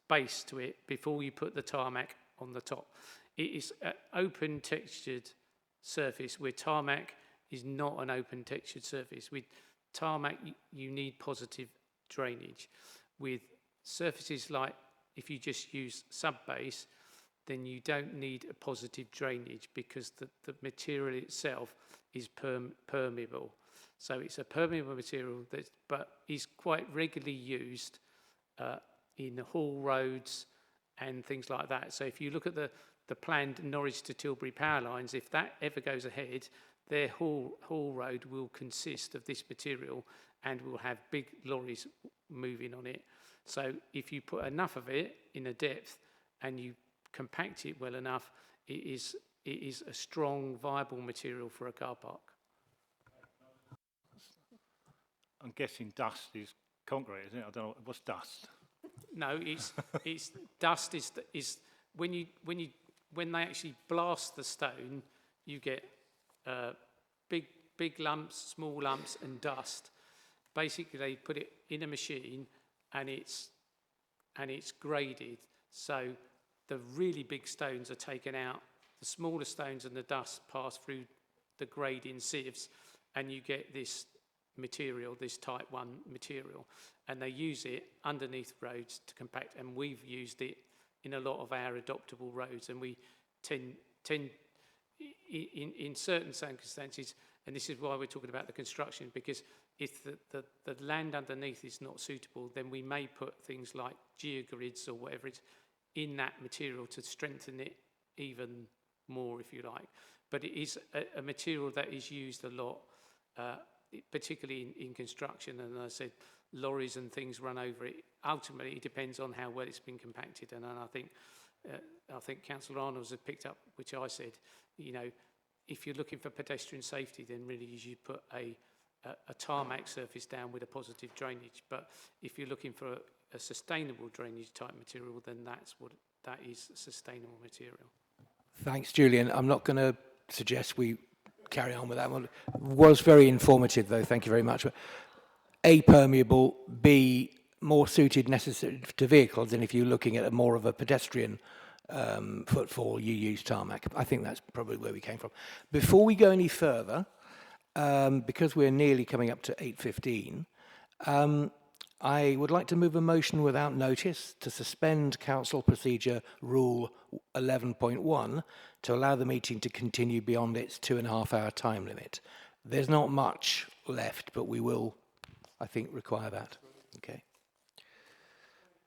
S18: base to it before you put the tarmac on the top. It is an open textured surface where tarmac is not an open textured surface. With tarmac, you need positive drainage. With surfaces like, if you just use subbase, then you don't need a positive drainage because the material itself is permeable. So it's a permeable material but is quite regularly used in haul roads and things like that. So if you look at the planned Norwich to Tilbury power lines, if that ever goes ahead, their haul road will consist of this material and will have big lorries moving on it. So if you put enough of it in a depth and you compact it well enough, it is a strong, viable material for a car park.
S10: I'm guessing dust is concrete, isn't it? I don't know. What's dust?
S18: No, it's dust is when they actually blast the stone, you get big lumps, small lumps, and dust. Basically, they put it in a machine, and it's graded. So the really big stones are taken out. The smaller stones and the dust pass through the grading sieves, and you get this material, this type 1 material, and they use it underneath roads to compact, and we've used it in a lot of our adoptable roads, and we in certain circumstances, and this is why we're talking about the construction, because if the land underneath is not suitable, then we may put things like geogrids or whatever it's in that material to strengthen it even more, if you like. But it is a material that is used a lot, particularly in construction, and as I said, lorries and things run over it. Ultimately, it depends on how well it's been compacted, and I think Councillor Arnold's have picked up, which I said, you know, if you're looking for pedestrian safety, then really you should put a tarmac surface down with a positive drainage. But if you're looking for a sustainable drainage type material, then that is sustainable material.
S1: Thanks, Julian. I'm not going to suggest we carry on with that one. Was very informative, though. Thank you very much. A, permeable, B, more suited necessary to vehicles than if you're looking at more of a pedestrian footfall, you use tarmac. I think that's probably where we came from. Before we go any further, because we're nearly coming up to 8:15, I would like to move a motion without notice to suspend Council Procedure Rule 11.1 to allow the meeting to continue beyond its 2.5-hour time limit. There's not much left, but we will, I think, require that. Okay.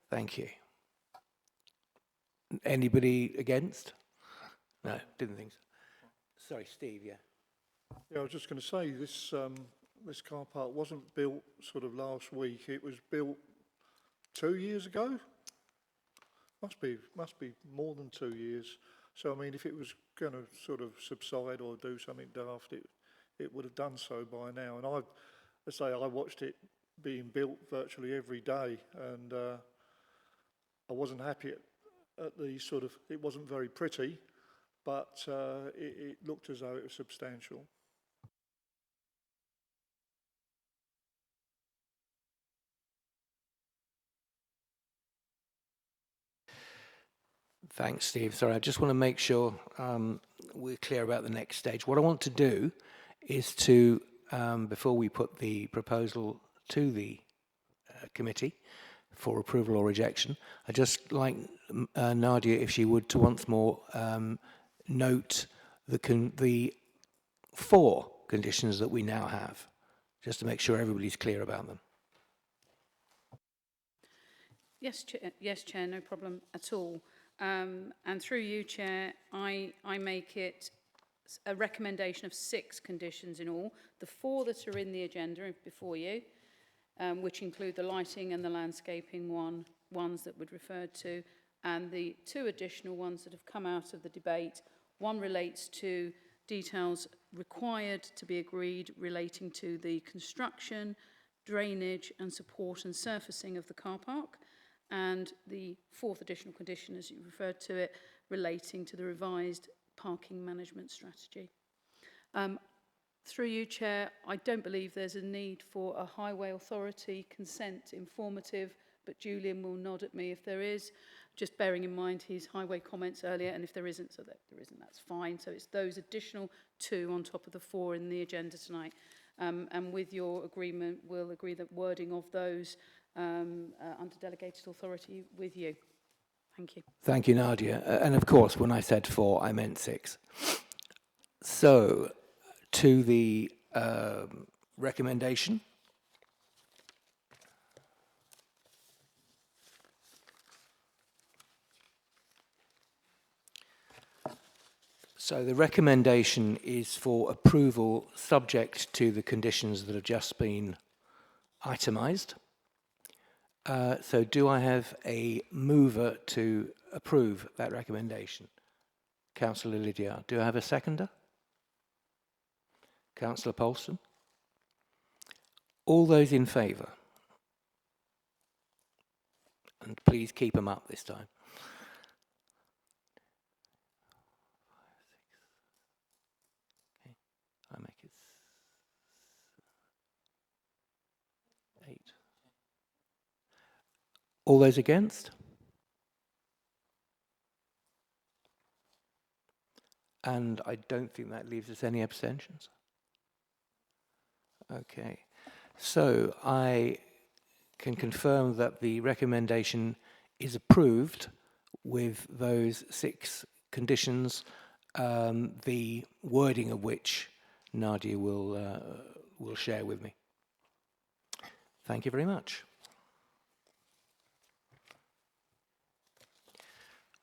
S1: Thank you. Anybody against? No, didn't think so. Sorry, Steve, yeah.
S14: Yeah, I was just going to say, this car park wasn't built sort of last week. It was built 2 years ago. Must be more than 2 years. So, I mean, if it was going to sort of subside or do something daft, it would have done so by now. And I watched it being built virtually every day, and I wasn't happy at the sort of, it wasn't very pretty, but it looked as though it was substantial.
S1: Thanks, Steve. Sorry, I just want to make sure we're clear about the next stage. What I want to do is to, before we put the proposal to the committee for approval or rejection, I'd just like Nadia, if she would, to once more note the 4 conditions that we now have, just to make sure everybody's clear about them.
S7: Yes, Chair, no problem at all. And through you, Chair, I make it a recommendation of 6 conditions in all. The 4 that are in the agenda before you, which include the lighting and the landscaping ones that we'd referred to, and the 2 additional ones that have come out of the debate. One relates to details required to be agreed relating to the construction, drainage and support and surfacing of the car park. And the 4th additional condition, as you referred to it, relating to the revised parking management strategy. Through you, Chair, I don't believe there's a need for a highway authority consent informative, but Julian will nod at me if there is, just bearing in mind his highway comments earlier, and if there isn't, so that there isn't, that's fine. So it's those additional 2 on top of the 4 in the agenda tonight. And with your agreement, we'll agree the wording of those under delegated authority with you. Thank you.
S1: Thank you, Nadia. And of course, when I said 4, I meant 6. So, to the recommendation. So the recommendation is for approval subject to the conditions that have just been itemised. So do I have a mover to approve that recommendation? Councillor Lydiard. Do I have a seconder? Councillor Polson. All those in favour? And please keep them up this time. 5, 6. Okay. I make it 8. All those against? And I don't think that leaves us any abstentions. Okay. So I can confirm that the recommendation is approved with those 6 conditions, the wording of which Nadia will share with me. Thank you very much.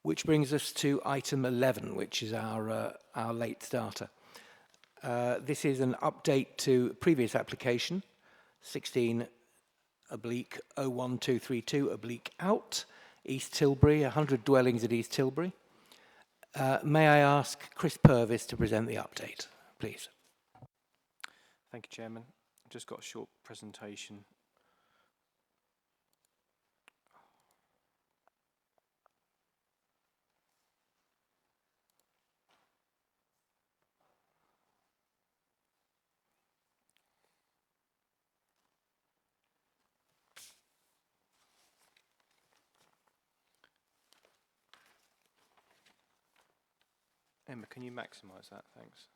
S1: Which brings us to item 11, which is our late starter. This is an update to previous application, 16/01232/out, East Tilbury, 100 dwellings at East Tilbury. May I ask Chris Purvis to present the update, please?
S19: Thank you, Chairman. I've just got a short presentation. Emma, can you maximise that? Thanks.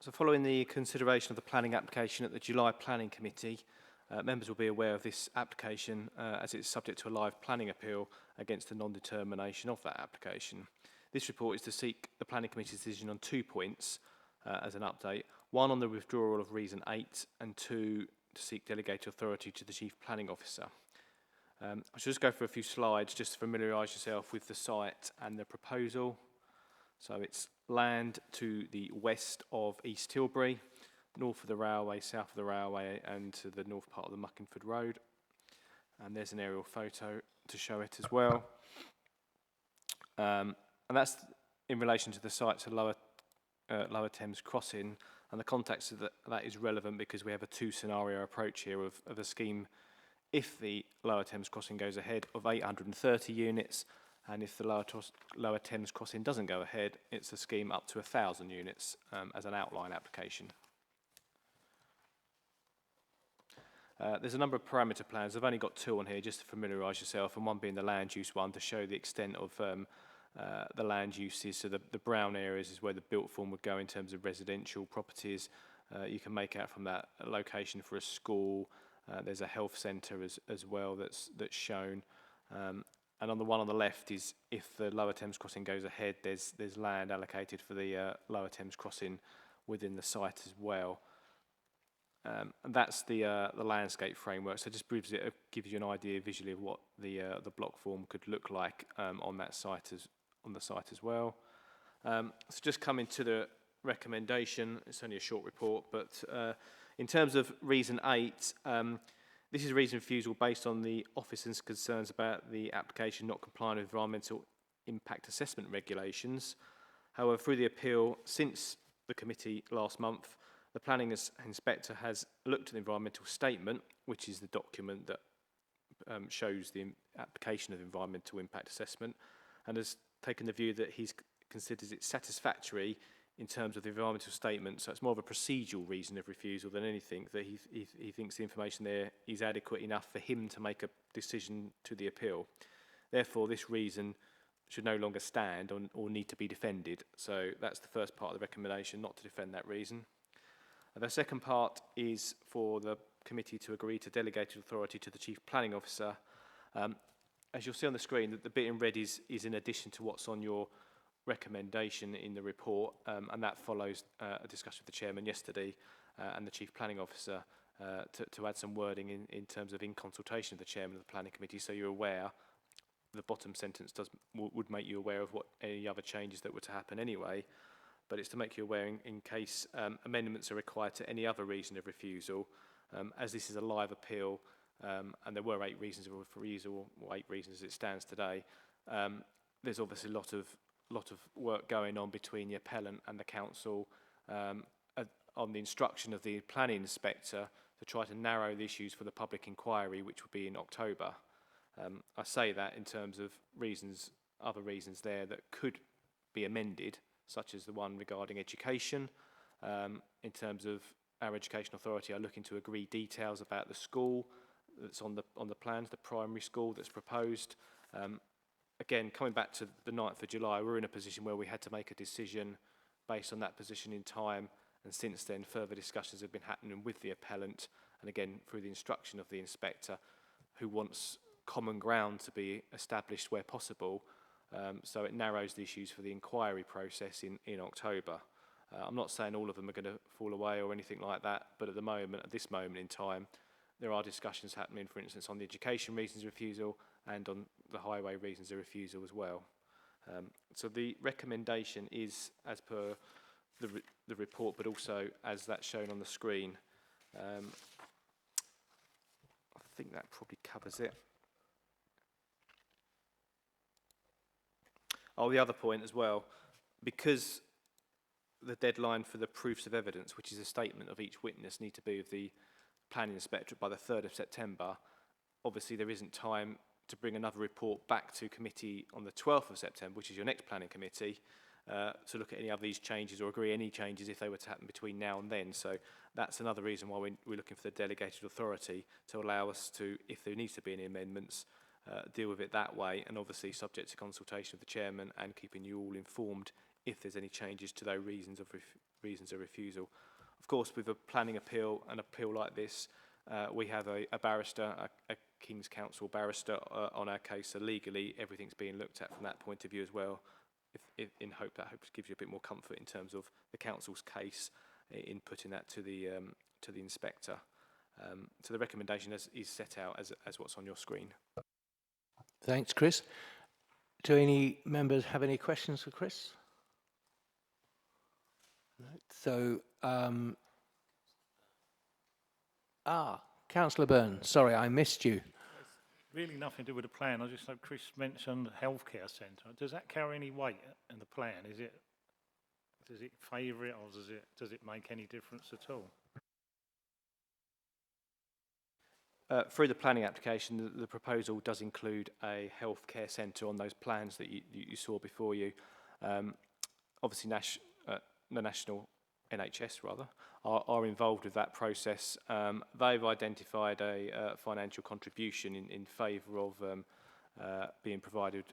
S19: So following the consideration of the planning application at the July Planning Committee, members will be aware of this application as it's subject to a live planning appeal against the non-determination of that application. This report is to seek the Planning Committee's decision on 2 points as an update. 1 on the withdrawal of reason 8 and 2 to seek delegated authority to the Chief Planning Officer. I should just go through a few slides just to familiarise yourself with the site and the proposal. So it's land to the west of East Tilbury, north of the railway, south of the railway and to the north part of the Muckingford Road. And there's an aerial photo to show it as well. And that's in relation to the site's Lower Thames Crossing, and the context of that is relevant because we have a 2-scenario approach here of a scheme if the Lower Thames Crossing goes ahead of 830 units, and if the Lower Thames Crossing doesn't go ahead, it's a scheme up to 1,000 units as an outline application. There's a number of parameter plans. I've only got 2 on here just to familiarise yourself, and one being the land use one to show the extent of the land uses. So the brown areas is where the built form would go in terms of residential properties. You can make out from that a location for a school. There's a health centre as well that's shown. And on the one on the left is if the Lower Thames Crossing goes ahead, there's land allocated for the Lower Thames Crossing within the site as well. And that's the landscape framework. So it just gives you an idea visually of what the block form could look like on the site as well. So just coming to the recommendation, it's only a short report, but in terms of reason 8, this is a reason refusal based on the officer's concerns about the application not complying with environmental impact assessment regulations. However, through the appeal since the committee last month, the planning inspector has looked at the environmental statement, which is the document that shows the application of environmental impact assessment, and has taken the view that he considers it satisfactory in terms of the environmental statement. So it's more of a procedural reason of refusal than anything, that he thinks the information there is adequate enough for him to make a decision to the appeal. Therefore, this reason should no longer stand or need to be defended. So that's the first part of the recommendation, not to defend that reason. The second part is for the committee to agree to delegated authority to the Chief Planning Officer. As you'll see on the screen, the bit in red is in addition to what's on your recommendation in the report, and that follows a discussion with the Chairman yesterday and the Chief Planning Officer to add some wording in terms of in consultation with the Chairman of the Planning Committee, so you're aware. The bottom sentence would make you aware of what any other changes that were to happen anyway, but it's to make you aware in case amendments are required to any other reason of refusal. As this is a live appeal, and there were 8 reasons of refusal, or 8 reasons as it stands today, there's obviously a lot of work going on between the appellant and the council on the instruction of the planning inspector to try to narrow the issues for the public inquiry, which will be in October. I say that in terms of other reasons there that could be amended, such as the one regarding education. In terms of our education authority are looking to agree details about the school that's on the plans, the primary school that's proposed. Again, coming back to the 9th of July, we're in a position where we had to make a decision based on that position in time and since then further discussions have been happening with the appellant, and again through the instruction of the inspector, who wants common ground to be established where possible, so it narrows the issues for the inquiry process in October. I'm not saying all of them are going to fall away or anything like that, but at this moment in time, there are discussions happening, for instance, on the education reasons of refusal and on the highway reasons of refusal as well. So the recommendation is as per the report, but also as that's shown on the screen. I think that probably covers it. Oh, the other point as well, because the deadline for the proofs of evidence, which is a statement of each witness, need to be with the planning inspector by the 3rd of September, obviously there isn't time to bring another report back to committee on the 12th of September, which is your next planning committee, to look at any of these changes or agree any changes if they were to happen between now and then. So that's another reason why we're looking for the delegated authority to allow us to, if there needs to be any amendments, deal with it that way, and obviously subject to consultation with the chairman and keeping you all informed if there's any changes to those reasons of refusal. Of course, with a planning appeal, an appeal like this, we have a barrister, a King's Counsel barrister on our case, so legally everything's being looked at from that point of view as well, in hope that gives you a bit more comfort in terms of the council's case in putting that to the inspector. So the recommendation is set out as what's on your screen.
S1: Thanks, Chris. Do any members have any questions for Chris? No. So, Councillor Byrne, sorry, I missed you.
S10: Really nothing to do with the plan. I just know Chris mentioned healthcare centre. Does that carry any weight in the plan? Does it favour it, or does it make any difference at all?
S19: Through the planning application, the proposal does include a healthcare centre on those plans that you saw before you. Obviously, the national NHS are involved with that process. They've identified a financial contribution in favour of being provided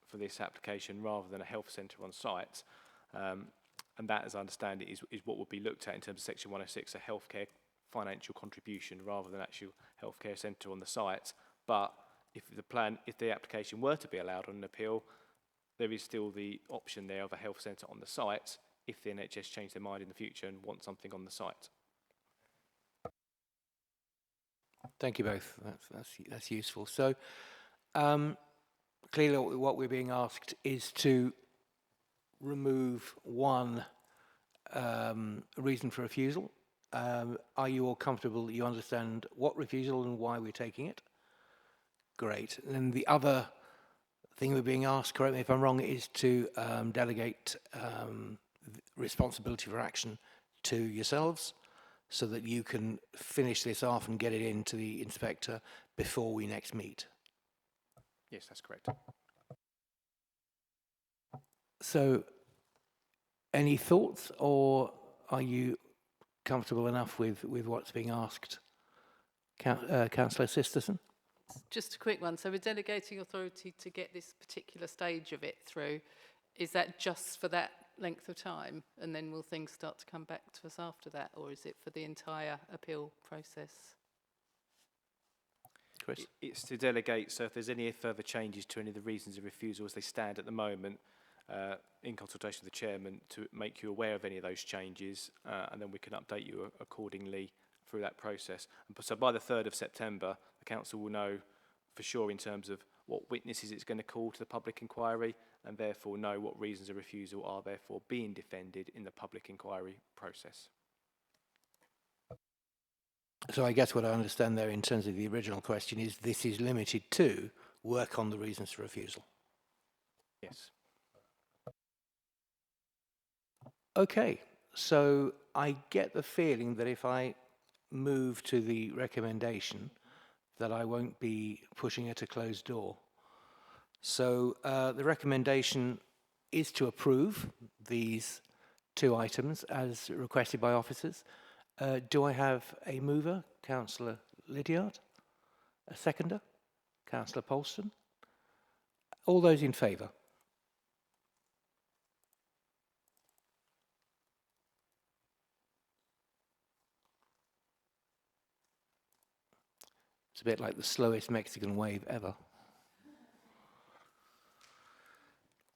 S19: for this application rather than a health centre on site. And that, as I understand it, is what would be looked at in terms of Section 106, a healthcare financial contribution rather than actual healthcare centre on the site. But if the application were to be allowed on an appeal, there is still the option there of a health centre on the site if the NHS change their mind in the future and want something on the site.
S1: Thank you both. That's useful. So, clearly what we're being asked is to remove one reason for refusal. Are you all comfortable that you understand what refusal and why we're taking it? Great. And the other thing we're being asked, correct me if I'm wrong, is to delegate responsibility for action to yourselves so that you can finish this off and get it into the inspector before we next meet.
S19: Yes, that's correct.
S1: So, any thoughts, or are you comfortable enough with what's being asked? Councillor Sisterson?
S2: Just a quick one. So we're delegating authority to get this particular stage of it through. Is that just for that length of time, and then will things start to come back to us after that, or is it for the entire appeal process?
S1: Chris?
S19: It's to delegate, so if there's any further changes to any of the reasons of refusal as they stand at the moment, in consultation with the chairman, to make you aware of any of those changes, and then we can update you accordingly through that process. So by the 3rd of September, the council will know for sure in terms of what witnesses it's going to call to the public inquiry, and therefore know what reasons of refusal are therefore being defended in the public inquiry process.
S1: So I guess what I understand there in terms of the original question is this is limited to work on the reasons for refusal.
S19: Yes.
S1: Okay, so I get the feeling that if I move to the recommendation that I won't be pushing it a closed door. So the recommendation is to approve these two items as requested by officers. Do I have a mover? Councillor Lydiard? A seconder? Councillor Polston? All those in favour? It's a bit like the slowest Mexican wave ever.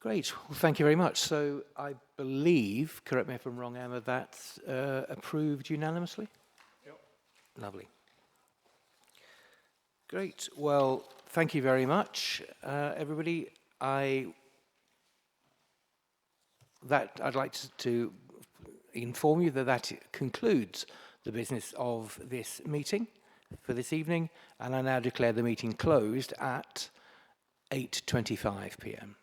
S1: Great. Well, thank you very much. So I believe, correct me if I'm wrong, Emma, that's approved unanimously?
S10: Yep.
S1: Lovely. Great. Well, thank you very much, everybody. I'd like to inform you that that concludes the business of this meeting for this evening, and I now declare the meeting closed at 8:25 p.m.